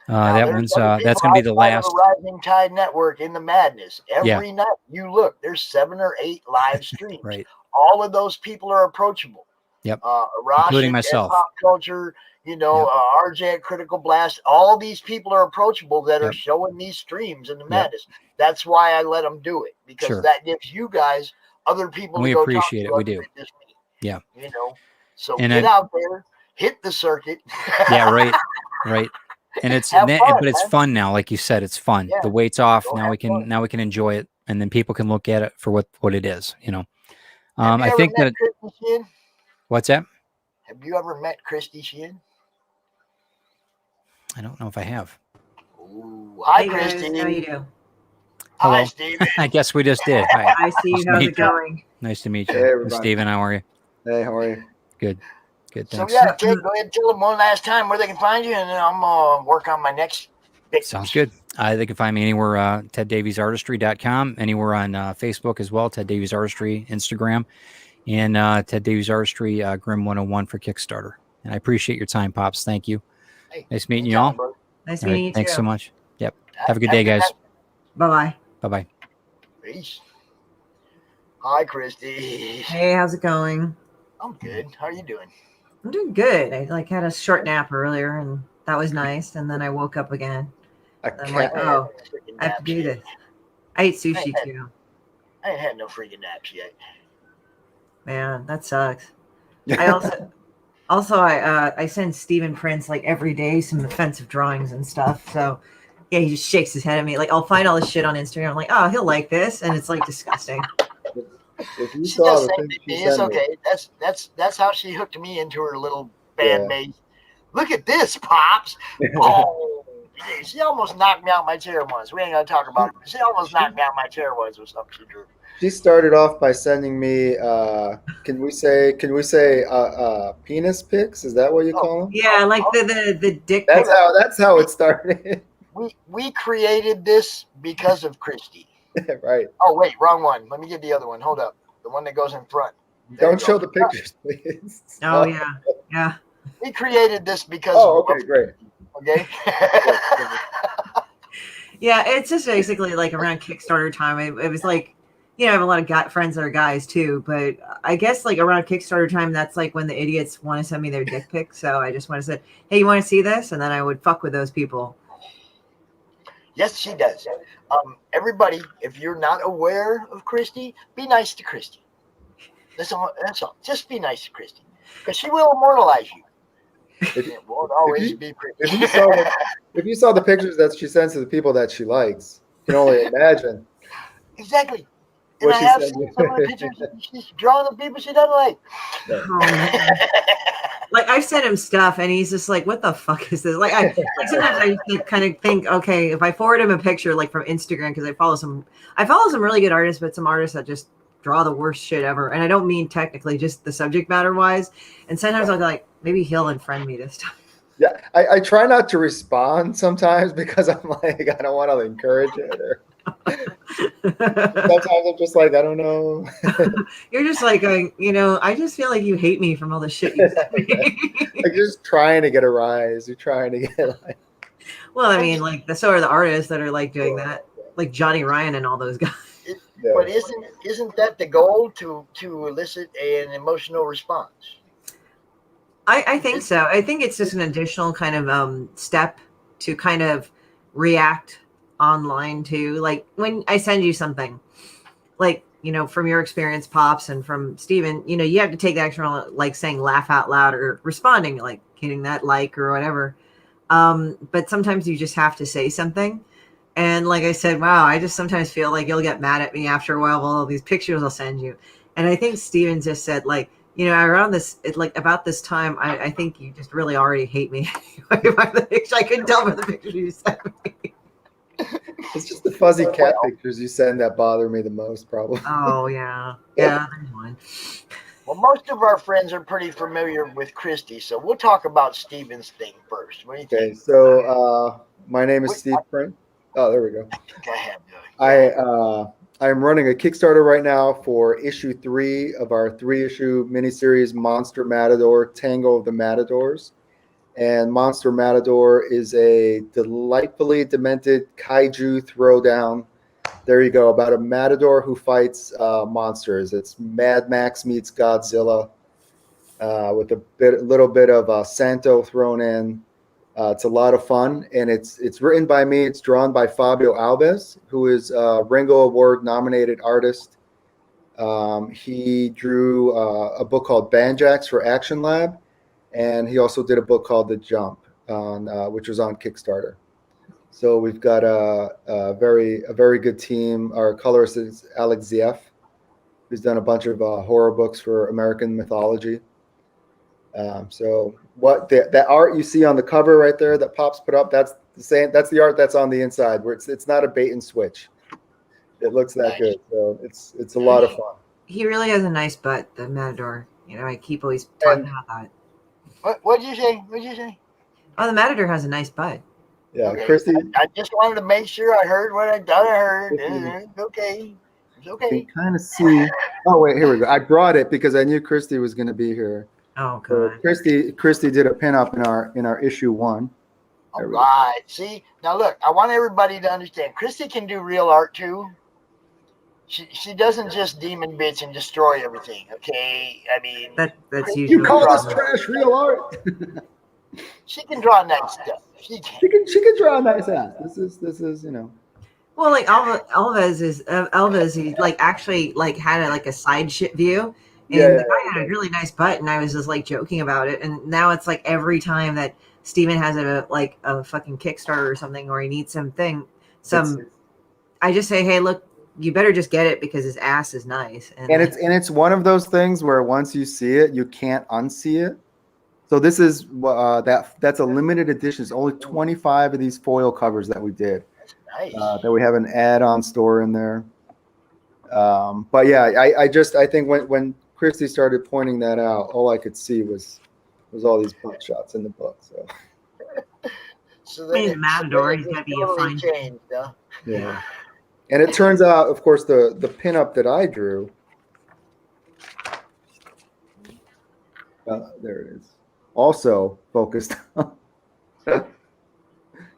That's going to be the last. Rising Tide Network in the madness. Every night you look, there's 7 or 8 live streams. Right. All of those people are approachable. Yep. Arash Including myself. Pop Culture, RJ at Critical Blast. All these people are approachable that are showing these streams in the madness. That's why I let them do it, because that gives you guys other people. And we appreciate it. We do. Yeah. So get out there, hit the circuit. Yeah. Right. Right. And it's fun, but it's fun now, like you said, it's fun. Yeah. The weight's off. Go now we can fun. Enjoy it, and then people can look at it for what it is. I think that. What's that? Have you ever met Christie Shinn? I don't know if I have. Ooh, hi, Hey Christie. guys, how you do? Hello. Hi, Steven. I guess we just did. Hi. I see you. How's it going? Nice to meet you. Hey, everybody. Steven, how are you? Hey, how are you? Good. Good. So Thanks. yeah, Ted, go ahead and tell them one last time where they can find you, and then I'm gonna work on my next pick. Sounds good. They can find me anywhere, TedDaviesArtistry.com, anywhere on Facebook as well, Ted Davies Artistry, Instagram, and Ted Davies Artistry, Grim 101 for Kickstarter. And I appreciate your time, Pops. Thank you. Hey, nice meeting you all. bro. Nice All right, meeting you thanks too. so much. Yep. Have a good day, guys. Bye bye. Bye-bye. Peace. Hi, Christy. Hey, how's it going? I'm good. How are you doing? I'm doing good. I had a short nap earlier, and that was nice. And then I woke up again. I'm like, oh, I have to do this. I ate sushi too. I ain't had no freaking naps yet. Man, that sucks. I also I send Steven Prince like every day some offensive drawings and stuff. So yeah, he just shakes his head at me. Like I'll find all this shit on Instagram. I'm like, oh, he'll like this, and it's like disgusting. If you She saw does the say thing to she me, it's sent me, okay. That's how she hooked me into her little fan Yeah. base. Look at this, Pops. Oh, she almost knocked me out my chair once. We ain't gonna talk about it. She almost knocked me out my chair once with something she drew. she started off by sending me. Can we say penis pics? Is that what you call them? Yeah, like the dick. That's how it started. We created this because of Christie. Right. Oh wait, wrong one. Let me get the other one. Hold up. The one that goes in front. There Don't you show go. the pictures, please. Oh yeah. We created this because Oh, okay, great. Okay. Yeah, it's just basically like around Kickstarter time. It was like, I have a lot of friends that are guys too, but I guess like around Kickstarter time, that's like when the idiots want to send me their dick pics. So I just want to say, hey, you want to see this? And then I would fuck with those people. Yes, she does. Everybody, if you're not aware of Christie, be nice to Christie. That's all. Just be nice to Christie, because she will immortalize you. It won't always be pretty. If you saw the pictures that she sends to the people that she likes, you can only imagine. Exactly. And What I she have sent seen you. some of the pictures that she's drawing of people she doesn't like. Oh, man. Like I've sent him stuff and he's just like, what the fuck is this? Like sometimes I kind of think, okay, if I forward him a picture like from Instagram, because I follow some really good artists, but some artists that just draw the worst shit ever. And I don't mean technically, just the subject matter wise. And sometimes I'll be like, maybe he'll unfriend me this time. Yeah, I try not to respond sometimes because I'm like, I don't want to encourage it. Or sometimes I'm just like, I don't know. You're just like going, I just feel like you hate me from all the shit you sent me. Like just trying to get a rise. You're trying to get like. Well, I mean, like so are the artists that are like doing that, like Johnny Ryan and all those guys. Yeah. But isn't that the goal to elicit an emotional response? I think so. I think it's just an additional kind of step to kind of react online to, like when I send you something, like, from your experience, Pops, and from Steven, you have to take the action on like saying laugh out loud or responding, like hitting that like or whatever. But sometimes you just have to say something. And like I said, wow, I just sometimes feel like you'll get mad at me after a while with all these pictures I'll send you. And I think Steven just said, like, around about this time, I think you just really already hate me. By the picture, I couldn't tell by the picture you sent me. It's just the fuzzy cat pictures you send that bother me the most, probably. Oh yeah, there's one. Well, most of our friends are pretty familiar with Christie, so we'll talk about Steven's thing first. What do you Okay, think? so my name is Steve Pring. Oh, there we go. Go ahead. I am running a Kickstarter right now for issue 3 of our 3-issue miniseries Monster Matador, Tango of the Matadors. And Monster Matador is a delightfully demented kaiju throwdown. There you go, about a matador who fights monsters. It's Mad Max meets Godzilla with a little bit of Santo thrown in. It's a lot of fun, and it's written by me. It's drawn by Fabio Alves, who is a Ringo Award nominated artist. He drew a book called Banjax for Action Lab, and he also did a book called The Jump, which was on Kickstarter. So we've got a very good team. Our colorist is Alex Zieff, who's done a bunch of horror books for American mythology. So what that art you see on the cover right there that Pops put up, that's the same. That's the art that's on the inside, where it's not a bait and switch. It looks that good, so it's a lot of fun. He really has a nice butt, the Matador. I keep always talking about that. What'd you say? What'd you say? Oh, the Matador has a nice butt. Yeah, Okay. Christie. I just wanted to make sure I heard what I thought I heard. It's okay. It's You okay. can kind of see. Oh wait, here we go. I brought it because I knew Christie was going to be here. Oh So god. Christie did a pinup in our issue 1. All right. See, now look, I want everybody to understand. Christie can do real art too. She doesn't just demon bitch and destroy everything. Okay, I mean That's usually You call this the trash real art? she can draw nice stuff. She can. She can draw a nice ass. This is Well, like Alves, he actually had a side shit view, and the guy had a really nice butt, and I was just joking about it, and now it's every time that Steven has a fucking Kickstarter or something, or he needs I just say, hey, look, you better just get it because his ass is nice, and it's one of those things where once you see it, you can't unsee it. So this is that's a limited edition. It's only 25 of these foil covers that we did. Nice. That we have an add-on store in there. But yeah, I think when Christie started pointing that out, all I could see was all these butt shots in the book. So then he's Matador. He's gotta be a fine. Changed, huh? Yeah. And it turns out, of course, the pinup that I drew. There it is. Also focused.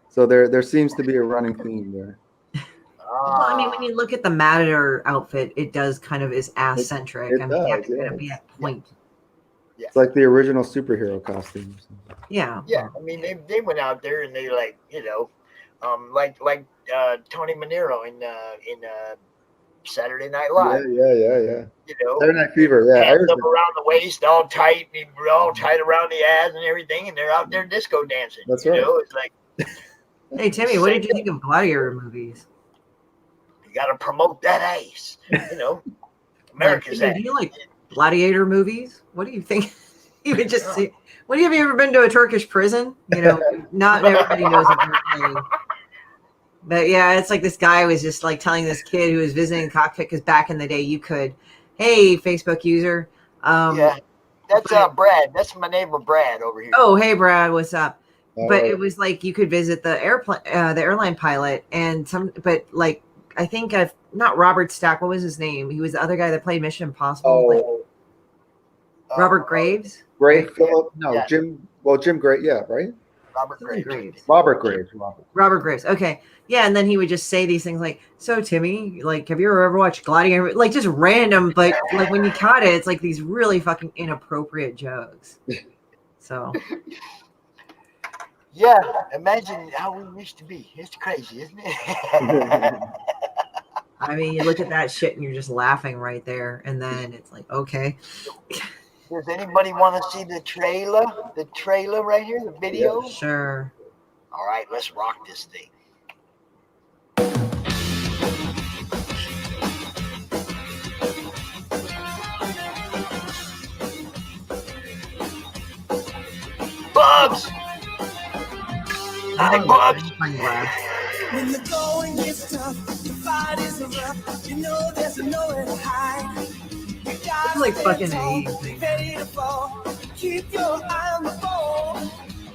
So there seems to be a running theme there. Well, I mean, when you look at the Matador outfit, it does kind of is ass centric. It I mean, does, you have to be at point. Yeah. It's like the original superhero costumes. Yeah. Yeah, I mean they went out there and they like Tony Manero in Saturday Night Live. Yeah. You know, Saturday Night Fever. Yeah, I hands heard up that. around the waist, all tight, all tight around the ass and everything, and they're out there disco dancing. That's you right. know, it's like Hey, Timmy, what did you think of Gladiator movies? you got to promote that ass. You know, America's Timmy, ass. do you like Gladiator movies? What do you think? You would just see. Have you ever been to a Turkish prison? Not everybody knows what you're saying. But yeah, it's like this guy was just telling this kid who was visiting the cockpit, because back in the day you could, hey, Facebook user. Yeah, that's Brad. That's my neighbor Brad over here. Oh, hey, Brad, what's up? All But right. it was you could visit the airline pilot, and I think not Robert Stack. What was his name? He was the other guy that played Mission Impossible. Robert Graves. Gray Phillip. No, Yeah. Jim. Well, Jim Gray. Yeah, right. Robert Something Graves. Graves. Robert Graves. Robert Graves. Okay. Yeah, and then he would just say these things so Timmy, have you ever watched Gladiator? Just random, but when you caught it, it's these really fucking inappropriate jokes. So Yeah, imagine how we used to be. It's crazy, isn't it? I mean, you look at that shit and you're just laughing right there, and then it's okay. Does anybody want to see the trailer? The trailer right here, the video? Sure. All right, let's rock this thing. Night Bubs. When the going gets tough, the fight is rough. You know there's nowhere to hide. It's like fucking amazing. Ready to fall. Keep your eye on the ball.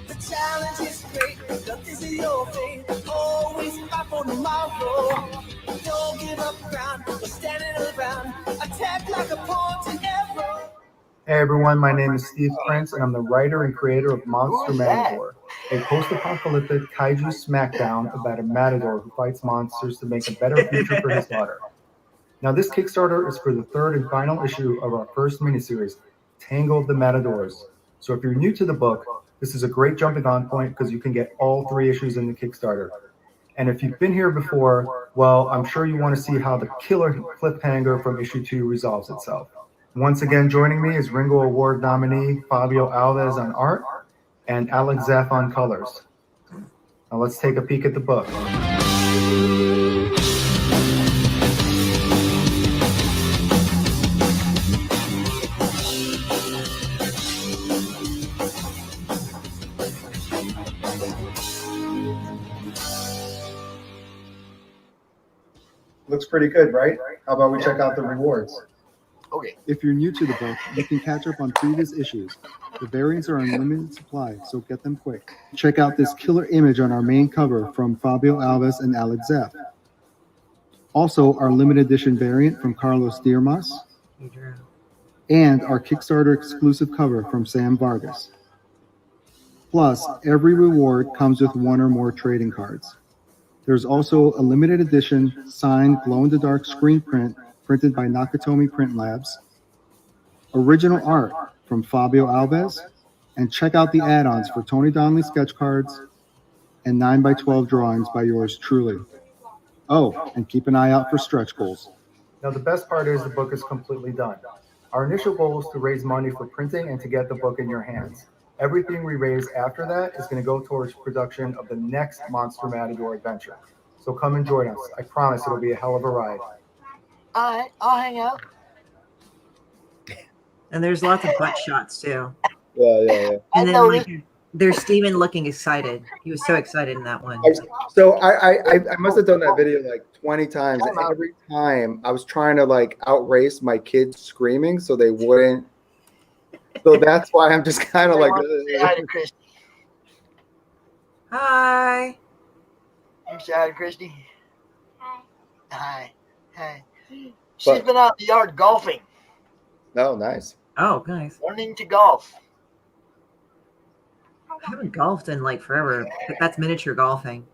The challenge is great. Nothing's in your fate. Always fight for tomorrow. Don't give up ground. We're standing around. Attack like a pointed arrow. Hey everyone, my name is Steve Prince, and I'm the writer and creator of Monster Who's that? Matador, a post-apocalyptic kaiju smackdown about a matador who fights monsters to make a better future for his daughter. Now, this Kickstarter is for the third and final issue of our first miniseries, Tangled the Matadors. So if you're new to the book, this is a great jumping on point because you can get all 3 issues in the Kickstarter. And if you've been here before, well, I'm sure you want to see how the killer cliffhanger from issue 2 resolves itself. Once again, joining me is Ringo Award nominee Fabio Alves on art and Alex Zeff on colors. Now let's take a peek at the book. Looks pretty good, right? How about we check out the rewards? Okay. If you're new to the book, you can catch up on previous issues. The variants are in limited supply, so get them quick. Check out this killer image on our main cover from Fabio Alves and Alex Zeff. Also, our limited edition variant from Carlos Diarmas, and our Kickstarter exclusive cover from Sam Vargas. Plus, every reward comes with 1 or more trading cards. There's also a limited edition signed glow-in-the-dark screen print printed by Nakatomi Print Labs, original art from Fabio Alves, and check out the add-ons for Tony Donnelly sketch cards and 9x12 drawings by yours truly. Oh, and keep an eye out for stretch goals. Now, the best part is the book is completely done. Our initial goal is to raise money for printing and to get the book in your hands. Everything we raise after that is going to go towards production of the next Monster Matador adventure. So come and join us. I promise it'll be a hell of a ride. All right, I'll hang out. And there's lots of butt shots too. Yeah. And then like, there's Steven looking excited. He was so excited in that one. So I must have done that video like 20 times. And every time I was trying to like outrace my kids screaming so they wouldn't. So that's why I'm just kind of like. Hi to Christie. Hi. You say hi to Christie? Hi. Hi. She's been out in the yard golfing. Oh, nice. Oh, nice. Learning to golf. I haven't golfed in like forever, but that's miniature golfing.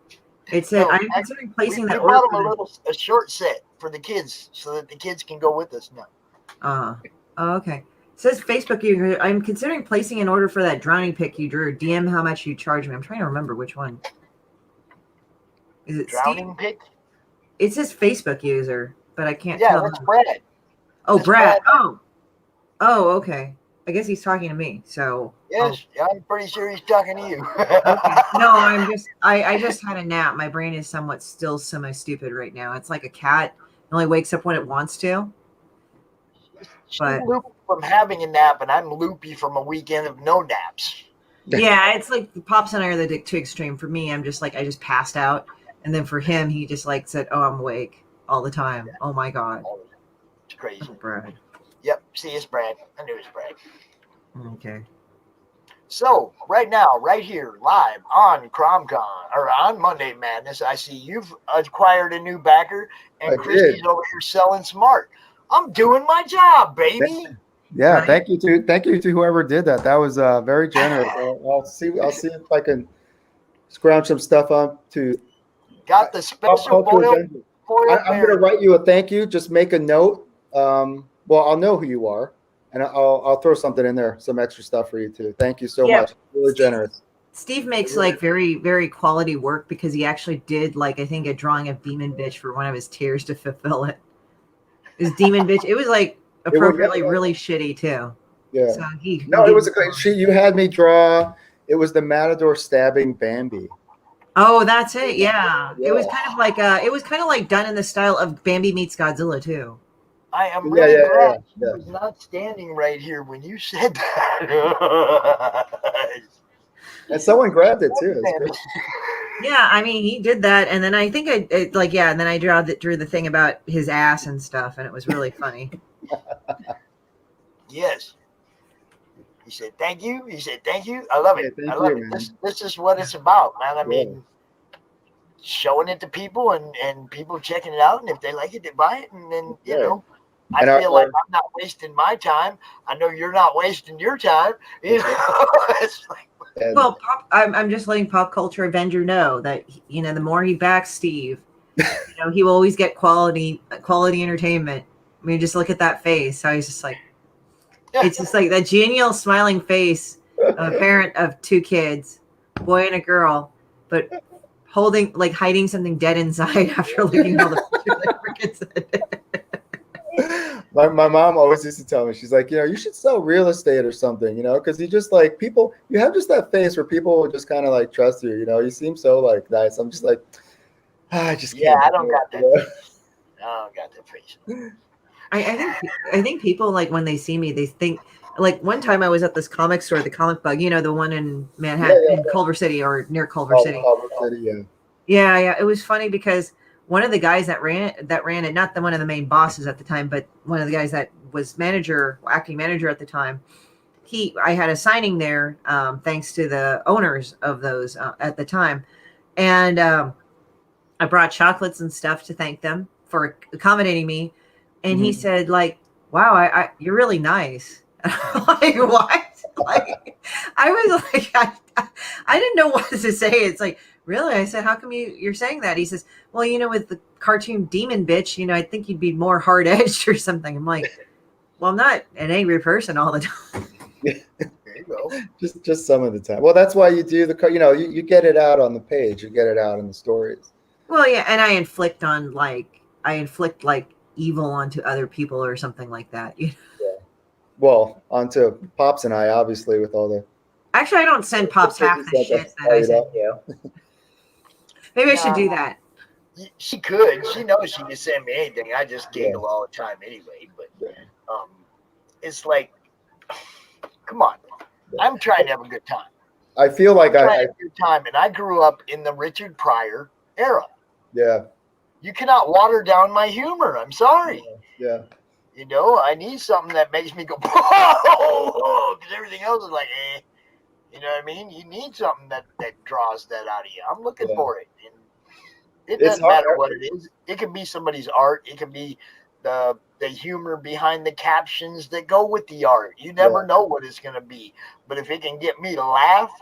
It said I'm considering placing that we bought order. them a short set for the kids so that the kids can go with us now. Oh, okay. It says Facebook user, I'm considering placing an order for that drowning pic you drew. DM how much you charge me. I'm trying to remember which one. Is it drowning pic? It says Facebook user, but I can't tell. tell. Yeah, that's Brad. Oh, that's Brad. Oh, okay. I guess he's talking to me. So yes, I'm pretty sure he's talking to you. Okay. No, I just had a nap. My brain is somewhat still semi-stupid right now. It's like a cat. It only wakes up when it wants to. She's But loopy from having a nap, and I'm loopy from a weekend of no naps. yeah, it's like the Pops and I are the two extreme. For me, I'm just like I just passed out, and then for him, he just like said, "Oh, I'm awake all the time." Oh my god, it's crazy. Oh, Brad. Yep, see, it's Brad. I knew it's Brad. Okay. So, right now, right here, live on CromCon, or on Monday Madness, I see you've acquired a new backer, and Christie's over here selling smart. I'm doing my job, baby. Yeah, right. Thank you to whoever did that. That was very generous. I'll see if I can scrounge some stuff up to. Got the special boil. I'm going to write you a thank you. Just make a note. Well, I'll know who you are, and I'll throw something in there, some extra stuff for you too. Thank you so much. Really generous. Steve makes like very, very quality work because he actually did like I think a drawing of Demon Bitch for one of his tiers to fulfill it. His Demon Bitch. It was like appropriately really shitty too. Yeah. So it was a great. You had me draw. It was the Matador stabbing Bambi. Oh, that's it. Yeah. It was kind of like done in the style of Bambi meets Godzilla too. I am really glad he was not standing right here when you said that. And someone grabbed it too. Yeah, I mean, he did that, and then I think and then I drew the thing about his ass and stuff, and it was really funny. Yes. He said, thank you. He said, thank you. I love it. Yeah, I thank love you, it. man. This is what it's about, man. I Yeah. mean, showing it to people and people checking it out. And if they like it, they buy it. And then, you Right. know, I And feel like I'm not wasting my time. I know you're not wasting your time. You know, it's like, And Well, I'm just letting Pop Culture Avenger know that, you know, the more he backs Steve, you know, he will always get quality entertainment. I mean, just look at that face. How he's just like, it's just like that genial smiling face of a parent of two kids, boy and a girl, but hiding something dead inside after looking all the pictures that said. my mom always used to tell me, she's like, you know, you should sell real estate or something, you know, because you just like people, you have just that face where people will just kind of like trust you, you know, you seem so like nice. I'm just like, I just can't. I don't got that face. I don't got that face. I think people, like, when they see me, they think, like, one time I was at this comic store, the Comic Bug, you know, the one in Manhattan, in Culver City or near Culver City. Culver City, yeah. Yeah. It was funny because one of the guys that ran it, not one of the main bosses at the time, but one of the guys that was acting manager at the time, I had a signing there, thanks to the owners of those at the time. And I brought chocolates and stuff to thank them for accommodating me. And he said, like, wow, you're really nice. Like, what? Like, I was like, I didn't know what to say. It's like, really? I said, how come you're saying that? He says, well, you know, with the cartoon demon bitch, you know, I think you'd be more hard edged or something. I'm like, well, I'm not an angry person all the time. There you go. Just some of the time. Well, that's why you do you know, you get it out on the page, you get it out in the stories. Well, yeah, and I inflict like evil onto other people or something like that. You know? Yeah. Well, onto Pops and I, obviously, with all the. Actually, I don't send Pops half the shit that I send you. Maybe I should do that. She could. She knows she can send me anything. I just giggle all the time anyway. But it's like, come on. I'm trying to have a good time. I feel like I have a good time, and I grew up in the Richard Pryor era. Yeah. You cannot water down my humor. I'm sorry. Yeah. You know, I need something that makes me go, whoa, because everything else is like, eh. You know what I mean? You need something that draws that out of you. I'm looking for it. And it doesn't matter what it is. It can be somebody's art. It can be the humor behind the captions that go with the art. You never know what it's going to be. But if it can get me to laugh,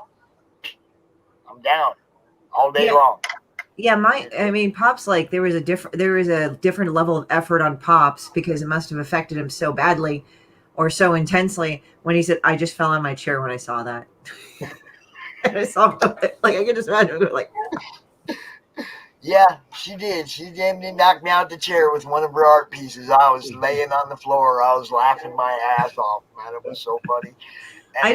I'm down all day long. Yeah, Pops, like, there was a different level of effort on Pops because it must have affected him so badly or so intensely when he said, I just fell on my chair when I saw that. And I saw him, like, I can just imagine him like. Yeah, she did. She damn near knocked me out the chair with one of her art pieces. I was laying on the floor. I was laughing my ass off, man. It was so funny. And I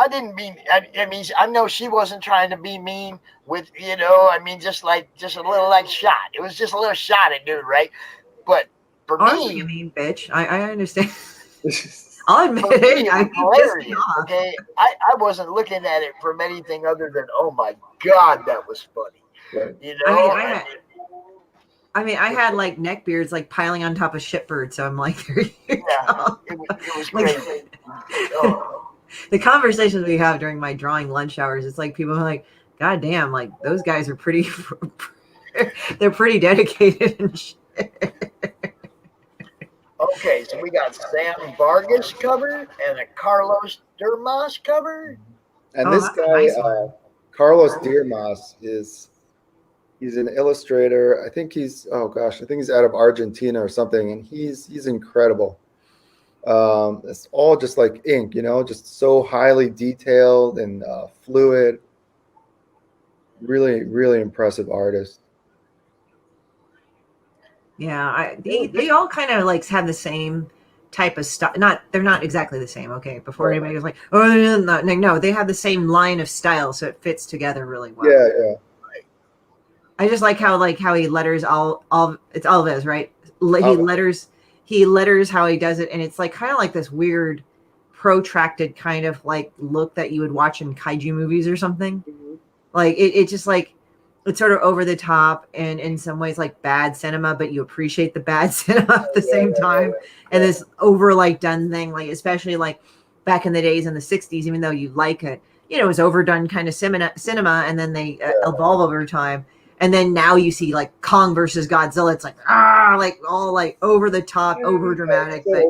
didn't mean. I mean, I know she wasn't trying to be mean with, you know. I mean, just a little like shot. It was just a little shot at dude, right? But for me, you mean bitch. I understand. I'll admit it. I'm hilarious. Okay, I wasn't looking at it from anything other than, oh my god, that was funny. Right. You know. I had like neck beards like piling on top of shitbirds. So I'm like, there you go. It was crazy. The conversations we have during my drawing lunch hours, it's like people are like, God damn, like those guys are they're pretty dedicated and shit. Okay, so we got Sam Vargas cover and a Carlos Dermas cover. And this guy, Carlos Dermas, he's an illustrator. I think he's out of Argentina or something, and he's incredible. It's all just like ink, you know, just so highly detailed and fluid. Really, really impressive artist. Yeah, they all kind of like have the same type of stuff. They're not exactly the same. Okay, before anybody was like, oh no, they have the same line of style, so it fits together really well. Yeah. I just like how he letters all it's Alves, right? He letters how he does it, and it's like kind of like this weird, protracted kind of like look that you would watch in kaiju movies or something. Like it just like it's sort of over the top and in some ways like bad cinema, but you appreciate the bad cinema at the same time. And this over like done thing, like especially like back in the days in the 60s, even though you like it, you know, it was overdone kind of cinema, and then they evolve over time. And then now you see like Kong versus Godzilla. It's like like all like over the top, over dramatic. But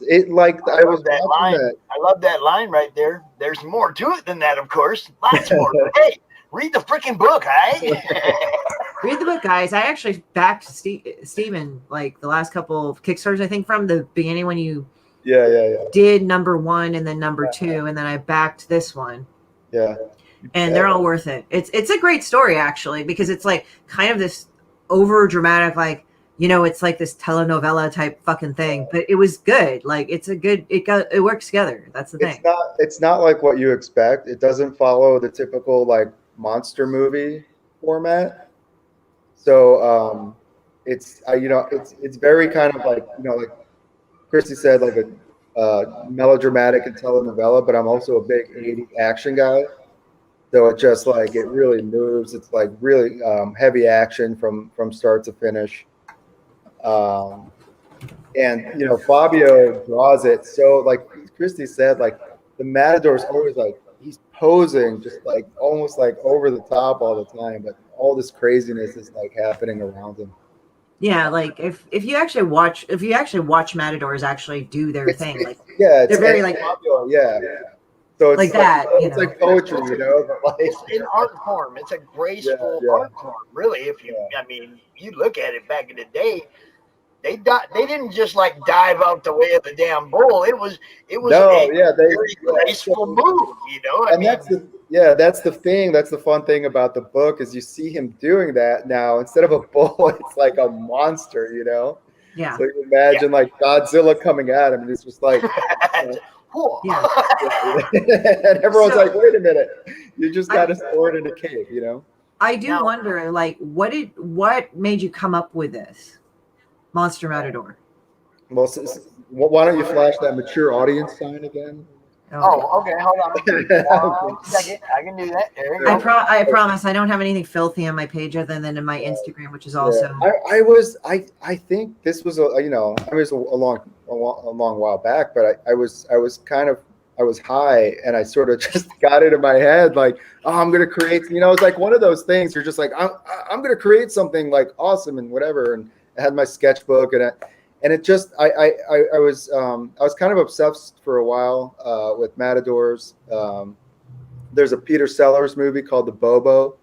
It like I was that watching line. that. I love that line right there. There's more to it than that, of course. Lots more. But hey, read the freaking book, right? read the book, guys. I actually backed Steven like the last couple of Kickstarters, I think from the beginning when you did number 1 and then number 2, and then I backed this one. Yeah. And they're all worth it. It's a great story actually, because it's like kind of this over dramatic, like, you know, it's like this telenovela type fucking thing, but it was good. Like it's a good, it works together. That's the thing. It's not like what you expect. It doesn't follow the typical like monster movie format. So it's you know, it's very kind of like, you know, like Christie said, like a melodramatic and telenovela, but I'm also a big 80s action guy. So it just like it really moves. It's like really heavy action from start to finish. And you know, Fabio draws it so like Christie said, like the Matador is always like he's posing just like almost like over the top all the time, but all this craziness is like happening around him. Yeah, like if you actually watch Matadors actually do their thing, like they're very like Fabio, So it's like that, it's like poetry, you know. But like, It's an art form. It's a graceful art form, really. If you, I mean, you look at it back in the day, they didn't just like dive out the way of the damn bull. It was very graceful move, you know. I and mean, that's the thing. That's the fun thing about the book is you see him doing that now. Instead of a bull, it's like a monster, you know. Yeah. So you imagine like Godzilla coming at him, and it's just like. Yeah. And everyone's like, wait a minute, you just got a sword in a cave, you know? I do wonder, like, what made you come up with this Monster Matador? Well, why don't you flash that mature audience sign again? Oh, okay, hold on. 1 second. I can do that. There we go. I promise I don't have anything filthy on my page other than in my Instagram, which is also. I think this was a long while back, but I was high and I sort of just got it in my head like, oh, I'm gonna create, you know, it's like one of those things you're just like, I'm gonna create something like awesome and whatever, and I had my sketchbook and it just I was kind of obsessed for a while with Matadors. There's a Peter Sellers movie called The Bobo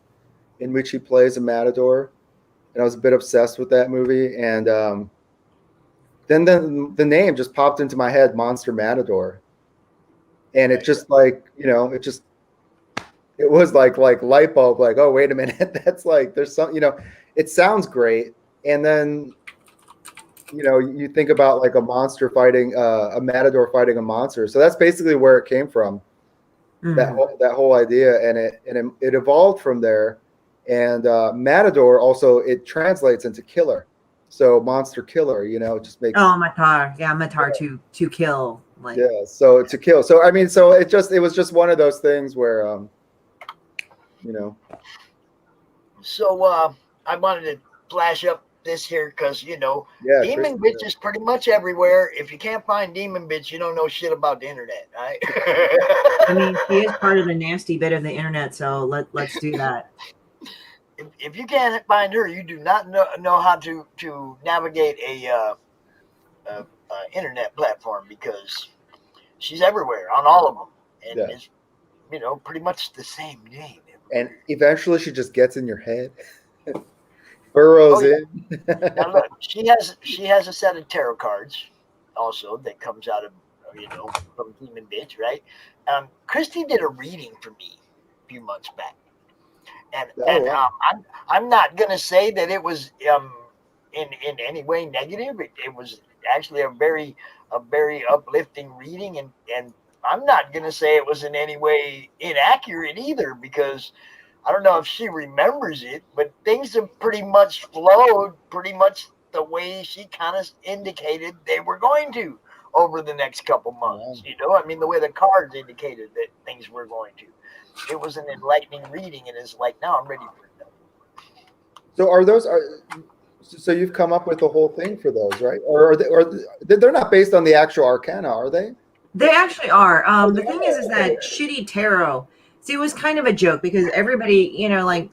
in which he plays a matador, and I was a bit obsessed with that movie. And then the name just popped into my head, Monster Matador, and it just like, you know, it was like light bulb, like, oh wait a minute, that's like there's some, you know, it sounds great, and then you know, you think about like a monster fighting a matador fighting a monster. So that's basically where it came from. That whole idea, and it evolved from there. And matador also, it translates into killer. So monster killer, you know, it just makes Matar to kill. Like. Yeah, so to kill. So I mean, so it was just one of those things where you know. So I wanted to flash up this here because, you know, Demon Bitch is pretty much everywhere. If you can't find Demon Bitch, you don't know shit about the internet, right? I mean, he is part of the nasty bit of the internet, so let's do that. If you can't find her, you do not know how to navigate a internet platform, because she's everywhere on all of them, and it's, you know, pretty much the same name. And eventually, she just gets in your head. Burrows in. Now look, she has a set of tarot cards also that comes out of, you know, from Demon Bitch, right? Christie did a reading for me a few months back, and I'm not gonna say that it was in any way negative. It was actually a very uplifting reading, and I'm not gonna say it was in any way inaccurate either, because I don't know if she remembers it, but things have pretty much flowed pretty much the way she kind of indicated they were going to over the next couple months. You know, I mean, the way the cards indicated that things were going to. it was an enlightening reading, and it's like now I'm ready for it. So so you've come up with the whole thing for those, right? Or they're not based on the actual arcana, are they? They actually are. The thing is that shitty tarot. See, it was kind of a joke because everybody, like,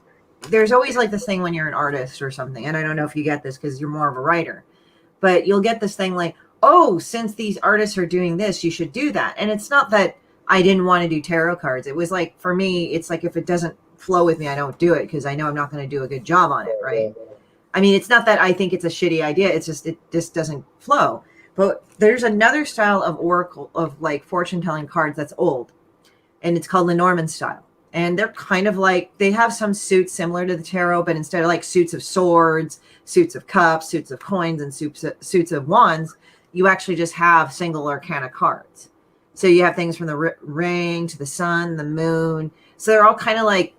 there's always like this thing when you're an artist or something, and I don't know if you get this because you're more of a writer, but you'll get this thing like, oh, since these artists are doing this, you should do that. And it's not that I didn't want to do tarot cards. It was like, for me, it's like if it doesn't flow with me, I don't do it because I know I'm not going to do a good job on it, right? I mean, it's not that I think it's a shitty idea. It's just it just doesn't flow. But there's another style of oracle, of like fortune telling cards that's old, and it's called Lenormand style. And they're kind of like, they have some suits similar to the tarot, but instead of like suits of swords, suits of cups, suits of coins, and suits of wands, you actually just have single arcana cards. So you have things from the ring to the sun, the moon. So they're all kind of like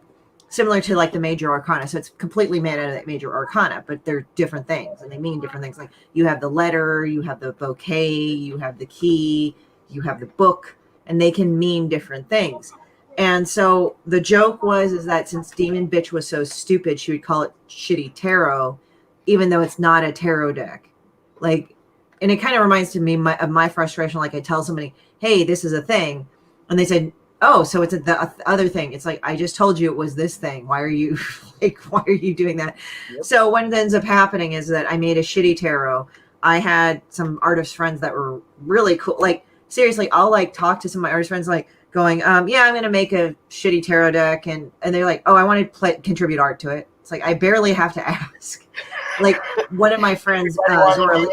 similar to like the major arcana. So it's completely made out of that major arcana, but they're different things and they mean different things. Like you have the letter, you have the bouquet, you have the key, you have the book, and they can mean different things. And so the joke is that since Demon Bitch was so stupid, she would call it shitty tarot, even though it's not a tarot deck. Like, and it kind of reminds me of my frustration. Like I tell somebody, hey, this is a thing. And they said, oh, so it's the other thing. It's like, I just told you it was this thing. Why are you why are you doing that? Yep. So what ends up happening is that I made a shitty tarot. I had some artist friends that were really cool. Like, seriously, I'll like talk to some of my artist friends, like going, yeah, I'm going to make a shitty tarot deck. And they're like, oh, I want to contribute art to it. It's like, I barely have to ask. Like one of my friends, Zora,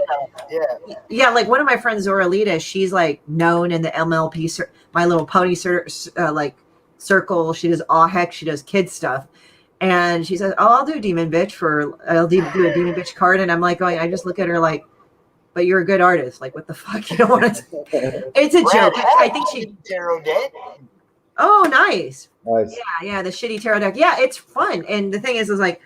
like one of my friends, Zoralita, she's like known in the MLP, My Little Pony like circle. She does heck, she does kid stuff, and she says, "Oh, I'll do Demon Bitch I'll do a Demon Bitch card." And I'm like, going, I just look at her like, "But you're a good artist. Like, what the fuck? You don't want to?" It's a joke. I think she tarot deck. Oh, nice. Nice. Yeah, the shitty tarot deck. Yeah, it's fun. And the thing is like,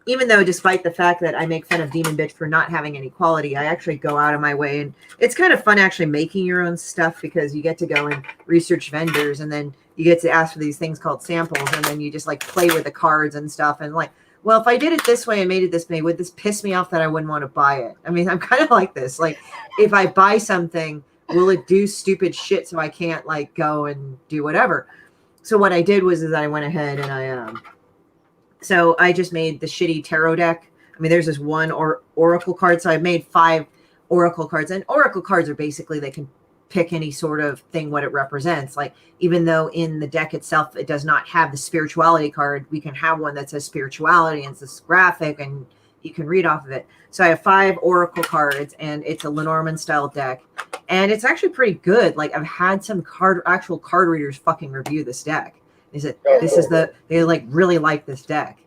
even though despite the fact that I make fun of Demon Bitch for not having any quality, I actually go out of my way. And it's kind of fun actually making your own stuff because you get to go and research vendors and then you get to ask for these things called samples. And then you just like play with the cards and stuff. And like, well, if I did it this way and made it this way, would this piss me off that I wouldn't want to buy it? I mean, I'm kind of like this. Like, if I buy something, will it do stupid shit so I can't like go and do whatever? So what I did was I went ahead and so I just made the shitty tarot deck. I mean, there's this one oracle card. So I made 5 oracle cards. And oracle cards are basically, they can pick any sort of thing, what it represents. Like, even though in the deck itself, it does not have the spirituality card, we can have one that says spirituality and it's this graphic and you can read off of it. So I have 5 oracle cards and it's a Lenormand style deck. And it's actually pretty good. Like, I've had some actual card readers fucking review this deck. They said, they like really like this deck.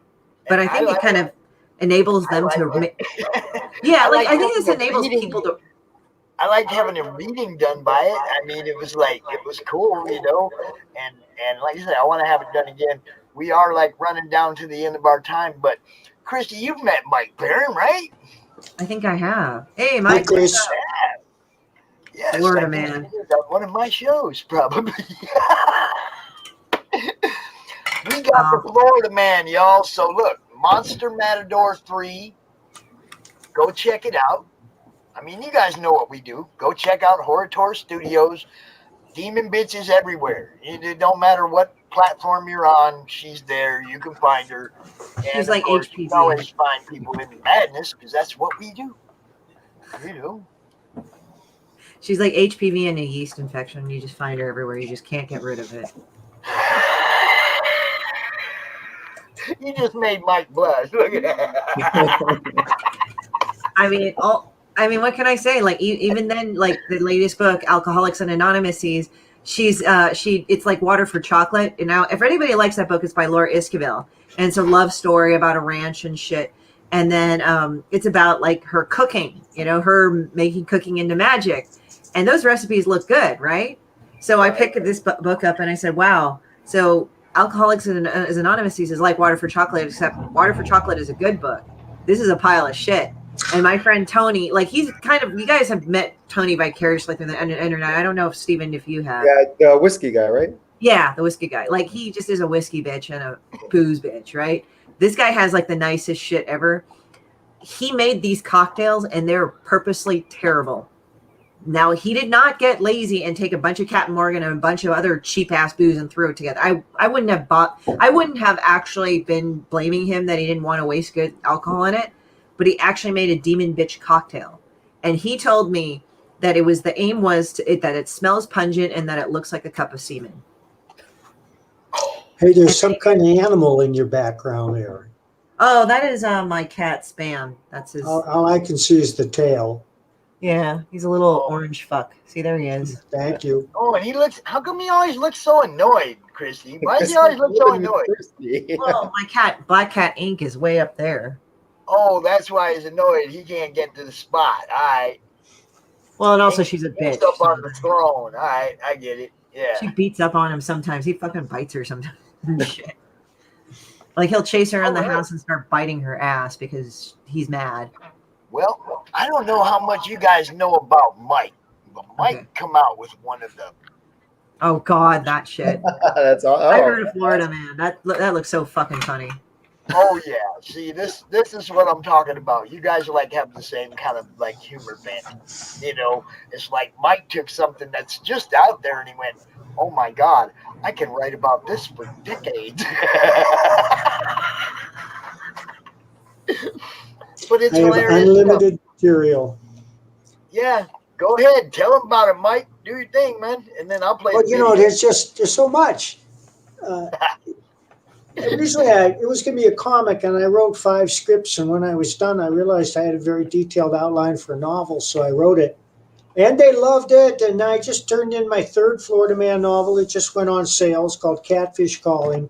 But I think it kind of enables them to, yeah, like I think this enables people to. I liked having a reading done by it. I mean, it was cool, you know, and like I said, I want to have it done again. We are like running down to the end of our time, but Christie, you've met Mike Barron, right? I think I have. Hey, Mike. Yes, Florida man. One of my shows, probably. We got the Florida man, y'all. So look, Monster Matador 3. Go check it out. I mean, you guys know what we do. Go check out Horror Studios. Demon Bitch is everywhere. It don't matter what platform you're on. She's there. You can find her. She's like HPV. You can always find people in madness because that's what we do. You know. She's like HPV and a yeast infection. You just find her everywhere. You just can't get rid of it. You just made Mike blush. Look at that. I mean, what can I say? Like, even then, like the latest book, Alcoholics and Anonymous, it's like water for chocolate. And now, if anybody likes that book, it's by Laura Esquivel, and it's a love story about a ranch and shit. And then it's about like her cooking, you know, her making cooking into magic, and those recipes look good, right? So I picked this book up and I said, wow. So Alcoholics and Anonymous is like Water for Chocolate, except Water for Chocolate is a good book. This is a pile of shit. And my friend Tony, like, he's kind of, you guys have met Tony vicariously through the internet. I don't know if Stephen, if you have. Yeah, the whiskey guy, right? Yeah, the whiskey guy. Like, he just is a whiskey bitch and a booze bitch, right? This guy has like the nicest shit ever. He made these cocktails and they're purposely terrible. Now, he did not get lazy and take a bunch of Captain Morgan and a bunch of other cheap ass booze and throw it together. I wouldn't have actually been blaming him that he didn't want to waste good alcohol in it, but he actually made a demon bitch cocktail. And he told me that the aim was that it smells pungent and that it looks like a cup of semen. Hey, there's some kind of animal in your background there. Oh, that is my cat Spam. That's his. All I can see is the tail. Yeah, he's a little orange fuck. See, there he is. Thank you. Oh, and he looks. How come he always looks so annoyed, Christy? Why does he always look so annoyed? Well, my cat, Black Cat Ink, is way up there. Oh, that's why he's annoyed. He can't get to the spot. All right. Well, and also she's a bitch. Up on the throne. All right, I get it. Yeah. She beats up on him sometimes. He fucking bites her sometimes. Shit. Like, he'll chase her around the house and start biting her ass because he's mad. Well, I don't know how much you guys know about Mike, but Mike come out with one of the. Oh God, that shit. That's all. I heard of Florida Man. That looks so fucking funny. Oh yeah, see this is what I'm talking about. You guys like have the same kind of like humor bent. You know, it's like Mike took something that's just out there and he went, "Oh my God, I can write about this for decades." But it's I have hilarious. unlimited material. Yeah, go ahead, tell them about it, Mike. Do your thing, man, and then I'll play. But you know, there's so much. Originally, it was going to be a comic, and I wrote 5 scripts. And when I was done, I realized I had a very detailed outline for a novel, so I wrote it. And they loved it. And I just turned in my 3rd Florida Man novel. It just went on sale. It's called Catfish Calling.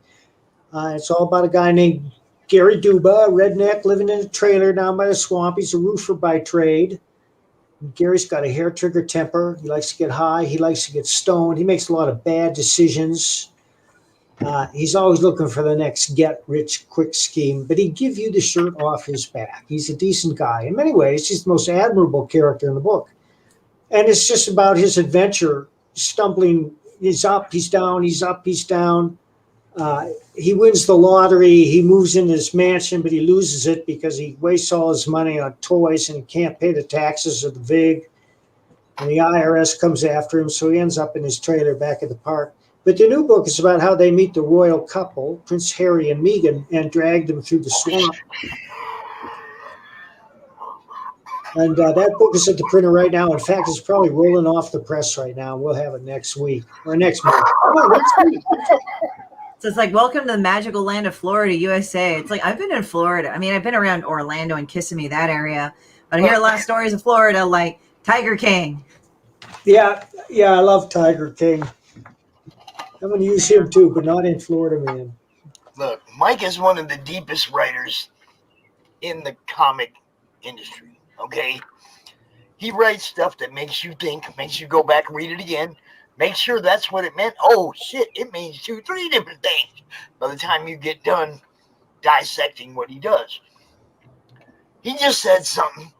It's all about a guy named Gary Duba, a redneck living in a trailer down by the swamp. He's a roofer by trade. Gary's got a hair-trigger temper. He likes to get high. He likes to get stoned. He makes a lot of bad decisions. He's always looking for the next get-rich-quick scheme, but he'd give you the shirt off his back. He's a decent guy. In many ways, he's the most admirable character in the book. And it's just about his adventure, stumbling. He's up, he's down, he's up, he's down. He wins the lottery. He moves into this mansion, but he loses it because he wastes all his money on toys and he can't pay the taxes or the VIG. And the IRS comes after him, so he ends up in his trailer back at the park. But the new book is about how they meet the royal couple, Prince Harry and Meghan, and drag them through the swamp. And that book is at the printer right now. In fact, it's probably rolling off the press right now. We'll have it next week or next month. Oh, next week. So it's like, welcome to the magical land of Florida, USA. It's like, I've been in Florida. I mean, I've been around Orlando and Kissimmee, that area. But I hear a lot of stories of Florida, like Tiger King. Yeah, I love Tiger King. I'm going to use him too, but not in Florida Man. Look, Mike is one of the deepest writers in the comic industry, okay? He writes stuff that makes you think, makes you go back and read it again, make sure that's what it meant. Oh, shit, it means 2-3 different things by the time you get done dissecting what he does. He just said something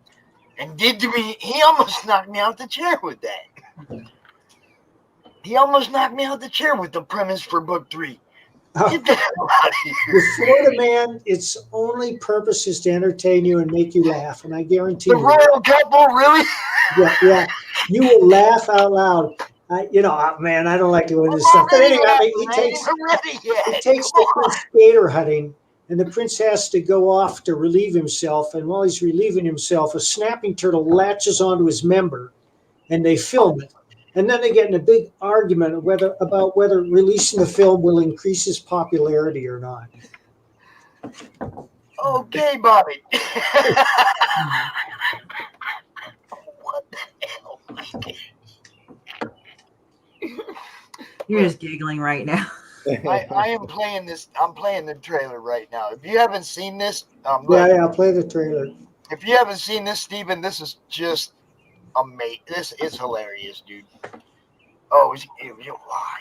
and did to me, he almost knocked me out the chair with that. He almost knocked me out the chair with the premise for book 3. Get the hell out of here. With Florida Man, its only purpose is to entertain you and make you laugh, and I guarantee the you. royal couple, really? Yeah, you will laugh out loud. Man, I don't like doing this stuff. But anyway, he takes the prince gator hunting, and the prince has to go off to relieve himself. And while he's relieving himself, a snapping turtle latches onto his member, and they film it. And then they get in a big argument about whether releasing the film will increase his popularity or not. Okay, Bobby. What the hell? You're just giggling right now. I am playing this. I'm playing the trailer right now. If you haven't seen this, I'll play the trailer. If you haven't seen this, Stephen, this is just amazing. This is hilarious, dude. Oh,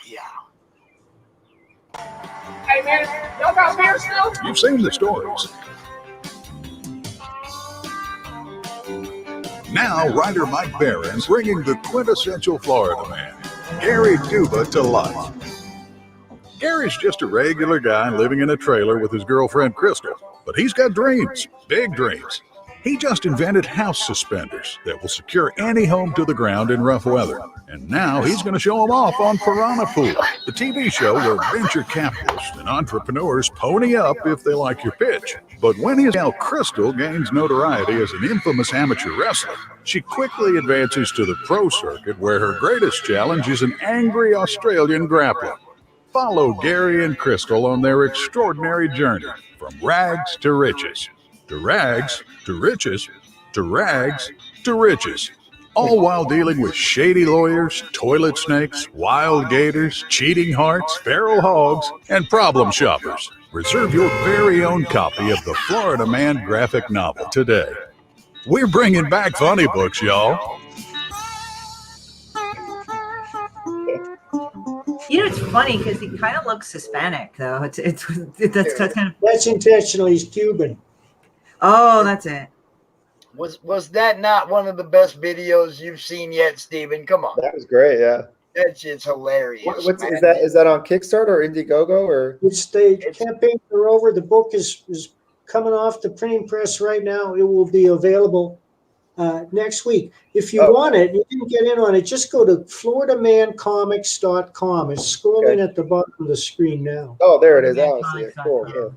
yeah. Hey man, y'all got beer still? You've seen the stories. Now, writer Mike Barron bringing the quintessential Florida man, Gary Duba, to life. Gary's just a regular guy living in a trailer with his girlfriend Crystal, but he's got dreams, big dreams. He just invented house suspenders that will secure any home to the ground in rough weather. And now he's going to show them off on Piranha Pool, the TV show where venture capitalists and entrepreneurs pony up if they like your pitch. But when his gal Crystal gains notoriety as an infamous amateur wrestler, she quickly advances to the pro circuit where her greatest challenge is an angry Australian grappler. Follow Gary and Crystal on their extraordinary journey from rags to riches. To rags, to riches, to rags, to riches. All while dealing with shady lawyers, toilet snakes, wild gators, cheating hearts, feral hogs, and problem shoppers. Reserve your very own copy of the Florida Man graphic novel today. We're bringing back funny books, y'all. You know, it's funny because he kind of looks Hispanic, though. That's kind of. That's intentional. He's Cuban. Oh, that's it. Was that not one of the best videos you've seen yet, Steven? Come on. That was great. Yeah. That shit's hilarious. What's is that on Kickstarter or Indiegogo or? It's the campaigns are over. The book is coming off the printing press right now. It will be available next week. If you want it, you didn't get in on it, just go to floridamancomics.com. It's scrolling at the bottom of the screen now. Oh, there it is. Oh, I see it. Cool. Yeah.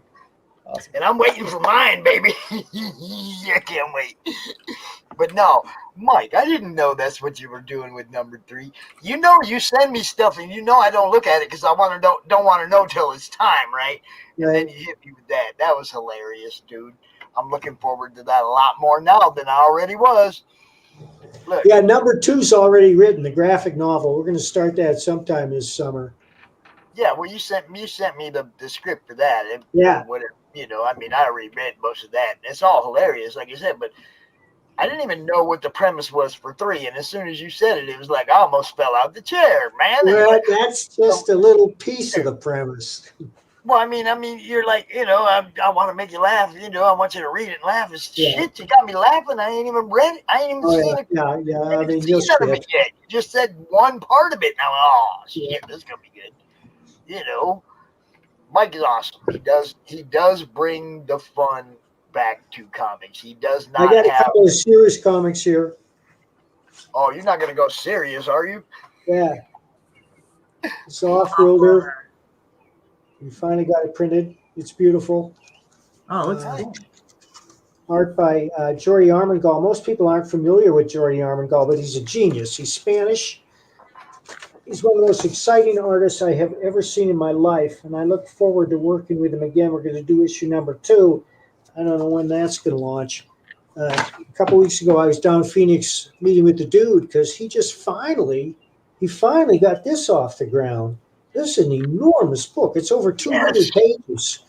Awesome. And I'm waiting for mine, baby. I can't wait. But no, Mike, I didn't know that's what you were doing with number 3. You know, you send me stuff, and you know I don't look at it because I don't want to know till it's time, right? And then you hit me with that. That was hilarious, dude. I'm looking forward to that a lot more now than I already was. Look. Yeah, number 2's already written, the graphic novel. We're going to start that sometime this summer. Yeah, well, you sent me the script for that. And whatever. You know, I mean, I already read most of that. It's all hilarious, like you said, but I didn't even know what the premise was for 3. And as soon as you said it, it was like I almost fell out the chair, man. Well, that's just a little piece of the premise. Well, I mean, you're like, you know, I want to make you laugh. You know, I want you to read it and laugh. It's shit. You got me laughing. I ain't even read it. I ain't even seen it. Yeah. I mean, seen none of it yet. You just said one part of it. Now, oh shit, this is gonna be good. You know. Mike is awesome. He does bring the fun back to comics. He does not. I got a couple of serious comics here. Oh, you're not going to go serious, are you? Yeah. It's Off-Worlder. We finally got it printed. It's beautiful. Oh, it looks cool. Art by Jordi Armengol. Most people aren't familiar with Jordi Armengol, but he's a genius. He's Spanish. He's one of the most exciting artists I have ever seen in my life, and I look forward to working with him again. We're going to do issue number 2. I don't know when that's going to launch. A couple weeks ago, I was down in Phoenix meeting with the dude because he finally got this off the ground. This is an enormous book. It's over 200 pages.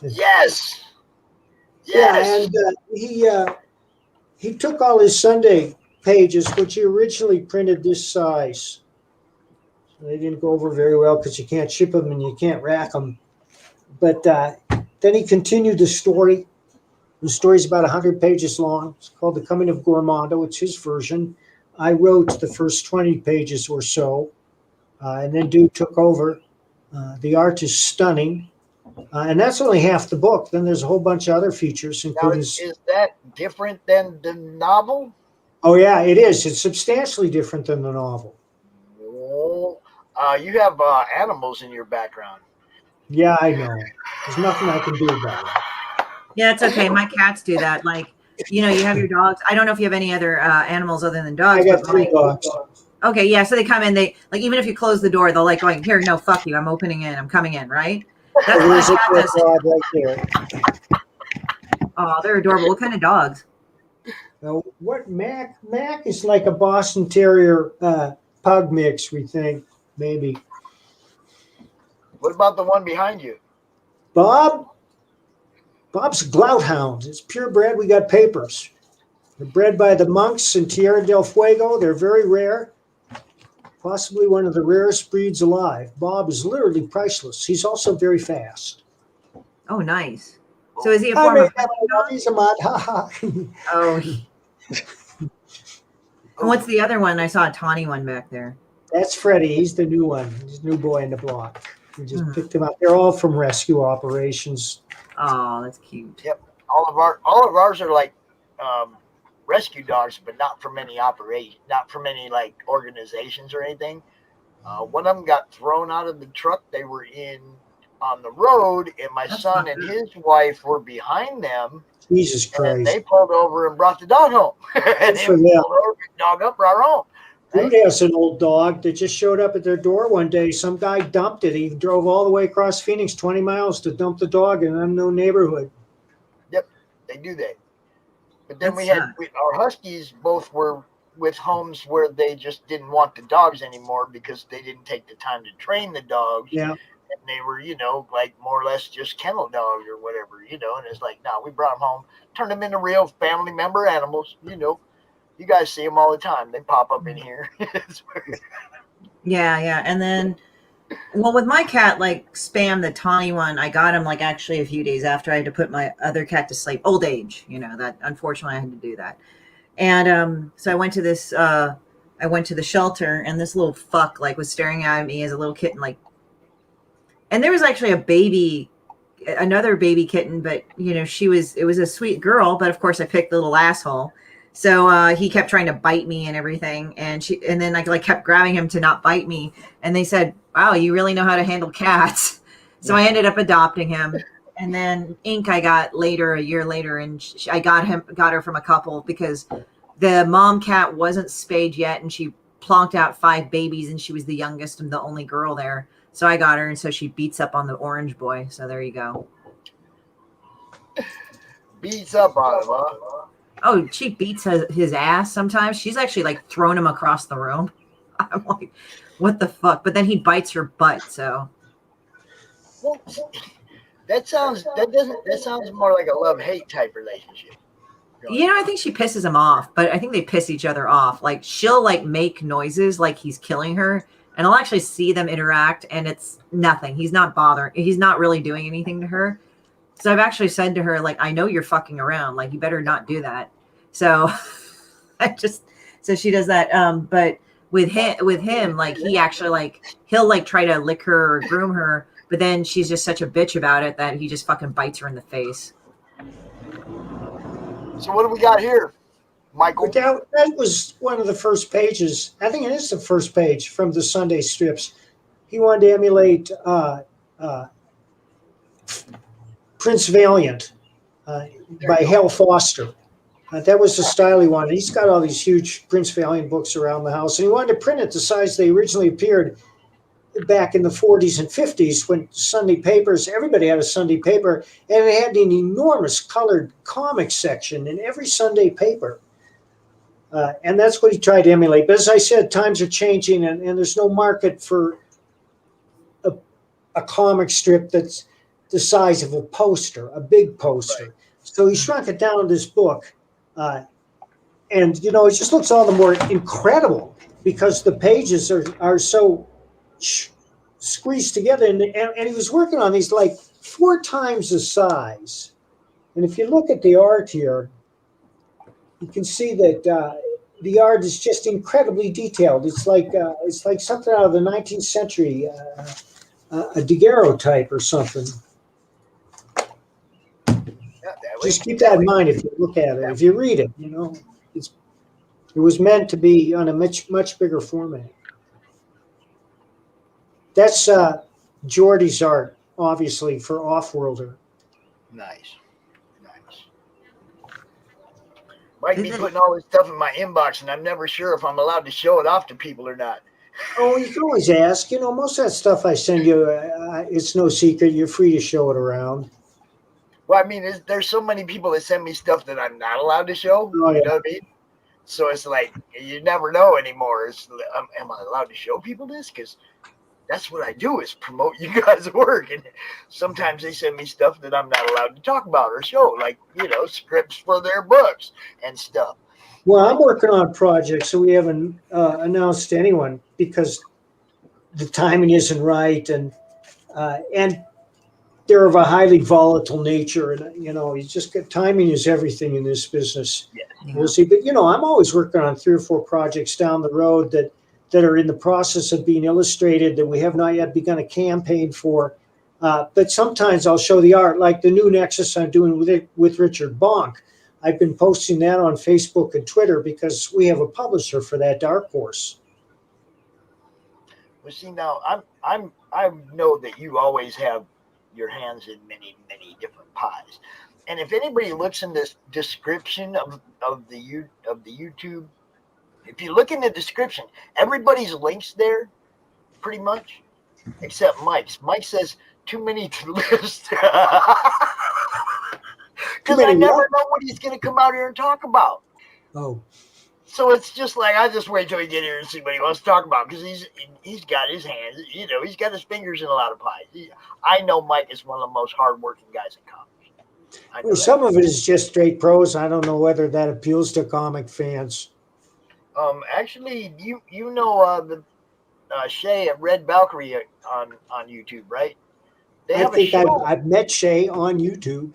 Yes. Yeah, and he took all his Sunday pages, which he originally printed this size. They didn't go over very well because you can't ship them and you can't rack them. But then he continued the story. The story's about 100 pages long. It's called The Coming of Gormondo. It's his version. I wrote the first 20 pages or so, and then dude took over. The art is stunning, and that's only half the book. Then there's a whole bunch of other features, including. Now, is that different than the novel? Oh yeah, it is. It's substantially different than the novel. You have animals in your background. Yeah, I know. There's nothing I can do about it. Yeah, it's okay. My cats do that. Like, you know, you have your dogs. I don't know if you have any other animals other than dogs. I got 3 dogs. Okay, yeah. So they come in. They like even if you close the door, they'll like going here. No, fuck you. I'm opening in. I'm coming in. Right. That's what my cat does. Right there. Oh, they're adorable. What kind of dogs? Now, what Mac is like a Boston Terrier pug mix. We think maybe. What about the one behind you? Bob's a Glouthound. It's purebred. We got papers. They're bred by the monks in Tierra del Fuego. They're very rare. Possibly one of the rarest breeds alive. Bob is literally priceless. He's also very fast. Oh, nice. So is he a form of he's a mod. Ha ha. Oh. And what's the other one? I saw a tawny one back there. That's Freddie. He's the new one. He's the new boy in the block. We just picked them up. They're all from rescue operations. Oh, that's cute. Yep. All of ours are like rescue dogs, but not from any like organizations or anything. One of them got thrown out of the truck they were in on the road, and my son and his wife were behind them. Jesus Christ! And they pulled over and brought the dog home. And For they them. pulled over, picked the dog up, brought her home. Dude has an old dog that just showed up at their door one day. Some guy dumped it. He drove all the way across Phoenix, 20 miles, to dump the dog in an unknown neighborhood. Yep, they do that. But then our Huskies both were with homes where they just didn't want the dogs anymore because they didn't take the time to train the dogs. Yeah. And they were, like more or less just kennel dogs or whatever, and it's like, no, we brought them home, turned them into real family member animals, You guys see them all the time. They pop up in here. Yeah. And then, well, with my cat, like Spam, the tawny one, I got him like actually a few days after I had to put my other cat to sleep. Old age, that unfortunately I had to do that. And so I went to the shelter, and this little fuck like was staring at me as a little kitten, like, and there was actually another baby kitten, but it was a sweet girl, but of course I picked the little asshole. So he kept trying to bite me and everything, and then I like kept grabbing him to not bite me. And they said, "Wow, you really know how to handle cats." So I ended up adopting him. And then Ink I got a year later, and I got her from a couple because the mom cat wasn't spayed yet, and she plonked out 5 babies, and she was the youngest and the only girl there. So I got her, and so she beats up on the orange boy. So there you go. Beats up on him, huh? Oh, she beats his ass sometimes. She's actually like thrown him across the room. I'm like, what the fuck? But then he bites her butt. So well, that sounds more like a love-hate type relationship. I think she pisses him off, but I think they piss each other off. Like she'll like make noises like he's killing her, and I'll actually see them interact, and it's nothing. He's not bothering. He's not really doing anything to her. So I've actually said to her, like, I know you're fucking around. Like, you better not do that. So so she does that. But with him, like, he actually, like, he'll, like, try to lick her or groom her. But then she's just such a bitch about it that he just fucking bites her in the face. So what do we got here, Michael? That was one of the first pages. I think it is the first page from the Sunday strips. He wanted to emulate Prince Valiant by Hal Foster. That was the style he wanted. He's got all these huge Prince Valiant books around the house, and he wanted to print it the size they originally appeared back in the 40s and 50s when Sunday papers, everybody had a Sunday paper, and it had an enormous colored comic section in every Sunday paper. And that's what he tried to emulate. But as I said, times are changing, and there's no market for a comic strip that's the size of a poster, a big poster. Right. So he shrunk it down to this book. And, it just looks all the more incredible because the pages are so squeezed together. And he was working on these like 4 times the size. And if you look at the art here, you can see that the art is just incredibly detailed. It's like something out of the 19th century, a daguerreotype or something. Just keep that in mind if you look at it. If you read it, it was meant to be on a much bigger format. That's Jordy's art, obviously, for Offworlder. Nice. Might be putting all this stuff in my inbox, and I'm never sure if I'm allowed to show it off to people or not. Oh, you can always ask. Most of that stuff I send you, it's no secret. You're free to show it around. Well, I mean, there's so many people that send me stuff that I'm not allowed to show. Oh, yeah. You know what I mean? So it's like, you never know anymore. Am I allowed to show people this? Because that's what I do is promote you guys' work. And sometimes they send me stuff that I'm not allowed to talk about or show, like, scripts for their books and stuff. Well, I'm working on a project, so we haven't announced to anyone because the timing isn't right. And they're of a highly volatile nature, and you just get timing is everything in this business. Yeah. We'll see, but I'm always working on 3 or 4 projects down the road that that are in the process of being illustrated that we have not yet begun a campaign for. But sometimes I'll show the art, like the new Nexus I'm doing with Richard Bonk. I've been posting that on Facebook and Twitter because we have a publisher for that Dark Horse. Well, see, now I know that you always have your hands in many different pies, and if anybody looks in this description of the YouTube, if you look in the description, everybody's links there, pretty much, except Mike's. Mike says too many to list. Because I never know what he's going to come out here and talk about. Oh. So it's just like, I just wait till we get here and see what he wants to talk about, because he's got his hands, he's got his fingers in a lot of pies. I know Mike is one of the most hardworking guys in comics. Well, some of it is just straight prose. I don't know whether that appeals to comic fans. Actually, you know the Shay at Red Valkyrie on YouTube, right? I think I've met Shay on YouTube.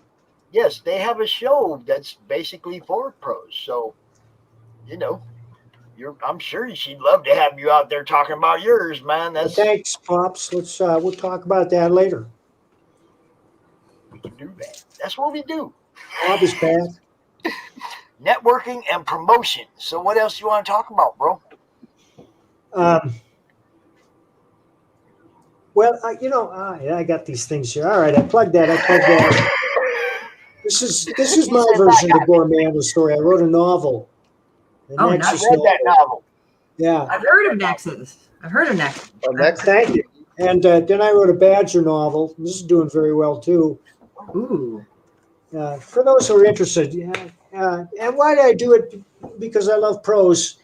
Yes, they have a show that's basically for prose. So, I'm sure she'd love to have you out there talking about yours, man. Well, thanks, Pops. Let's we'll talk about that later. We can do that. That's what we do. Bob is back. Networking and promotion. So, what else you want to talk about, bro? Well, I got these things here. All right, I plugged that. This is my version of the Gormanda story. I wrote a novel. I read that novel. Yeah. I've heard of Nexus. Oh, Nexus. Thank you. And then I wrote a Badger novel. This is doing very well, too. Ooh. For those who are interested. And why did I do it? Because I love prose.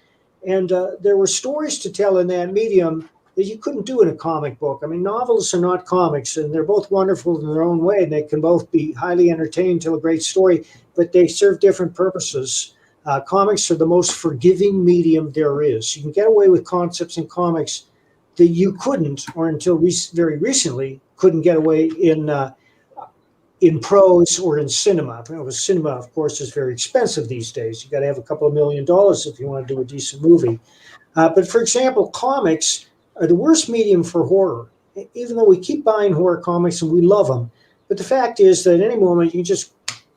And there were stories to tell in that medium that you couldn't do in a comic book. I mean, novels are not comics, and they're both wonderful in their own way. And they can both be highly entertaining, tell a great story, but they serve different purposes. Comics are the most forgiving medium there is. You can get away with concepts in comics that you couldn't, or until very recently, couldn't get away in prose or in cinema. Cinema, of course, is very expensive these days. You got to have a couple of $1 million if you want to do a decent movie. But for example, comics are the worst medium for horror, even though we keep buying horror comics and we love them. But the fact is that at any moment you can just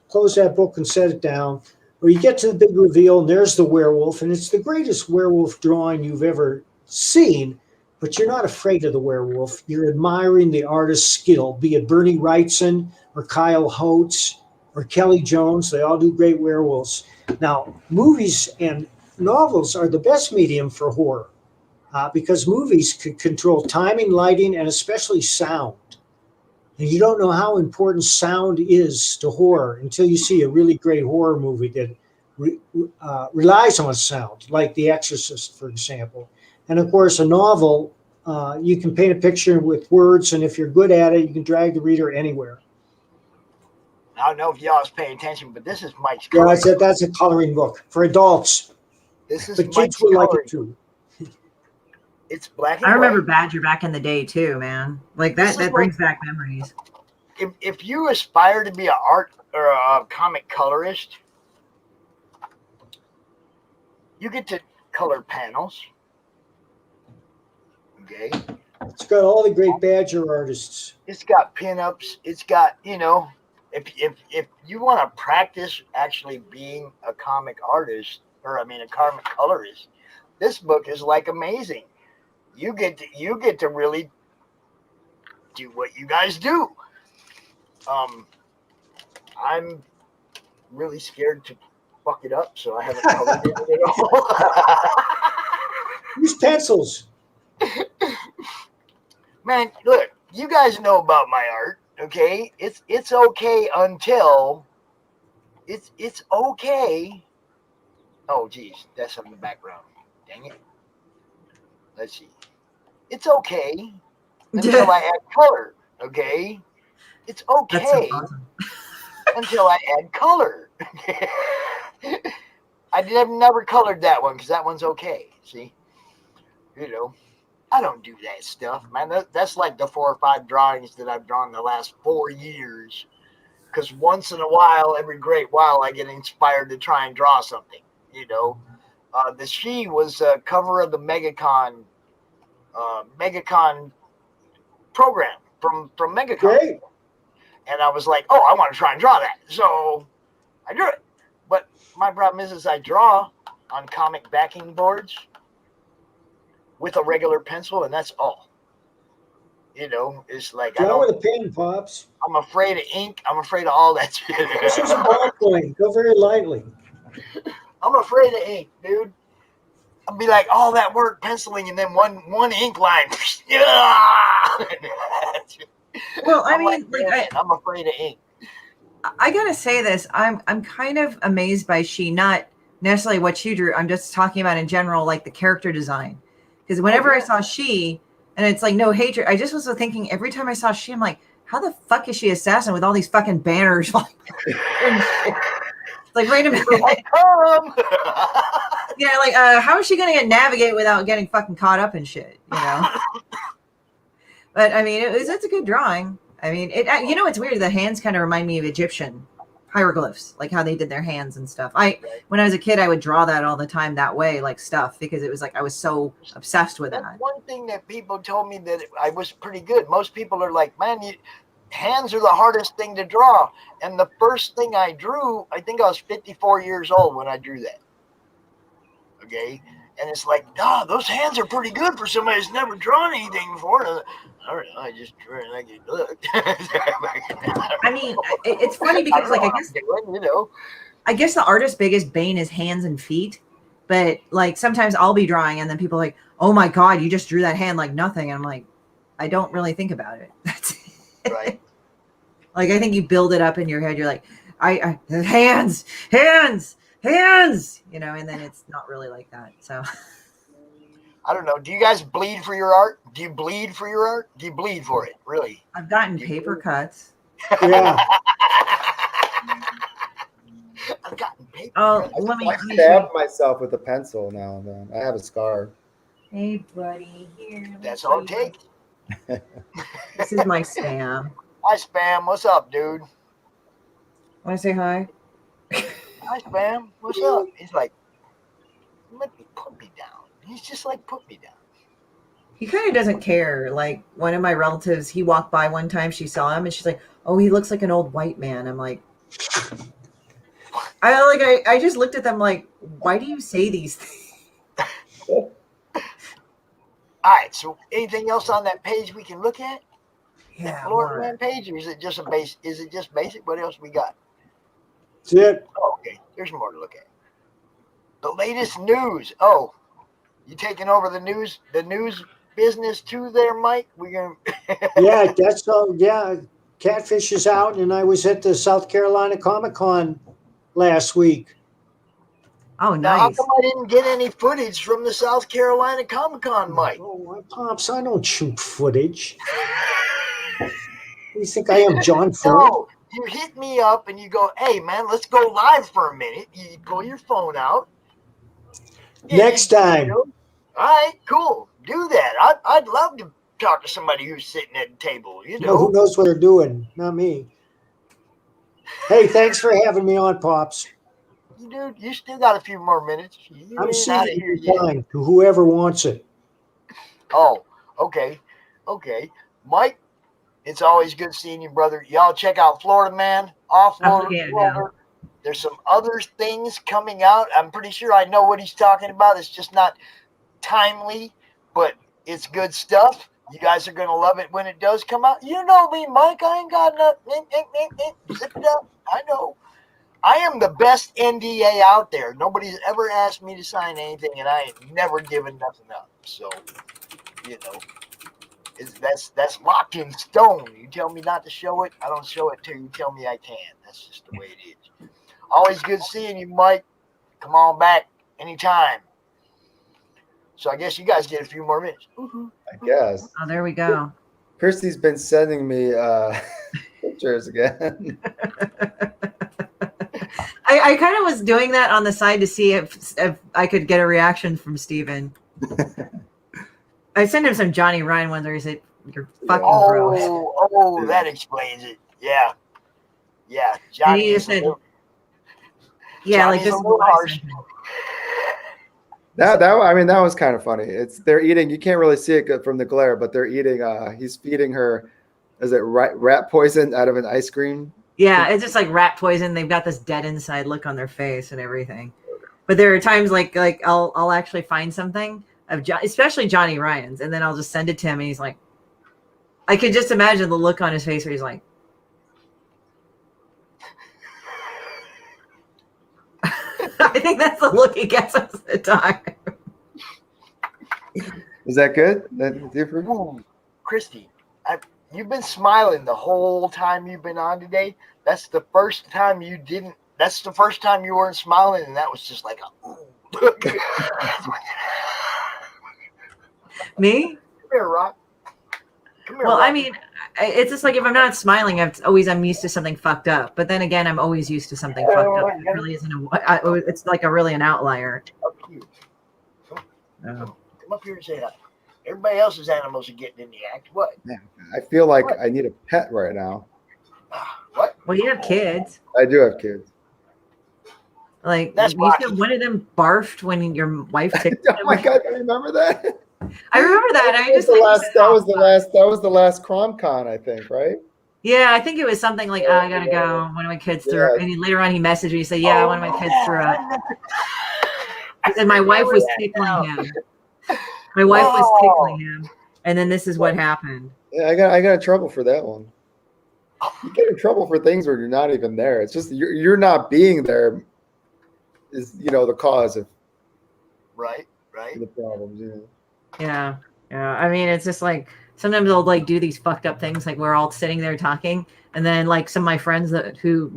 close that book and set it down, or you get to the big reveal and there's the werewolf, and it's the greatest werewolf drawing you've ever seen, but you're not afraid of the werewolf. You're admiring the artist's skill, be it Bernie Wrightson or Kyle Holtz or Kelly Jones. They all do great werewolves. Now, movies and novels are the best medium for horror. Because movies could control timing, lighting, and especially sound. And you don't know how important sound is to horror until you see a really great horror movie that relies on sound, like The Exorcist, for example. And of course, a novel, you can paint a picture with words, and if you're good at it, you can drag the reader anywhere. I don't know if y'all is paying attention, but this is Mike's Yeah, coloring. that's a coloring book for adults. This is But Mike's kids will like coloring. it too. It's black and I remember white. Badger back in the day too, man. Like This that is brings back memories. If you aspire to be an art or a comic colorist, you get to color panels. Okay. It's got all the great Badger artists. It's got pinups. It's got, if you want to practice actually being a comic artist, a comic colorist, this book is like amazing. You get to really do what you guys do. I'm really scared to fuck it up, so I haven't colored it at all. Use pencils. Man, look, you guys know about my art, okay? It's okay until it's okay. Oh geez, that's in the background. Dang it. Let's see. It's okay until I add color, okay? It's okay until I add color. I've never colored that one because that one's okay. See? I don't do that stuff, man. That's like the 4 or 5 drawings that I've drawn the last 4 years. Because once in a while, every great while, I get inspired to try and draw something, the She was cover of the MegaCon program from MegaCon. Great. And I was like, oh, I want to try and draw that. So I drew it. But my problem is I draw on comic backing boards with a regular pencil, and that's all. You know, it's like Draw with a pen, Pops. I'm afraid of ink. I'm afraid of all that shit. This is a ballpoint. Go very lightly. I'm afraid of ink, dude. I'll be like all that work penciling and then one ink line. Well, I mean, I'm afraid of ink. I gotta say this. I'm kind of amazed by She, not necessarily what you drew. I'm just talking about in general, like the character design. Because whenever I saw She, and it's like no hatred, I just was thinking every time I saw She, I'm like, how the fuck is she assassin with all these fucking banners? Like, wait a minute. Yeah, like how is she gonna navigate without getting fucking caught up in shit? You know. But I mean, it's a good drawing. I mean, you know, it's weird. The hands kind of remind me of Egyptian hieroglyphs, like how they did their hands and stuff. When I was a kid, I would draw that all the time that way, like stuff, because it was like I was so obsessed with that. One thing that people told me that I was pretty good. Most people are like, man, hands are the hardest thing to draw. And the first thing I drew, I think I was 54 years old when I drew that. Okay. And it's like, those hands are pretty good for somebody who's never drawn anything before. I don't know. I just drew it like it looked. I mean, it's funny because, like, I guess, you know, I guess the artist's biggest bane is hands and feet. But like sometimes I'll be drawing and then people are like, oh my God, you just drew that hand like nothing. And I'm like, I don't really think about it. That's right. Like, I think you build it up in your head. You're like, I hands, you know, and then it's not really like that. So I don't know. Do you guys bleed for your art? Do you bleed for your art? Do you bleed for it? Really? I've gotten paper cuts. Yeah. I've gotten paper. Oh, I stab myself with a pencil now and then. I have a scar. Hey, buddy, here. That's all it takes. This is my Spam. Hi, Spam. What's up, dude? Want to say hi? Hi, Spam. What's up? He's like, let me put me down. He's just like, put me down. He kind of doesn't care. Like, one of my relatives, he walked by one time, she saw him, and she's like, oh, he looks like an old white man. I'm like, I just looked at them like, why do you say these things? All right, so anything else on that page we can look at? Yeah. That Florida Man page, or is it just is it just basic? What else we got? That's it. Oh, okay, there's more to look at. The latest news. Oh, you taking over the news business too there, Mike? We're gonna Yeah, that's all. Yeah, Catfish is out, and I was at the South Carolina Comic-Con last week. Oh, Now, how nice. come I didn't get any footage from the South Carolina Comic-Con, Mike? Oh, my Pops, I don't shoot footage. You think I am John Ford? No, you hit me up and you go, hey, man, let's go live for a minute. You pull your phone out. Next time. All right, cool. Do that. I'd love to talk to somebody who's sitting at the table, you know. Who knows what they're doing? Not me. Hey, thanks for having me on, Pops. Dude, you still got a few more minutes. I'm seeing time to whoever wants it. Oh, okay. Okay. Mike, it's always good seeing you, brother. Y'all check out Florida Man, off Florida. There's some other things coming out. I'm pretty sure I know what he's talking about. It's just not timely, but it's good stuff. You guys are going to love it when it does come out. You know me, Mike. I ain't got nothing. Zip it up. I know. I am the best NDA out there. Nobody's ever asked me to sign anything, and I ain't never given nothing up. So, you know, that's locked in stone. You tell me not to show it, I don't show it till you tell me I can. That's just the way it is. Always good seeing you, Mike. Come on back anytime. So I guess you guys get a few more minutes. I guess. Oh, there we go. Christie's been sending me pictures again. I kind of was doing that on the side to see if I could get a reaction from Steven. I sent him some Johnny Ryan ones where he said, you're fucking gross. Oh, that explains it. Yeah. Yeah. Johnny just said, yeah, like this is what I sent him. That was kind of funny. They're eating. You can't really see it from the glare, but they're eating. He's feeding her. Is it rat poison out of an ice cream? Yeah, it's just like rat poison. They've got this dead inside look on their face and everything. But there are times like I'll actually find something of especially Johnny Ryan's, and then I'll just send it to him, and he's like, I could just imagine the look on his face where he's like, I think that's the look he gets most of the time. Is that good? That different? Ooh, Christie, you've been smiling the whole time you've been on today. That's the first time you didn't. That's the first time you weren't smiling, and that was just like a ooh. Me? Come here, Rock. Come here, Well, Rock. I mean, it's just like if I'm not smiling, I'm used to something fucked up. But then again, I'm always used to something fucked up. It really isn't it's like really an outlier. Up here. Come up here and say hi. Everybody else's animals are getting in the act. What? Yeah, I feel like I need a pet right now. What? Well, you have kids. I do have kids. Like That's you said, one of them barfed when your wife took. Oh my god, I remember that. I remember that. That was the last CromCon, I think, right? Yeah, I think it was something like, I gotta go. One of my kids threw up. And later on, he messaged me and said, yeah, one of my kids threw up. And my wife was tickling him. My wife was tickling him. And then this is what happened. Yeah, I got in trouble for that one. You get in trouble for things where you're not even there. It's just you're not being there is the cause of the problems. Yeah. I mean, it's just like sometimes they'll like do these fucked up things. Like we're all sitting there talking, and then like some of my friends who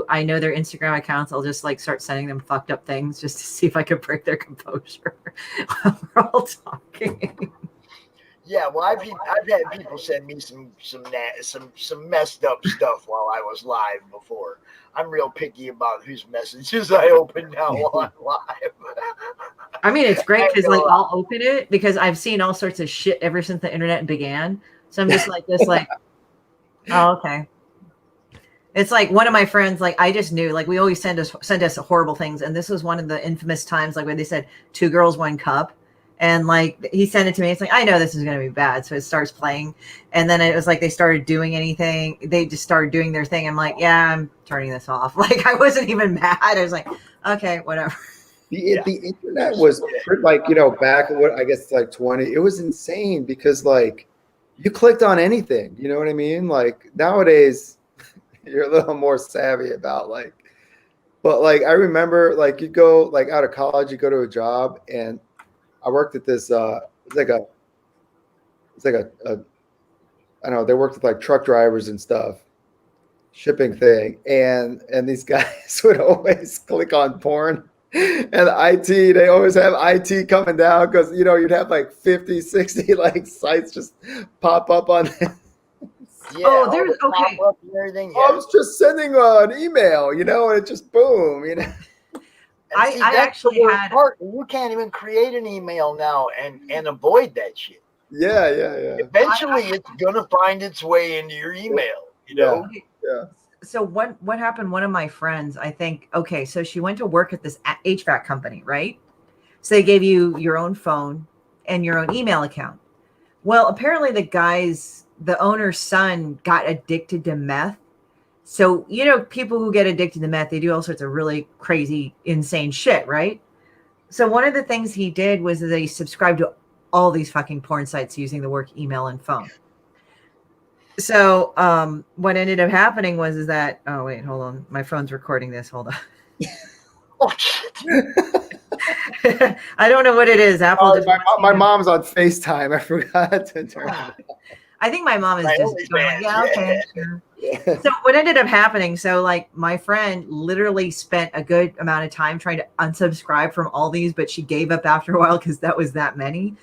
I know their Instagram accounts, I'll just like start sending them fucked up things just to see if I could break their composure while we're all talking. Yeah, well, I've had people send me some messed up stuff while I was live before. I'm real picky about whose messages I open now while I'm live. I mean, it's great because like I'll open it because I've seen all sorts of shit ever since the internet began. So I'm just like this, like, oh, okay. It's like one of my friends, like I just knew, like we always send us horrible things, and this was one of the infamous times, like when they said 2 girls, 1 cup. And like he sent it to me. It's like, I know this is going to be bad. So it starts playing. And then it was like they started doing anything. They just started doing their thing. I'm like, yeah, I'm turning this off. Like I wasn't even mad. I was like, okay, whatever. The internet was like, back what I guess like 20. It was insane because like you clicked on anything. You know what I mean? Like nowadays you're a little more savvy about like, but like I remember like you go like out of college, you go to a job, and I worked at this. It's like a. I don't know. They worked with like truck drivers and stuff, shipping thing, and these guys would always click on porn, and IT. They always have IT coming down because you'd have like 50, 60 like sites just pop up on. Yeah, there's okay. And everything. I was just sending an email, and it just boom, I actually had. You can't even create an email now and avoid that shit. Yeah. Eventually, it's gonna find its way into your email. Yeah. So what happened? One of my friends, I think. Okay, so she went to work at this HVAC company, right? So they gave you your own phone and your own email account. Well, apparently the owner's son got addicted to meth. So, people who get addicted to meth, they do all sorts of really crazy, insane shit, right? So one of the things he did was that he subscribed to all these fucking porn sites using the work email and phone. So what ended up happening was that, oh, wait, hold on. My phone's recording this. Hold on. I don't know what it is. Apple. My mom's on FaceTime. I forgot to turn it on. I think my mom is just going, yeah, okay, sure. So what ended up happening, so like my friend literally spent a good amount of time trying to unsubscribe from all these, but she gave up after a while because that was that many.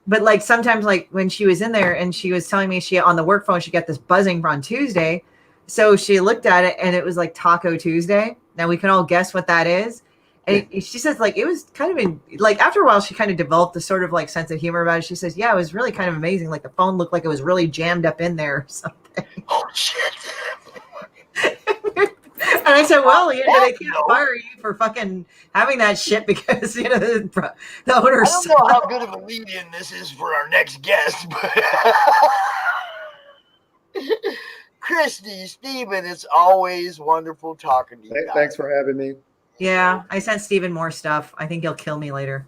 But like sometimes like when she was in there and she was telling me she on the work phone, she got this buzzing on Tuesday. So she looked at it and it was like Taco Tuesday. Now we can all guess what that is. And she says like it was kind of like after a while she kind of developed a sort of like sense of humor about it. She says, yeah, it was really kind of amazing. Like the phone looked like it was really jammed up in there or something. Oh shit. And I said, well, they can't fire you for fucking having that shit because the owner. I don't know how good of a lead-in this is for our next guest, but Christie, Stephen, it's always wonderful talking to you guys. Thanks for having me. Yeah, I sent Steven more stuff. I think he'll kill me later.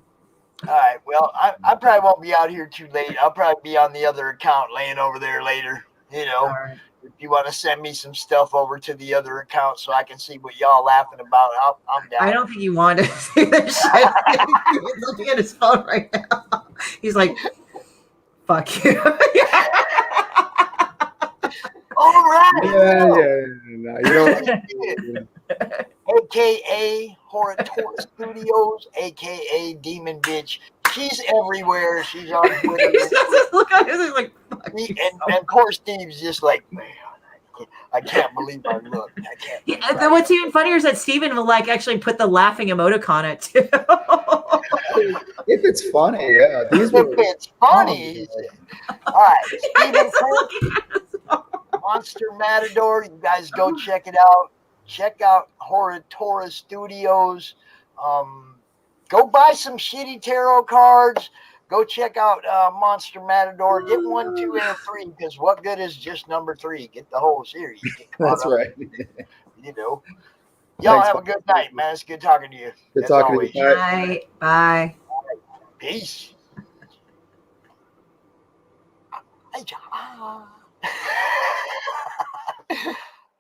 All right. Well, I probably won't be out here too late. I'll probably be on the other account laying over there later. If you want to send me some stuff over to the other account so I can see what y'all laughing about, I'm down. I don't think you want to see this shit. He's looking at his phone right now. He's like, fuck you. All right. No, you don't. AKA Horatory Studios, AKA Demon Bitch. She's everywhere. She's on Twitter. Look at him. He's like, fuck you. And poor Steve's just like, man, I can't believe I look. I can't. Yeah, what's even funnier is that Steven will actually put the laughing emoticon on it too. If it's funny, yeah. If it's funny. All right, Steven, Monster Matador. You guys go check it out. Check out Horatory Studios. Go buy some shitty tarot cards. Go check out Monster Matador. Get 1, 2, and 3 because what good is just number 3? Get the whole series. That's right. Y'all Thanks, have a good night, man. It's good talking to you. Good as talking always. to you. Bye. Bye. Peace.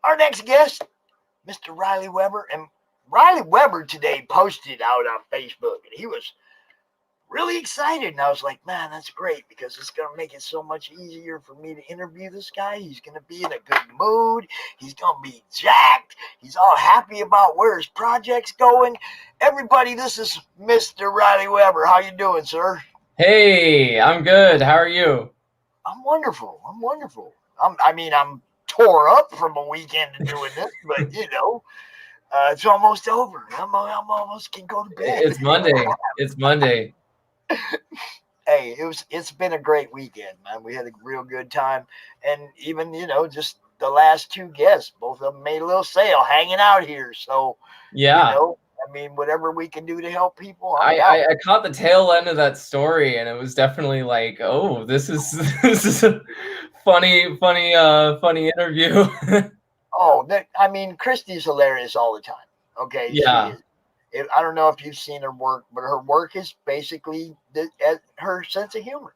Our next guest, Mr. Riley Weber. And Riley Weber today posted out on Facebook, and he was really excited. And I was like, man, that's great because it's going to make it so much easier for me to interview this guy. He's going to be in a good mood. He's going to be jacked. He's all happy about where his project's going. Everybody, this is Mr. Riley Weber. How you doing, sir? Hey, I'm good. How are you? I'm wonderful. I'm tore up from a weekend of doing this, but it's almost over. I'm almost can go to bed. It's Monday. It's Monday. Hey, it's been a great weekend, man. We had a real good time, and even just the last 2 guests, both of them made a little sale hanging out here. So Yeah. Whatever we can do to help people. I caught the tail end of that story, and it was definitely like, oh, this is a funny interview. Christie's hilarious all the time. Okay. Yeah. I don't know if you've seen her work, but her work is basically her sense of humor.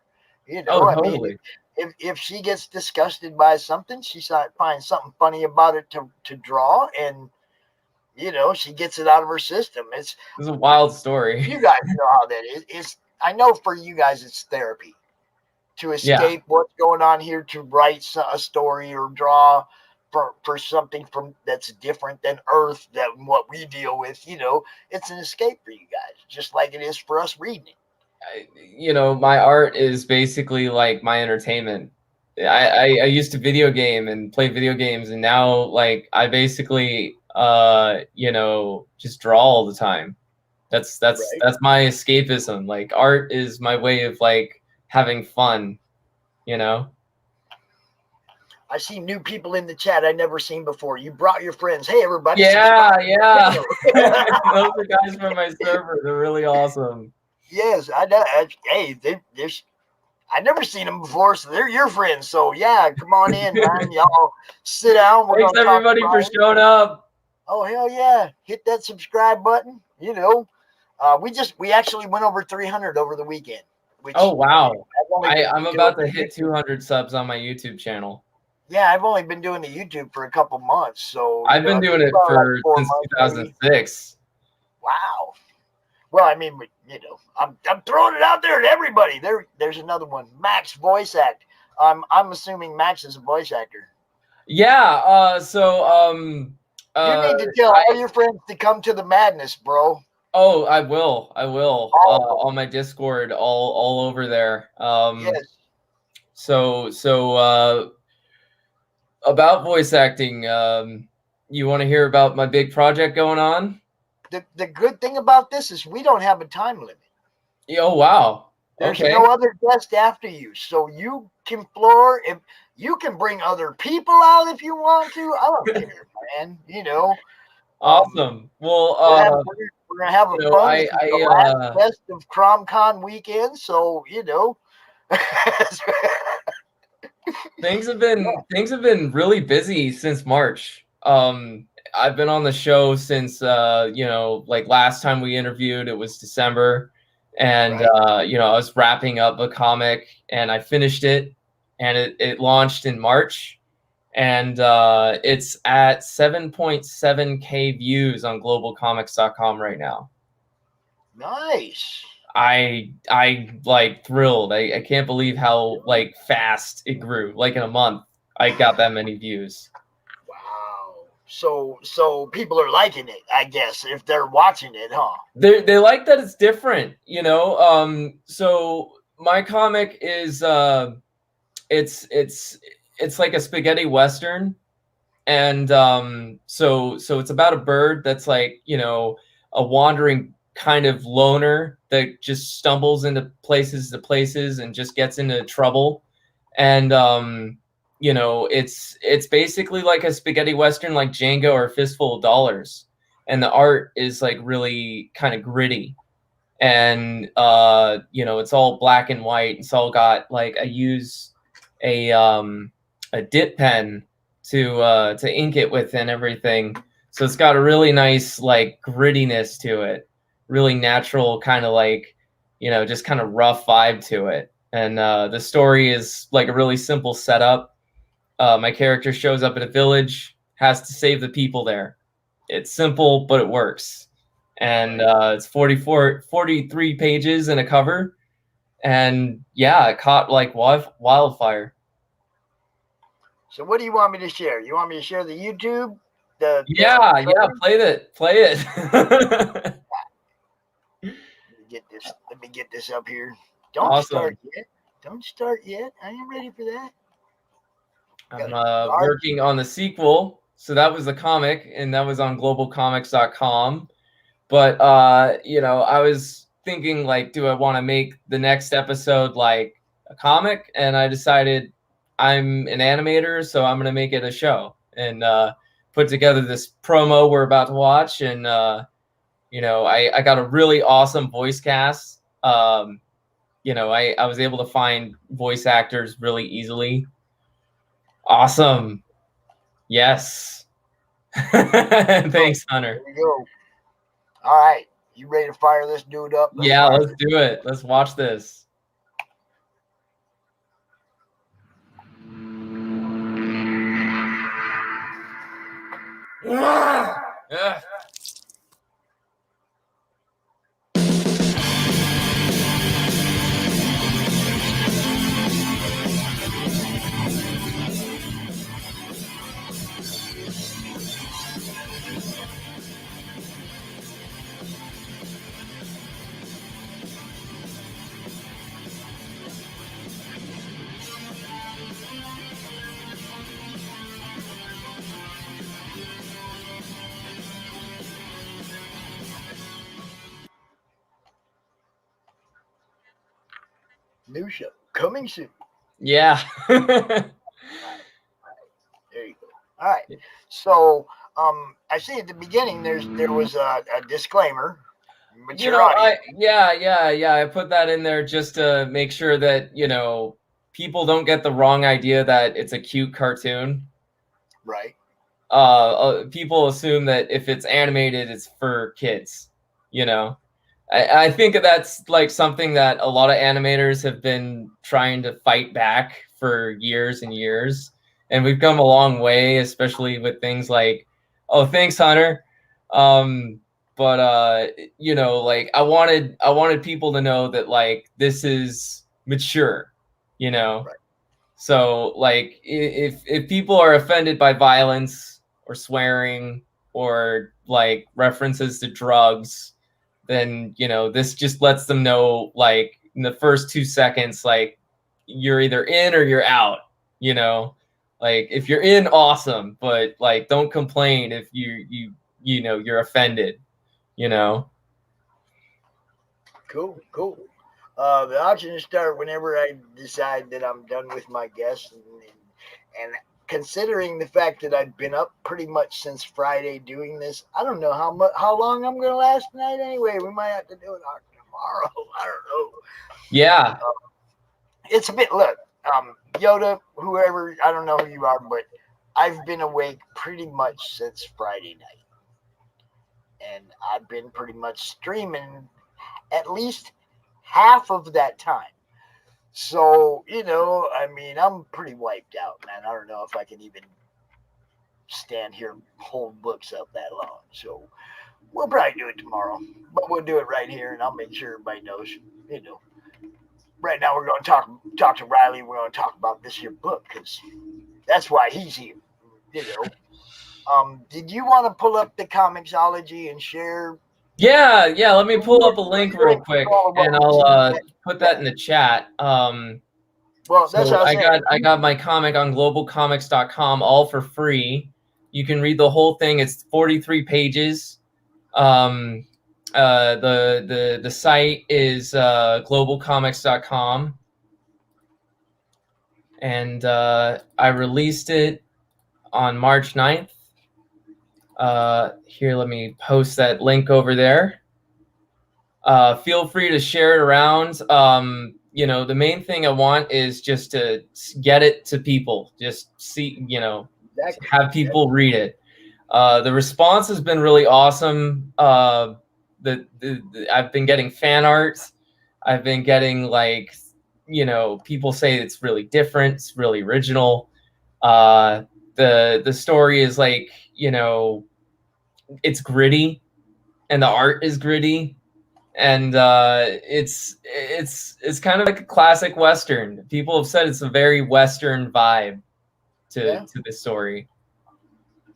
Totally. If she gets disgusted by something, she finds something funny about it to draw, and she gets it out of her system. It's a wild story. You guys know how that is. I know for you guys, it's therapy to escape what's going on here, to write a story or draw for something that's different than Earth, than what we deal with. It's an escape for you guys, just like it is for us reading it. My art is basically like my entertainment. I used to video game and play video games, and now I basically just draw all the time. That's my escapism. Art is my way of having fun. I see new people in the chat I never seen before. You brought your friends. Hey, everybody. Yeah. Those are guys from my server. They're really awesome. Yes, I know. Hey, I never seen them before, so they're your friends. So yeah, come on in, man. Y'all sit down. Thanks everybody for showing up. Oh hell yeah! Hit that subscribe button. We actually went over 300 over the weekend. Oh wow! I'm about to hit 200 subs on my YouTube channel. Yeah, I've only been doing the YouTube for a couple months, so I've been doing it since 2006. Wow. Well, I'm throwing it out there to everybody. There's another one, Max voice act. I'm assuming Max is a voice actor. Yeah. You need to tell all your friends to come to the madness, bro. Oh, I will. On my Discord, all over there. Yes. So about voice acting, you want to hear about my big project going on? The good thing about this is we don't have a time limit. Oh wow! There's no other guest after you, so you can floor. If you can bring other people out if you want to, I don't care, man. Awesome. Well, we're gonna have a you know, fun. This is the last best of CromCon weekend, so you know. things have been really busy since March. I've been on the show since you know, like last time we interviewed, it was December, and you know, I was wrapping up a comic and I finished it, and it launched in March, and it's at 7.7K views on globalcomics.com right now. Nice. I like thrilled. I can't believe how like fast it grew. Like in a month, I got that many views. Wow. So people are liking it, I guess, if they're watching it, huh? They like that it's different, you know. So my comic is it's like a spaghetti western, and so it's about a bird that's like, you know, a wandering kind of loner that just stumbles into places to places and just gets into trouble, and you know, it's basically like a spaghetti western, like Django or Fistful of Dollars, and the art is like really kind of gritty, and you know, it's all black and white. It's all got like I use a dip pen to ink it with and everything, so it's got a really nice like grittiness to it, really natural, kind of like, you know, just kind of rough vibe to it. And the story is like a really simple setup. My character shows up at a village, has to save the people there. It's simple, but it works. And it's 43 pages in a cover. And yeah, it caught like wildfire. So what do you want me to share? You want me to share the YouTube? Yeah, play it. Let me get this up here. Don't Awesome. start yet. Don't start yet. I ain't ready for that. I'm working on the sequel. So that was the comic, and that was on globalcomics.com. But you know, I was thinking like, do I want to make the next episode like a comic? And I decided I'm an animator, so I'm gonna make it a show, and put together this promo we're about to watch. And you know, I got a really awesome voice cast. You know, I was able to find voice actors really easily. Awesome. Yes. Thanks, Hunter. Here we go. All right. You ready to fire this dude up? Let's do it. Let's watch this. Yeah. New show coming soon. Yeah. There you go. All right. So I see at the beginning there was a disclaimer. You know, I put that in there just to make sure that, you know, people don't get the wrong idea that it's a cute cartoon. Right. People assume that if it's animated, it's for kids, you know. I think that's like something that a lot of animators have been trying to fight back for years and years. And we've come a long way, especially with things like, oh, thanks, Hunter. But you know, like I wanted people to know that like this is mature, you know. Right. So like if people are offended by violence or swearing or like references to drugs, then, you know, this just lets them know, like, in the first 2 seconds, like, you're either in or you're out, you know? Like, if you're in, awesome, but, like, don't complain if you know, you're offended, you know? Cool. The auction will start whenever I decide that I'm done with my guests. And considering the fact that I've been up pretty much since Friday doing this, I don't know how long I'm going to last tonight anyway. We might have to do it tomorrow. I don't know. Yeah. It's a bit, look, Yoda, whoever, I don't know who you are, but I've been awake pretty much since Friday night. And I've been pretty much streaming at least half of that time. So, you know, I mean, I'm pretty wiped out, man. I don't know if I can even stand here and hold books up that long. So we'll probably do it tomorrow, but we'll do it right here, and I'll make sure everybody knows, you know. Right now we're going to talk to Riley. We're going to talk about this here book because that's why he's here, you know. Did you want to pull up the Comixology and share? Yeah. Let me pull up a link real quick, and I'll put that in the chat. Well, that's so what I got my comic on globalcomics.com all for free. You can read the whole thing. It's 43 pages. The site is globalcomics.com, and I released it on March 9th. Here, let me post that link over there. Feel free to share it around. You know, the main thing I want is just to get it to people. Just see, you know, have people read it. The response has been really awesome. I've been getting fan art. I've been getting, like, you know, people say it's really different. It's really original. The story is, like, you know, it's gritty, and the art is gritty, and it's kind of like a classic Western. People have said it's a very Western vibe to the story.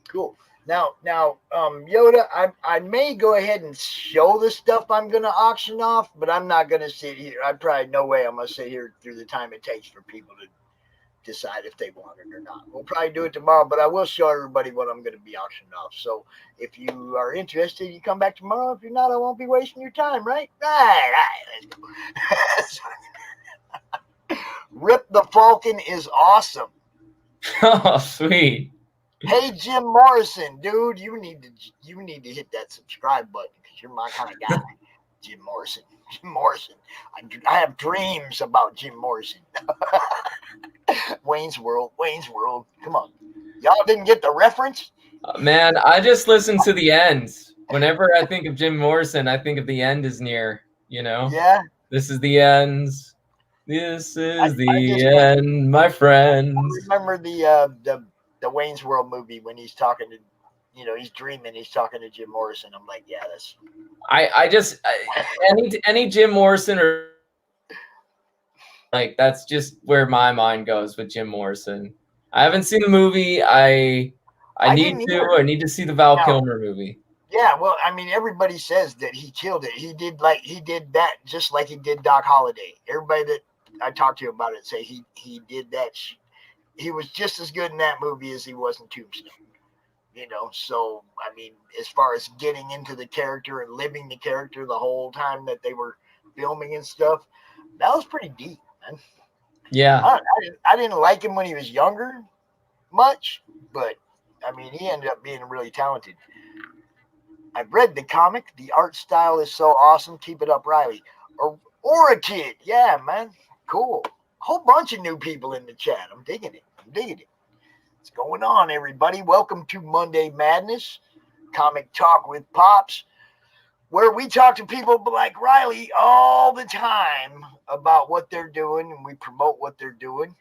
Cool. Now, Yoda, I may go ahead and show the stuff I'm going to auction off, but I'm not going to sit here. I probably no way I'm going to sit here through the time it takes for people to decide if they want it or not. We'll probably do it tomorrow, but I will show everybody what I'm going to be auctioning off. So if you are interested, you come back tomorrow. If you're not, I won't be wasting your time, right? Right. Let's go. Rip the Falcon is awesome. Oh, sweet. Hey, Jim Morrison, dude, you need to hit that subscribe button because you're my kind of guy. Jim Morrison. I have dreams about Jim Morrison. Wayne's World. Come on. Y'all didn't get the reference? Man, I just listen to the end. Whenever I think of Jim Morrison, I think of the end is near, you know? Yeah. This is the end. This is the end, my friends. I remember the Wayne's World movie when he's talking to, you know, he's dreaming, he's talking to Jim Morrison. I'm like, yeah, that's. Any Jim Morrison or like, that's just where my mind goes with Jim Morrison. I haven't seen the movie. I need to see the Val Kilmer movie. Yeah, well, I mean, everybody says that he killed it. He did that just like he did Doc Holliday. Everybody that I talked to about it say he did that. He was just as good in that movie as he was in Tombstone. You know, so I mean, as far as getting into the character and living the character the whole time that they were filming and stuff, that was pretty deep, man. Yeah, I didn't like him when he was younger much, but I mean, he ended up being really talented. I've read the comic. The art style is so awesome. Keep it up, Riley. Or a kid. Yeah, man. Cool. Whole bunch of new people in the chat. I'm digging it. What's going on, everybody? Welcome to Monday Madness, Comic Talk with Pops, where we talk to people like Riley all the time about what they're doing, and we promote what they're doing.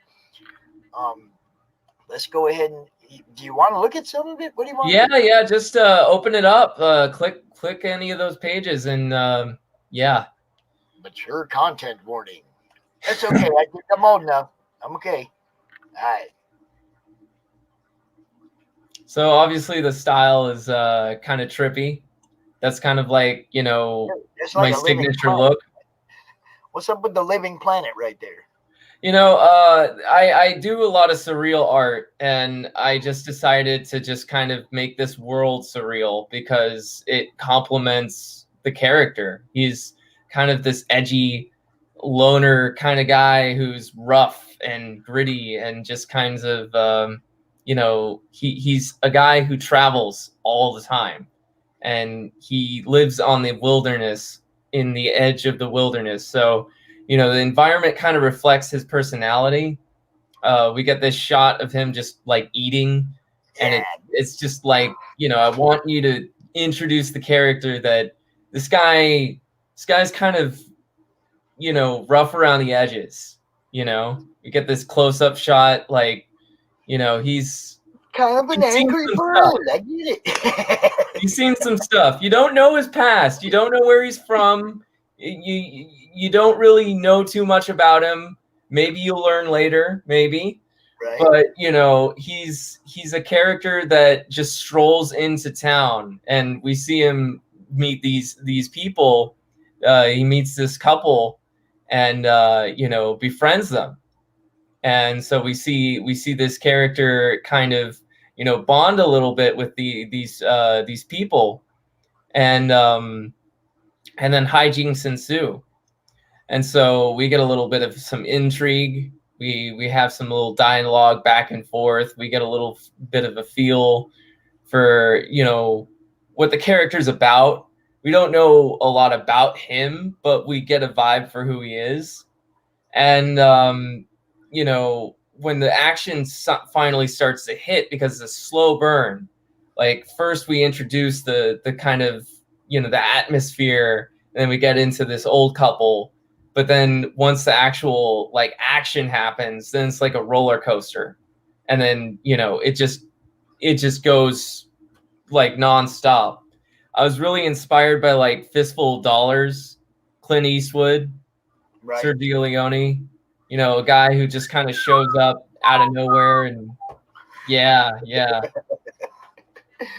Let's go ahead and. Do you want to look at some of it? What do you want? Yeah. Just open it up. Click any of those pages, and yeah. Mature content warning. That's okay. I'm old enough. I'm okay. All right. So obviously the style is kind of trippy. That's kind of like, you know, like my signature look. What's up with the living planet right there? You know, I do a lot of surreal art, and I just decided to just kind of make this world surreal because it complements the character. He's kind of this edgy loner kind of guy who's rough and gritty and just kinds of he's a guy who travels all the time, and he lives on the wilderness, in the edge of the wilderness. So, the environment kind of reflects his personality. We get this shot of him just like eating, and it's just like, I want you to introduce the character that this guy's kind of, rough around the edges. We get this close-up shot, like, he's kind of an angry bird. I get it. He's seen some stuff. You don't know his past. You don't know where he's from. You don't really know too much about him. Maybe you'll learn later, maybe. Right. But he's a character that just strolls into town, and we see him meet these people. He meets this couple, and befriends them. And so we see this character kind of bond a little bit with these people, and then hijinks ensue. And so we get a little bit of some intrigue. We have some little dialogue back and forth. We get a little bit of a feel for, what the character's about. We don't know a lot about him, but we get a vibe for who he is. And, when the action finally starts to hit, because it's a slow burn, like first we introduce the kind of, the atmosphere, and then we get into this old couple. But then once the actual like action happens, then it's like a roller coaster. And then, it just goes like nonstop. I was really inspired by like Fistful of Dollars, Clint Eastwood, right. Sergio Leone, a guy who just kind of shows up out of nowhere. And yeah.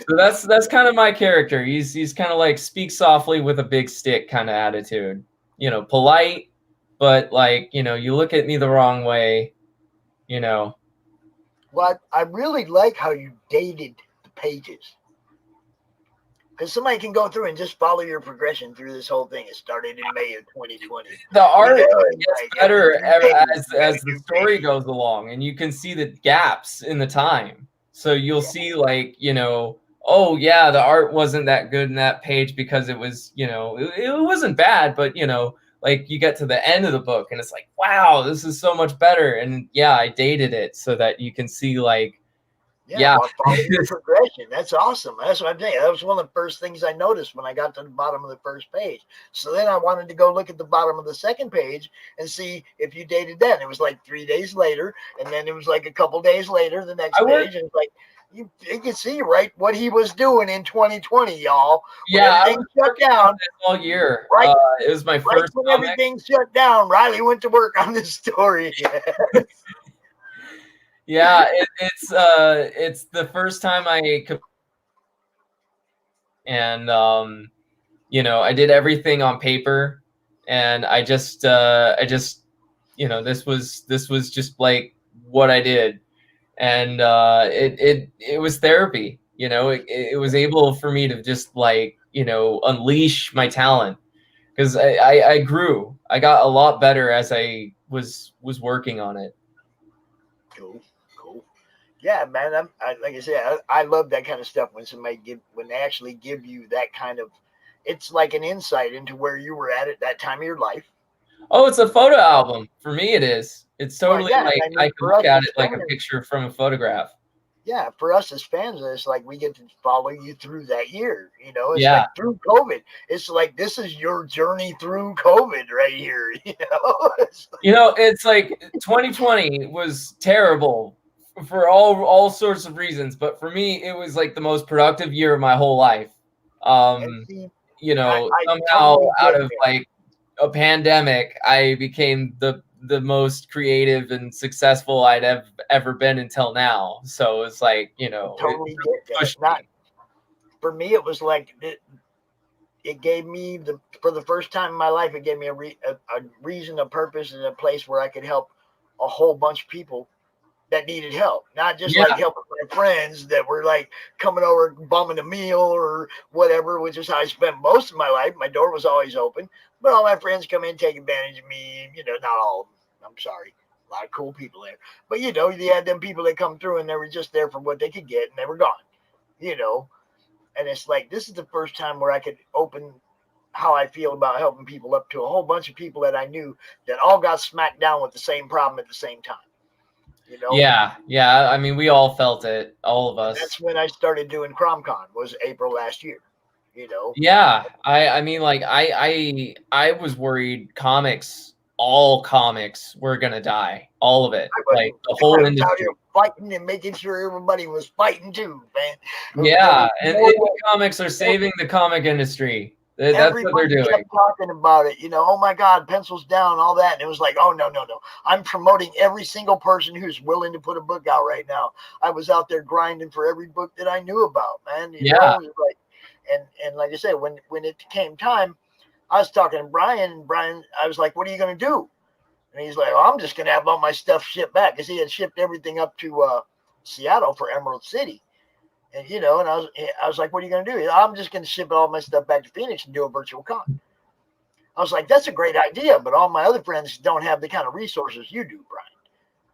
So that's kind of my character. He's kind of like speak softly with a big stick kind of attitude. Polite, but like, you look at me the wrong way, Well, I really like how you dated the pages. Because somebody can go through and just follow your progression through this whole thing. It started in May of 2020. The art gets better as the story goes along, and you can see the gaps in the time. So you'll see like, oh yeah, the art wasn't that good in that page because it was, it wasn't bad, but like you get to the end of the book and it's like, wow, this is so much better. And yeah, I dated it so that you can see like, yeah. Well, follow your progression. That's awesome. That's what I'm saying. That was one of the first things I noticed when I got to the bottom of the first page. So then I wanted to go look at the bottom of the second page and see if you dated that. It was like 3 days later, and then it was like a couple days later, the next page, and it's like you can see right what he was doing in 2020, y'all. When everything shut down all year. Right, it was my first. When everything shut down, Riley went to work on this story. Yeah, it's the first time and I did everything on paper, and I just this was just like what I did, and it was therapy. It was able for me to just like unleash my talent, because I grew. I got a lot better as I was working on it. Cool. Yeah, man. Like I said, I love that kind of stuff when they actually give you that kind of, it's like an insight into where you were at that time of your life. Oh, it's a photo album. For me, it is. It's totally I can look at it like a picture from a photograph. Yeah, for us as fans, it's like we get to follow you through that year. It's like through COVID. It's like this is your journey through COVID right here. It's like 2020 was terrible for all sorts of reasons, but for me, it was like the most productive year of my whole life. Somehow out of like a pandemic, I became the most creative and successful I'd ever been until now. So it's like, totally get that. For me, it was like it gave me for the first time in my life, it gave me a reason, a purpose, and a place where I could help a whole bunch of people that needed help, not just like helping my friends that were like coming over bumming a meal or whatever, which is how I spent most of my life. My door was always open, but all my friends come in, take advantage of me. Not all of them. I'm sorry. A lot of cool people there. But, you know, you had them people that come through and they were just there for what they could get and they were gone, you know. And it's like, this is the first time where I could open how I feel about helping people up to a whole bunch of people that I knew that all got smacked down with the same problem at the same time. You know? Yeah. I mean, we all felt it, all of us. That's when I started doing CromCon, was April last year. You know? Yeah. I mean, like, I was worried all comics were gonna die. All of it. Like the whole out industry. here fighting and making sure everybody was fighting too, man. Yeah, and indie comics are saving the comic industry. That's what they're Everybody doing. kept talking about it, you know. Oh my God, pencils down, all that, and it was like, oh no. I'm promoting every single person who's willing to put a book out right now. I was out there grinding for every book that I knew about, man. You know? It was like, and like I said, when it came time, I was talking to Brian, and Brian, I was like, what are you going to do? And he's like, well, I'm just going to have all my stuff shipped back, because he had shipped everything up to Seattle for Emerald City. And, you know, and I was like, what are you going to do? I'm just going to ship all my stuff back to Phoenix and do a virtual con. I was like, that's a great idea, but all my other friends don't have the kind of resources you do, Brian.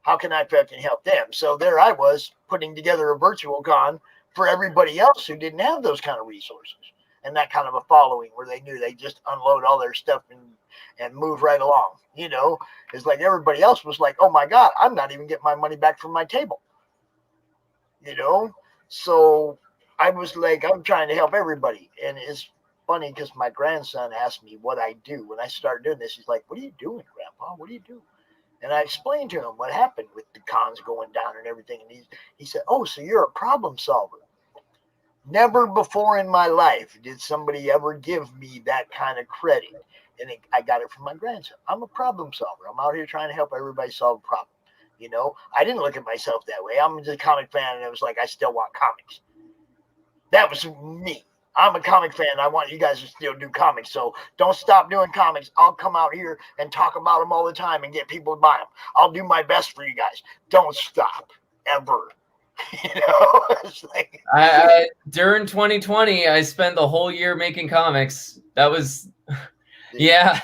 How can I fucking help them? So there I was putting together a virtual con for everybody else who didn't have those kind of resources and that kind of a following where they knew they just unload all their stuff and move right along. You know, it's like everybody else was like, oh my God, I'm not even getting my money back from my table. You know? So I was like, I'm trying to help everybody. And it's funny because my grandson asked me what I do. When I started doing this, he's like, what are you doing, Grandpa? What do you do? And I explained to him what happened with the cons going down and everything. And he said, oh, so you're a problem solver. Never before in my life did somebody ever give me that kind of credit. And I got it from my grandson. I'm a problem solver. I'm out here trying to help everybody solve a problem. You know, I didn't look at myself that way. I'm just a comic fan, and it was like, I still want comics. That was me. I'm a comic fan. I want you guys to still do comics. So don't stop doing comics. I'll come out here and talk about them all the time and get people to buy them. I'll do my best for you guys. Don't stop ever. You know, it's like During 2020, I spent the whole year making comics. That was, yeah.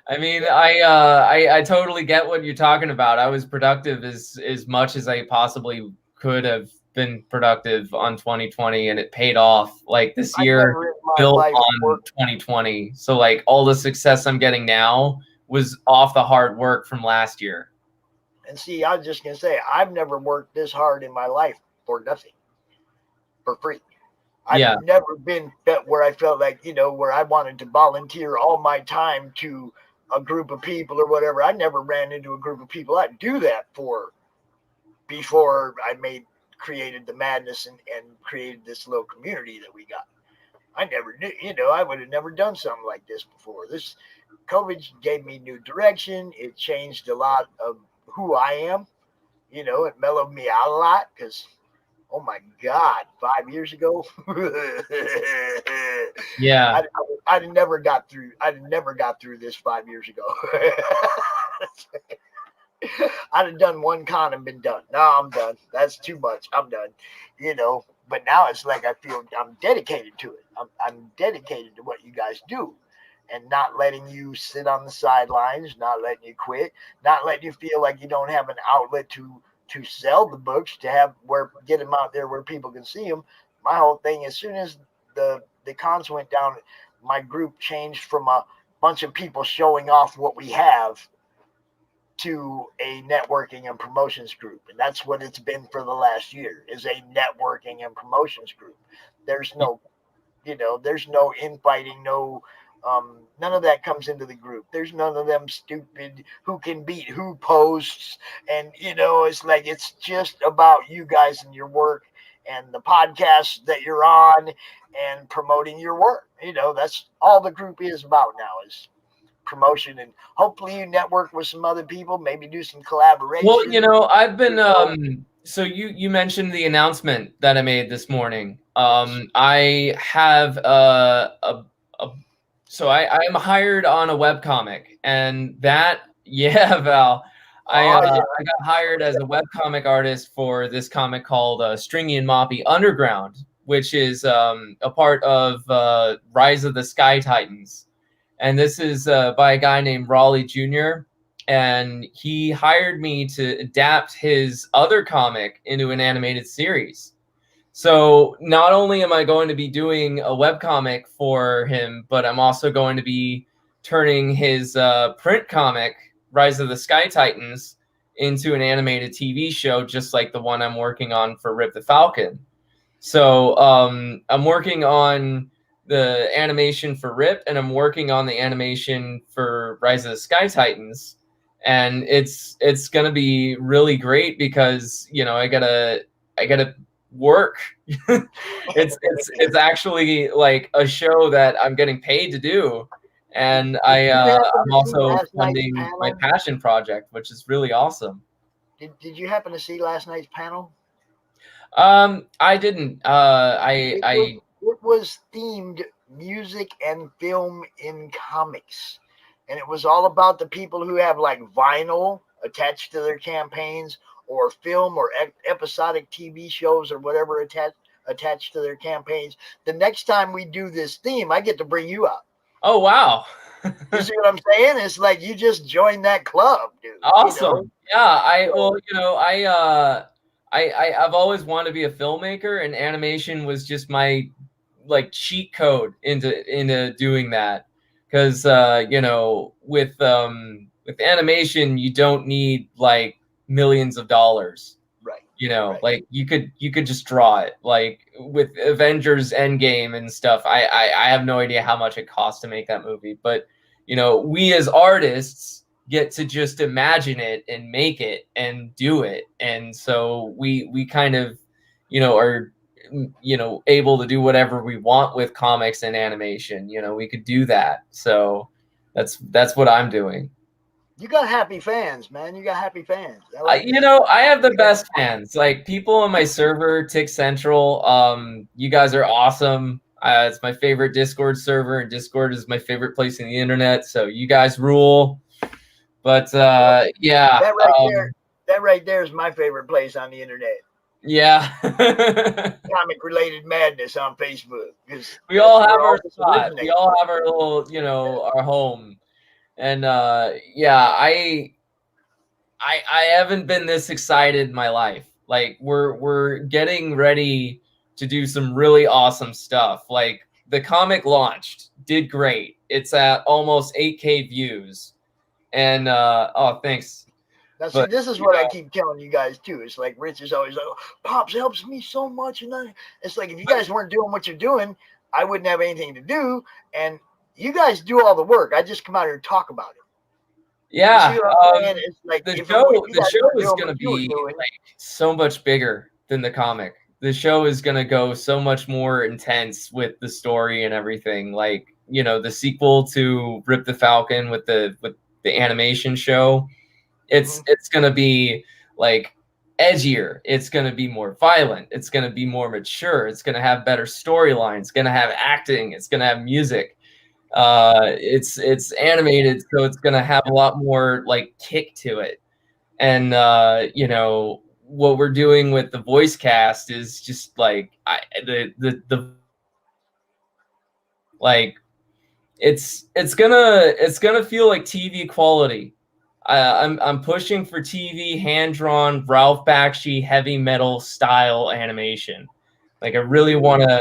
I mean, I totally get what you're talking about. I was productive as much as I possibly could have been productive on 2020, and it paid off. Like this year built on 2020. So like all the success I'm getting now was off the hard work from last year. And see, I was just going to say, I've never worked this hard in my life for nothing, for free. I've never been where I felt like, you know, where I wanted to volunteer all my time to a group of people or whatever. I never ran into a group of people I'd do that for before I created the madness and created this little community that we got. I never knew, you know, I would have never done something like this before. This COVID gave me new direction. It changed a lot of who I am. You know, it mellowed me out a lot because, oh my God, 5 years ago, yeah, I'd never got through this 5 years ago. I'd have done one con and been done. No, I'm done. That's too much. I'm done. You know, but now it's like I feel I'm dedicated to it. I'm dedicated to what you guys do. And not letting you sit on the sidelines, not letting you quit, not letting you feel like you don't have an outlet to sell the books, to get them out there where people can see them. My whole thing, as soon as the cons went down, my group changed from a bunch of people showing off what we have to a networking and promotions group. And that's what it's been for the last year, is a networking and promotions group. There's no, you know, there's no infighting, none of that comes into the group. There's none of them stupid who can beat who posts. And, you know, it's like, it's just about you guys and your work and the podcast that you're on and promoting your work. You know, that's all the group is about now, is promotion. And hopefully you network with some other people, maybe do some collaboration. Well, you know, I've been, so you mentioned the announcement that I made this morning. I have so I'm hired on a webcomic, and that, yeah, Val, I got hired as a webcomic artist for this comic called Stringy and Moppy Underground, which is a part of Rise of the Sky Titans. And this is by a guy named Raleigh Jr. and he hired me to adapt his other comic into an animated series. So not only am I going to be doing a webcomic for him, but I'm also going to be turning his print comic, Rise of the Sky Titans, into an animated TV show, just like the one I'm working on for Rip the Falcon. So I'm working on the animation for Rip, and I'm working on the animation for Rise of the Sky Titans. And it's gonna be really great because, you know, I gotta work. it's actually like a show that I'm getting paid to do, and I'm also funding my passion project, which is really awesome. Did you happen to see last night's panel? I didn't. It was themed music and film in comics, and it was all about the people who have like vinyl attached to their campaigns, or film or episodic TV shows or whatever attached to their campaigns. The next time we do this theme, I get to bring you out. Oh, wow. You see what I'm saying? It's like you just joined that club, dude. Awesome. You know? Yeah, I've always wanted to be a filmmaker, and animation was just my like cheat code into doing that. Because you know, with animation, you don't need like millions of dollars. Right. You know, like you could just draw it. Like with Avengers Endgame and stuff, I have no idea how much it costs to make that movie. But, you know, we as artists get to just imagine it and make it and do it. And so we kind of, you know, are, you know, able to do whatever we want with comics and animation. You know, we could do that. So that's what I'm doing. You got happy fans, man. You got happy fans. You know, I have the best fans. Like people on my server, Tick Central. You guys are awesome. It's my favorite Discord server, and Discord is my favorite place in the internet. So you guys rule. But yeah, that right there is my favorite place on the internet. Yeah. Comic related madness on Facebook. We all have our spot. We all have our little, you know, our home. And yeah, I haven't been this excited in my life. Like we're getting ready to do some really awesome stuff. Like the comic launched, did great. It's at almost 8K views. And oh, thanks. Now, see, this is what I keep telling you guys too. It's like Rich is always like, oh, Pops helps me so much, and it's like if you guys weren't doing what you're doing, I wouldn't have anything to do. And you guys do all the work. I just come out here and talk about it. Yeah, it's like the show is going to be like so much bigger than the comic. The show is going to go so much more intense with the story and everything. Like, you know, the sequel to Rip the Falcon with the animation show, it's going to be like edgier. It's going to be more violent. It's going to be more mature. It's going to have better storylines. It's going to have acting. It's going to have music. It's animated, so it's gonna have a lot more like kick to it. And you know, what we're doing with the voice cast is just like like it's gonna feel like TV quality. I'm pushing for TV hand-drawn Ralph Bakshi heavy metal style animation. Like I really want to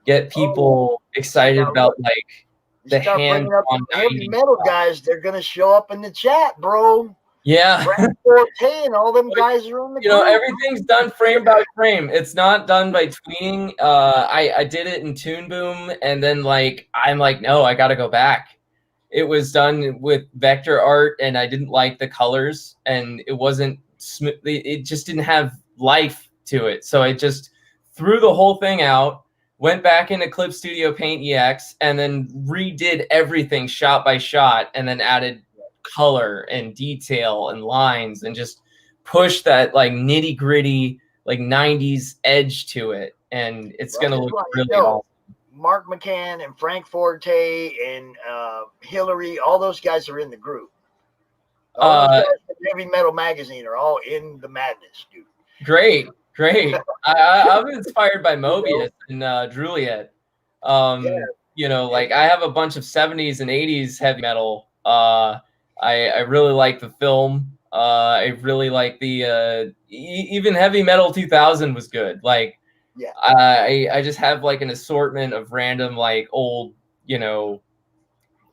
get people excited about like the hand on heavy metal guys. They're gonna show up in the chat, bro. Yeah. Brad Forte and all them guys are in the You know, everything's done frame by frame. It's not done by tweeting. I did it in Toon Boom, and then like I'm like, no, I gotta go back. It was done with vector art, and I didn't like the colors, and it wasn't smooth. It just didn't have life to it. So I just threw the whole thing out. Went back into Clip Studio Paint EX and then redid everything shot by shot, and then added color and detail and lines and just pushed that like nitty gritty like 90s edge to it. And it's going to look really awesome. Mark McCann and Frank Forte and Hillary, all those guys are in the group. All those guys from Heavy Metal Magazine are all in the madness, dude. Great. I'm inspired by Mobius and Druliet. You know, like I have a bunch of 70s and 80s heavy metal. I really like the film. I really like the even Heavy Metal 2000 was good. Like, Yeah. I just have like an assortment of random like old, you know,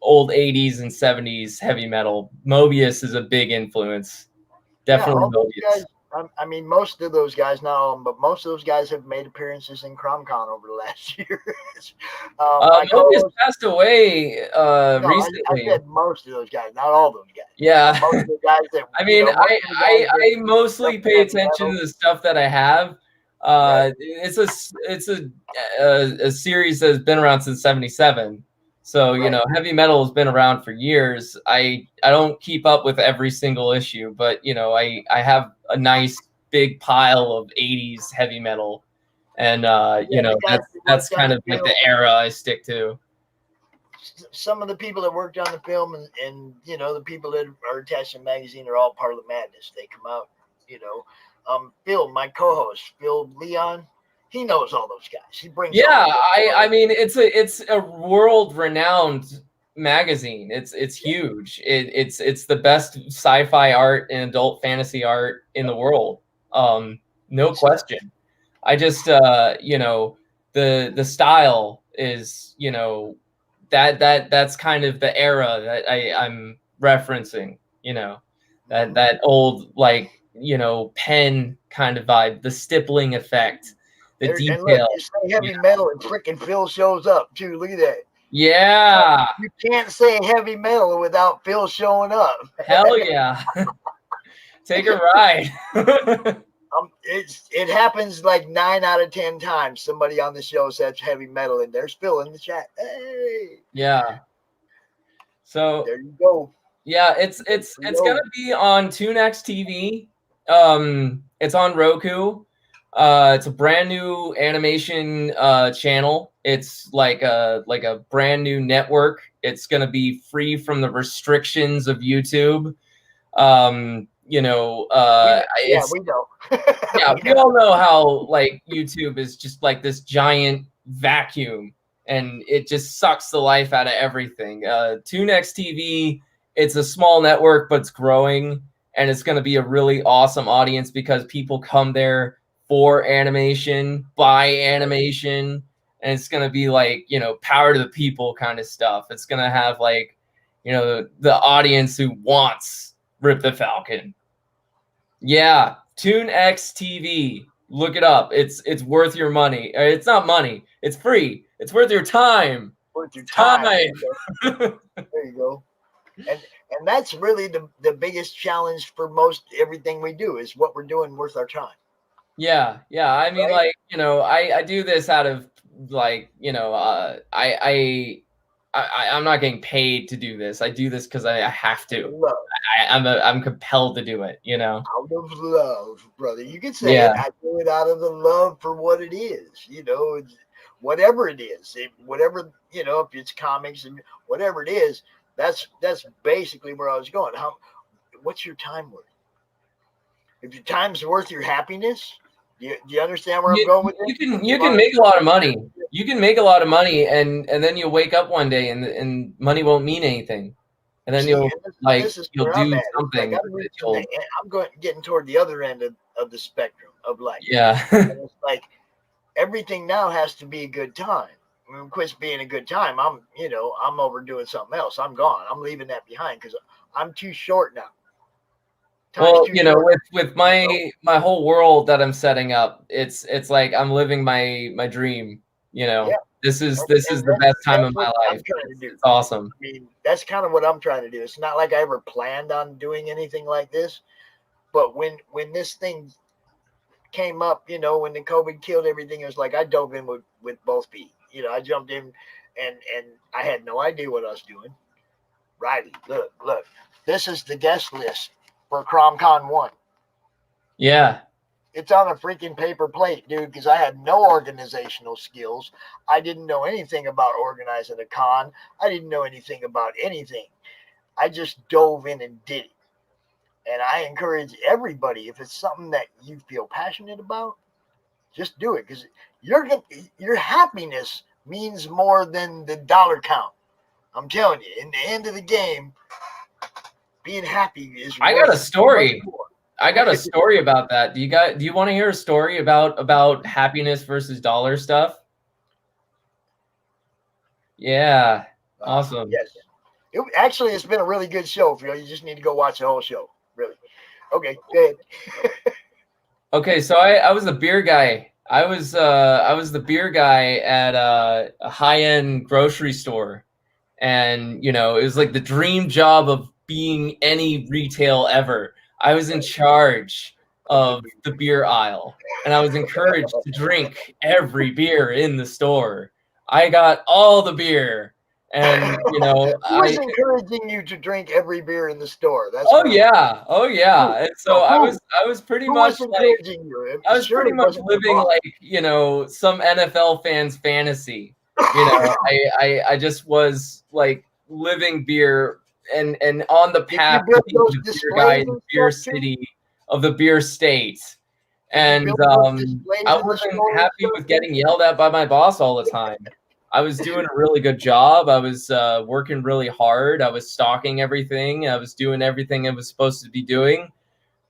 old 80s and 70s heavy metal. Mobius is a big influence. Definitely all those Mobius. guys, I mean, most of those guys, not all of them, but most of those guys have made appearances in CromCon over the last year. Mobius passed away No, recently. I said most of those guys, not all those guys. Yeah. Most of the guys that I mean, most of the guys I that mostly pay heavy attention metal. to the stuff that I have. It's a series that has been around since '77. So, you know, heavy metal has been around for years. I don't keep up with every single issue, but you know, I have a nice big pile of 80s heavy metal. And you know, that's kind of like the era I stick to. Some of the people that worked on the film and you know, the people that are attached to the magazine are all part of the madness. They come out, you know. Phil, my co-host, Phil Leon, he knows all those guys. He brings I mean, it's a world-renowned magazine. It's huge. It's the best sci-fi art and adult fantasy art in the world. No question. I just you know, the style is, you know, that's kind of the era that I'm referencing, you know. That old, like, you know, pen kind of vibe, the stippling effect, the detail. And look, you say heavy metal and freaking Phil shows up too. Look at that. Yeah. You can't say heavy metal without Phil showing up. Hell yeah. Take a ride. It happens like 9 out of 10 times. Somebody on the show says heavy metal, and there's Phil in the chat. Hey. Yeah. So there you go. Yeah, it's gonna be on TuneX TV. It's on Roku. It's a brand new animation channel. It's like a brand new network. It's gonna be free from the restrictions of YouTube. You know, we know. Yeah, we all know how like YouTube is just like this giant vacuum, and it just sucks the life out of everything. TuneX TV, it's a small network, but it's growing, and it's going to be a really awesome audience because people come there for animation, buy animation, and it's going to be like, you know, power to the people kind of stuff. It's going to have like, you know, the audience who wants Rip the Falcon. Yeah, TuneX TV. Look it up. It's worth your money. It's not money. It's free. It's worth your time. Worth your time. There you go. And that's really the biggest challenge for most everything we do is what we're doing worth our time. Yeah. I mean, like, you know, I do this out of like, you know, I'm not getting paid to do this. I do this because I have to. I'm compelled to do it, you know. Out of love, brother. You can say it. I do it out of the love for what it is. You know, whatever it is, whatever, you know, if it's comics and whatever it is, that's basically where I was going. What's your time worth? If your time's worth your happiness, do you understand where I'm going with this? You can make a lot of money. You can make a lot of money, and then you'll wake up one day and money won't mean anything, and then you'll do something. Like, I'm getting toward the other end of the spectrum of life. Yeah. And it's like everything now has to be a good time. When it quits being a good time, I'm over doing something else. I'm gone. I'm leaving that behind because I'm too short now. Well, you know, with my whole world that I'm setting up, it's like I'm living my dream. You know, this is the best time of my life. It's awesome. I mean, that's kind of what I'm trying to do. It's not like I ever planned on doing anything like this, but when this thing came up, you know, when the COVID killed everything, it was like I dove in with both feet. You know, I jumped in and I had no idea what I was doing. Riley, look, this is the guest list for CromCon 1. Yeah. It's on a freaking paper plate, dude, because I had no organizational skills. I didn't know anything about organizing a con. I didn't know anything about anything. I just dove in and did it. And I encourage everybody, if it's something that you feel passionate about, just do it, because your happiness means more than the dollar count. I'm telling you, in the end of the game, being happy is. I got a worth story. much more. I got a story about that. Do you want to hear a story about happiness versus dollar stuff? Yeah. Awesome. Yes. Actually, it's been a really good show, Phil. You just need to go watch the whole show. Really. Okay, go ahead. Okay, so I was the beer guy. I was the beer guy at a high-end grocery store. And, you know, it was like the dream job of being any retail ever. I was in charge of the beer aisle, and I was encouraged to drink every beer in the store. I got all the beer, and, you know, Who was encouraging you to drink every beer in the store? That's oh yeah. And so I was pretty much encouraging you? I was pretty much living like, you know, some NFL fans' fantasy. You know, I just was like living beer and on the path to being the beer guy in the beer city of the beer state. And I wasn't happy with getting yelled at by my boss all the time. I was doing a really good job. I was working really hard. I was stocking everything. I was doing everything I was supposed to be doing.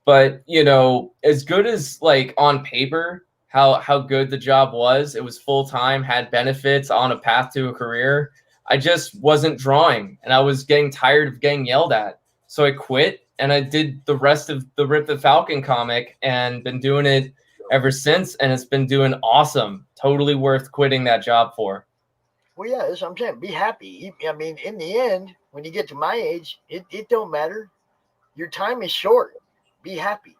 But, you know, as good as like on paper, how good the job was, it was full time, had benefits, on a path to a career. I just wasn't drawing, and I was getting tired of getting yelled at. So I quit, and I did the rest of the Rip the Falcon comic, and been doing it ever since. And it's been doing awesome. Totally worth quitting that job for. Well, yeah, that's what I'm saying. Be happy. I mean, in the end, when you get to my age, it don't matter. Your time is short. Be happy.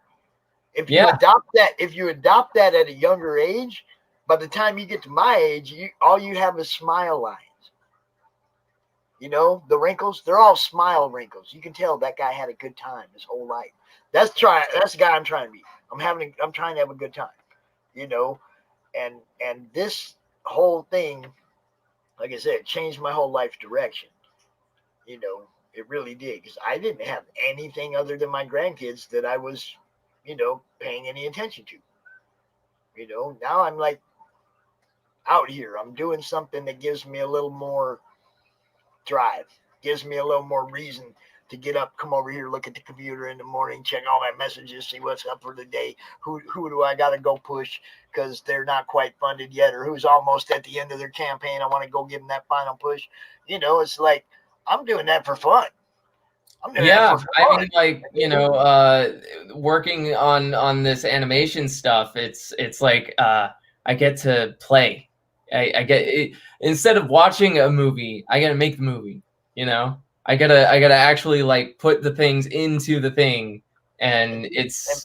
If you adopt that at a younger age, by the time you get to my age, all you have is smile lines. You know, the wrinkles, they're all smile wrinkles. You can tell that guy had a good time his whole life. That's the guy I'm trying to be. I'm trying to have a good time. You know, and this whole thing, like I said, changed my whole life direction. You know, it really did, because I didn't have anything other than my grandkids that I was, you know, paying any attention to. You know, now I'm like out here. I'm doing something that gives me a little more drive, gives me a little more reason to get up, come over here, look at the computer in the morning, check all my messages, see what's up for the day. Who do I got to go push because they're not quite funded yet, or who's almost at the end of their campaign. I want to go give them that final push. You know, it's like I'm doing that for fun. Yeah, I mean, like, you know, working on this animation stuff, it's like I get to play. I get it, instead of watching a movie, I gotta make the movie. You know, I gotta actually like put the things into the thing, and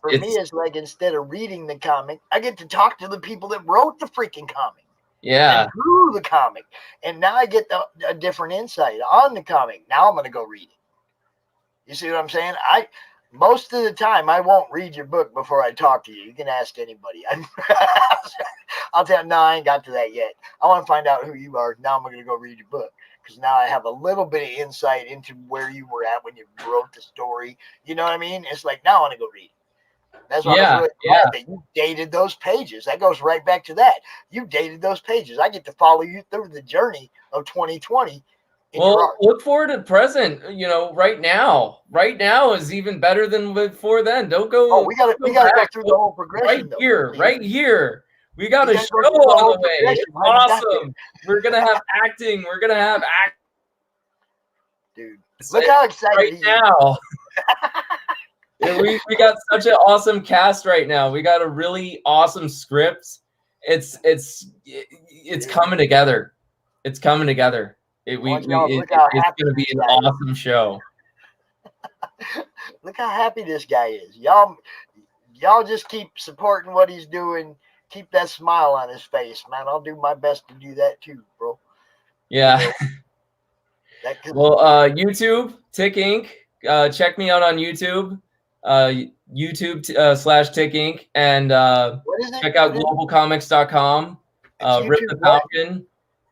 for me, it's like instead of reading the comic, I get to talk to the people that wrote the freaking comic. Yeah, and drew the comic, and now I get a different insight on the comic. Now I'm gonna go read it. You see what I'm saying? Most of the time, I won't read your book before I talk to you. You can ask anybody. I'll tell you, no, I ain't got to that yet. I want to find out who you are. Now I'm going to go read your book, because now I have a little bit of insight into where you were at when you wrote the story. You know what I mean? It's like, now I want to go read it. That's why I was really glad that you dated those pages. That goes right back to that. You dated those pages. I get to follow you through the journey of 2020. Well, look forward to present. You know, right now is even better than before then. Don't go. Oh, we got to go through the whole progression. Right here. We got a show on the way. It's awesome. We're gonna have acting. We're gonna have act. Dude, look how excited right now. Yeah, we got such an awesome cast right now. We got a really awesome script. It's coming together. It's coming together. It's going to be an awesome show. Look how happy this guy is. Y'all just keep supporting what he's doing. Keep that smile on his face, man. I'll do my best to do that too, bro. Yeah. Well, YouTube, Tick Inc. Check me out on YouTube. YouTube /Tick Inc. And check out globalcomics.com. Rip the Falcon.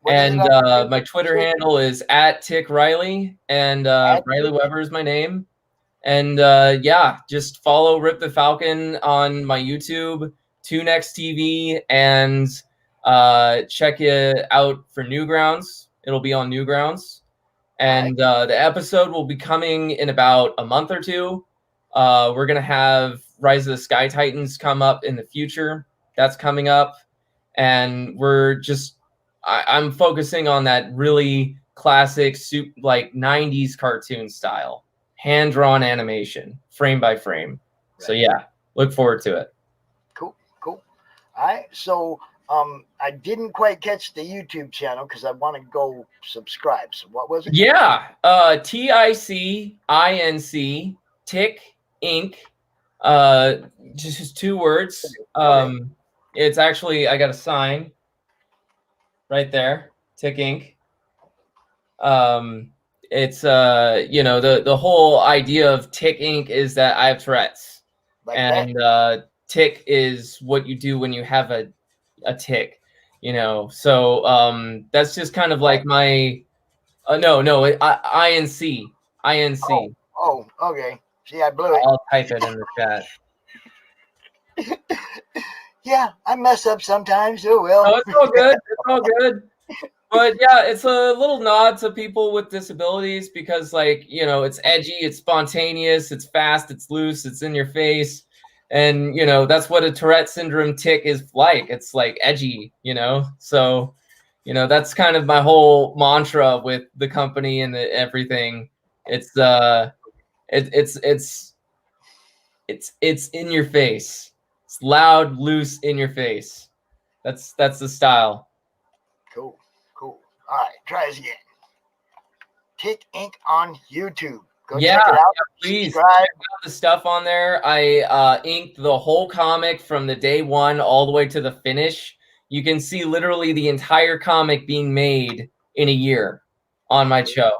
And my Twitter handle is @TickRiley, and Riley Weber is my name. And yeah, just follow Rip the Falcon on my YouTube, Tunex TV, and check it out for Newgrounds. It'll be on Newgrounds. And the episode will be coming in about a month or two. We're going to have Rise of the Sky Titans come up in the future. That's coming up. And we're just, I'm focusing on that really classic, like 90s cartoon style, hand-drawn animation, frame by frame. So yeah, look forward to it. Cool. All right. So I didn't quite catch the YouTube channel because I want to go subscribe. So what was it? Yeah. TICINC, Tick Inc. Just 2 words. It's actually, I got a sign right there, Tick Inc. It's you know, the whole idea of Tick Inc. is that I have Tourette's. And tick is what you do when you have a tick, you know. So that's just kind of like my INC. Oh, okay. See, I blew it. I'll type it in the chat. Yeah, I mess up sometimes. Oh well. No, it's all good. It's all good. But yeah, it's a little nod to people with disabilities because, like, you know, it's edgy, it's spontaneous, it's fast, it's loose, it's in your face. And, you know, that's what a Tourette syndrome tick is like. It's like edgy, you know? So, you know, that's kind of my whole mantra with the company and everything. It's it's in your face. It's loud, loose, in your face. That's the style. Cool. All right, try this again. Tick Inc. on YouTube. Go check it out. Please subscribe. check out the stuff on there. I inked the whole comic from the day one all the way to the finish. You can see literally the entire comic being made in a year on my show.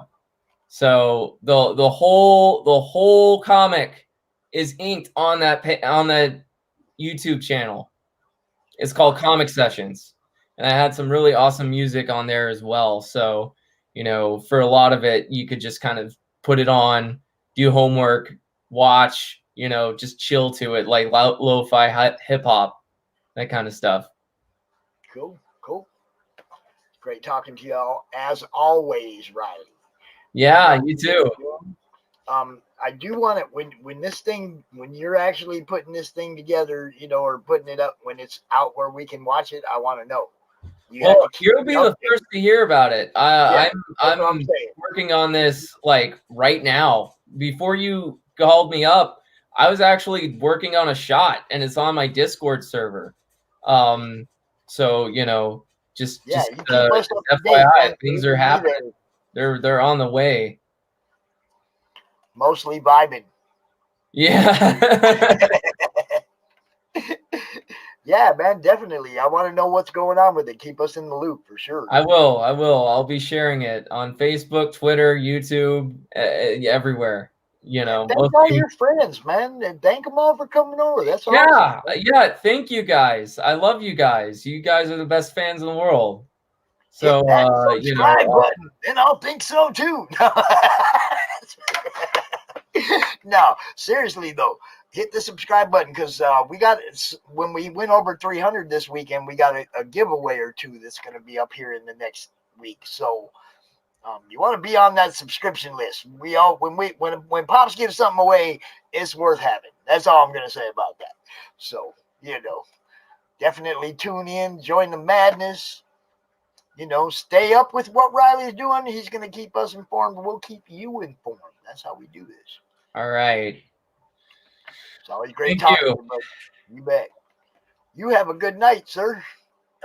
So the whole comic is inked on that YouTube channel. It's called Comic Sessions. And I had some really awesome music on there as well. So, you know, for a lot of it, you could just kind of put it on, do homework, watch, you know, just chill to it, like lo-fi hip hop, that kind of stuff. Cool. Great talking to y'all as always, Riley. Yeah, you too. I do want it when you're actually putting this thing together, you know, or putting it up when it's out where we can watch it. I want to know. Well, you'll be the first to hear about it. I'm working on this like right now. Before you called me up, I was actually working on a shot, and it's on my Discord server. So you know, just FYI, things are happening. They're on the way. Mostly vibing. Yeah. Yeah, man, definitely. I want to know what's going on with it. Keep us in the loop for sure. I will. I'll be sharing it on Facebook, Twitter, YouTube, everywhere. You know, thank all your friends, man, and thank them all for coming over. That's awesome. awesome. Yeah. Thank you guys. I love you guys. You guys are the best fans in the world. So, hit that you know, subscribe button, and I'll think so too. No, seriously though, hit the subscribe button because we got, when we went over 300 this weekend, we got a giveaway or two that's going to be up here in the next week. So you want to be on that subscription list. We all when Pops gives something away, it's worth having. That's all I'm going to say about that. So you know, definitely tune in, join the madness. You know, stay up with what Riley's doing. He's going to keep us informed. We'll keep you informed. That's how we do this. All right. It's always great talking to you, but you bet. You have a good night, sir.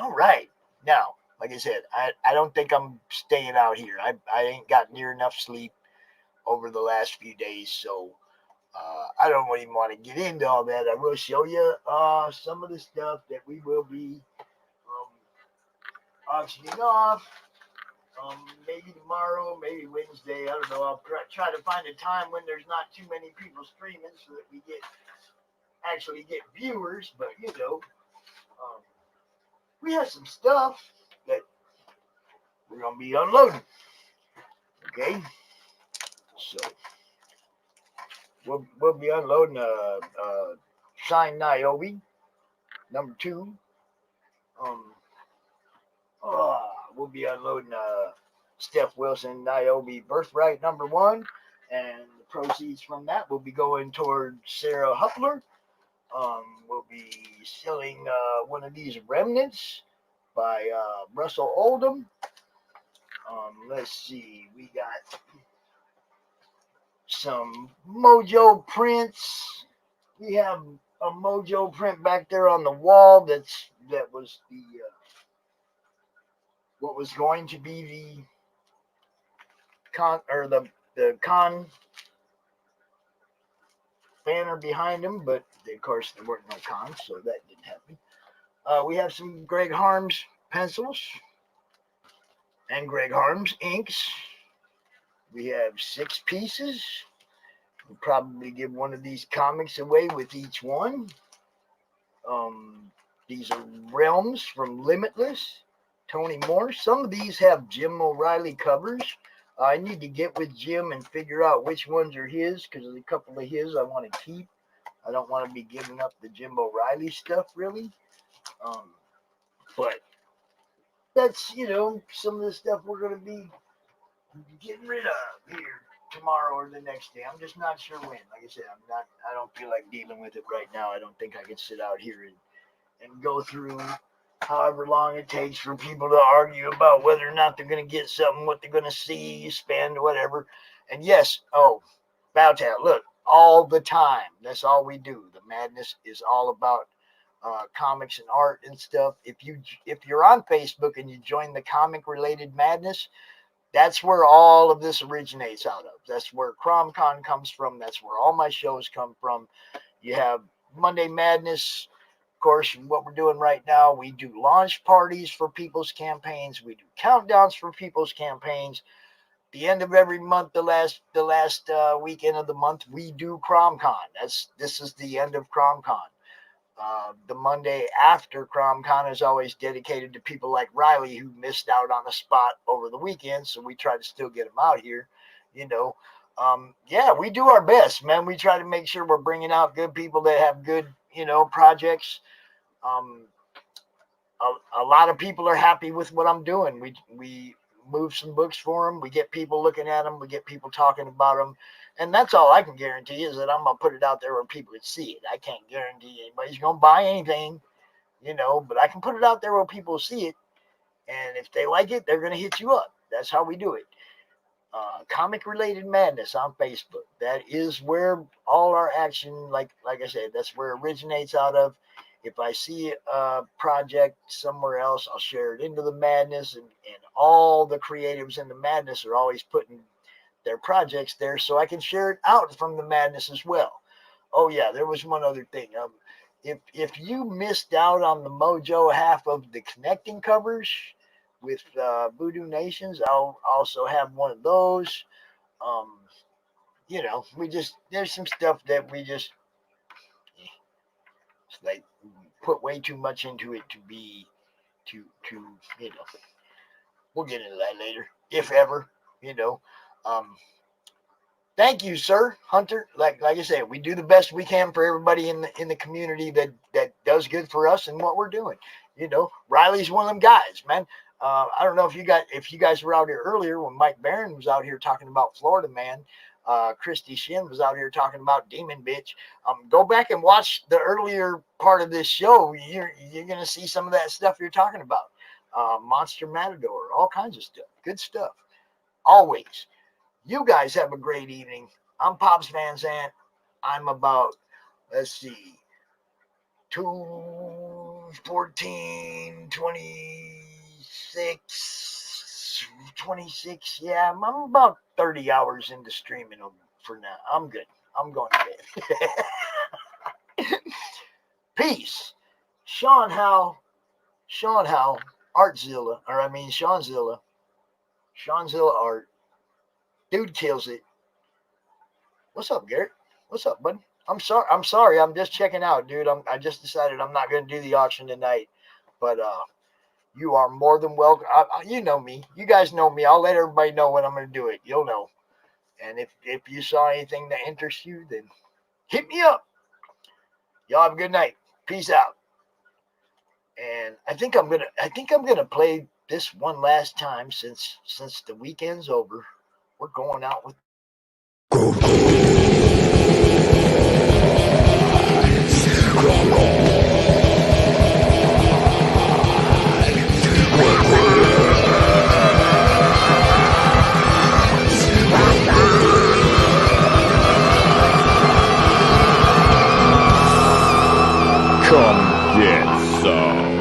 All right. Now, like I said, I don't think I'm staying out here. I ain't got near enough sleep over the last few days, so I don't even want to get into all that. I will show you some of the stuff that we will be auctioning off. Maybe tomorrow, maybe Wednesday. I don't know. I'll try to find a time when there's not too many people streaming so that we actually get viewers. But you know, we have some stuff that we're gonna be unloading. Okay, so we'll be unloading Shine Niobe #2. We'll be unloading Steph Wilson Niobe Birthright #1, and the proceeds from that will be going toward Sarah Huppler. We'll be selling one of these remnants by Russell Oldham. Let's see, we got some Mojo prints. We have a Mojo print back there on the wall. That was the what was going to be the con banner behind him, but of course there weren't no cons, so that didn't happen. We have some Greg Harms pencils and Greg Harms inks. We have 6 pieces. We'll probably give one of these comics away with each one. These are Realms from Limitless, Tony Moore. Some of these have Jim O'Reilly covers. I need to get with Jim and figure out which ones are his, because there's a couple of his I want to keep. I don't want to be giving up the Jim O'Reilly stuff, really. But that's, some of the stuff we're going to be getting rid of here tomorrow or the next day. I'm just not sure when. Like I said, I don't feel like dealing with it right now. I don't think I can sit out here and go through however long it takes for people to argue about whether or not they're going to get something, what they're going to see, spend, whatever. And yes, Bowtown, look, all the time. That's all we do. The madness is all about comics and art and stuff. If you're on Facebook and you join the comic related madness, that's where all of this originates out of. That's where CromCon comes from. That's where all my shows come from. You have Monday Madness. Of course, what we're doing right now, we do launch parties for people's campaigns. We do countdowns for people's campaigns. The end of every month, the last weekend of the month, we do CromCon. This is the end of CromCon. The Monday after CromCon is always dedicated to people like Riley who missed out on a spot over the weekend, so we try to still get them out here, Yeah, we do our best, man. We try to make sure we're bringing out good people that have good, projects. A lot of people are happy with what I'm doing. We move some books for them. We get people looking at them. We get people talking about them. And that's all I can guarantee is that I'm going to put it out there where people can see it. I can't guarantee anybody's going to buy anything, but I can put it out there where people see it. And if they like it, they're going to hit you up. That's how we do it. Comic related madness on Facebook. That is where all our action, like I said, that's where it originates out of. If I see a project somewhere else, I'll share it into the madness, and all the creatives in the madness are always putting their projects there so I can share it out from the madness as well. Oh yeah, there was one other thing. If you missed out on the Mojo half of the connecting covers with Voodoo Nations, I'll also have one of those. There's some stuff that we just put way too much into it to we'll get into that later, if ever, Thank you, sir, Hunter. Like I said, we do the best we can for everybody in the community that does good for us and what we're doing. Riley's one of them guys, man. I don't know if you guys were out here earlier when Mike Barron was out here talking about Florida Man. Christie Shinn was out here talking about Demon Bitch. Go back and watch the earlier part of this show. You're gonna see some of that stuff you're talking about. Monster Matador, all kinds of stuff. Good stuff. Always. You guys have a great evening. I'm Pops Van Zant. I'm about, 14, 26. Yeah, I'm about 30 hours into streaming for now. I'm good. I'm going to bed. Peace. Sean Howe, Artzilla, Seanzilla Art. Dude kills it. What's up, Garrett? What's up, buddy? I'm sorry. I'm just checking out, dude. I just decided I'm not going to do the auction tonight, but you are more than welcome. You know me. You guys know me. I'll let everybody know when I'm going to do it. You'll know. And if you saw anything that interests you, then hit me up. Y'all have a good night. Peace out. And I think I'm gonna play this one last time since the weekend's over. We're going out with Come get some.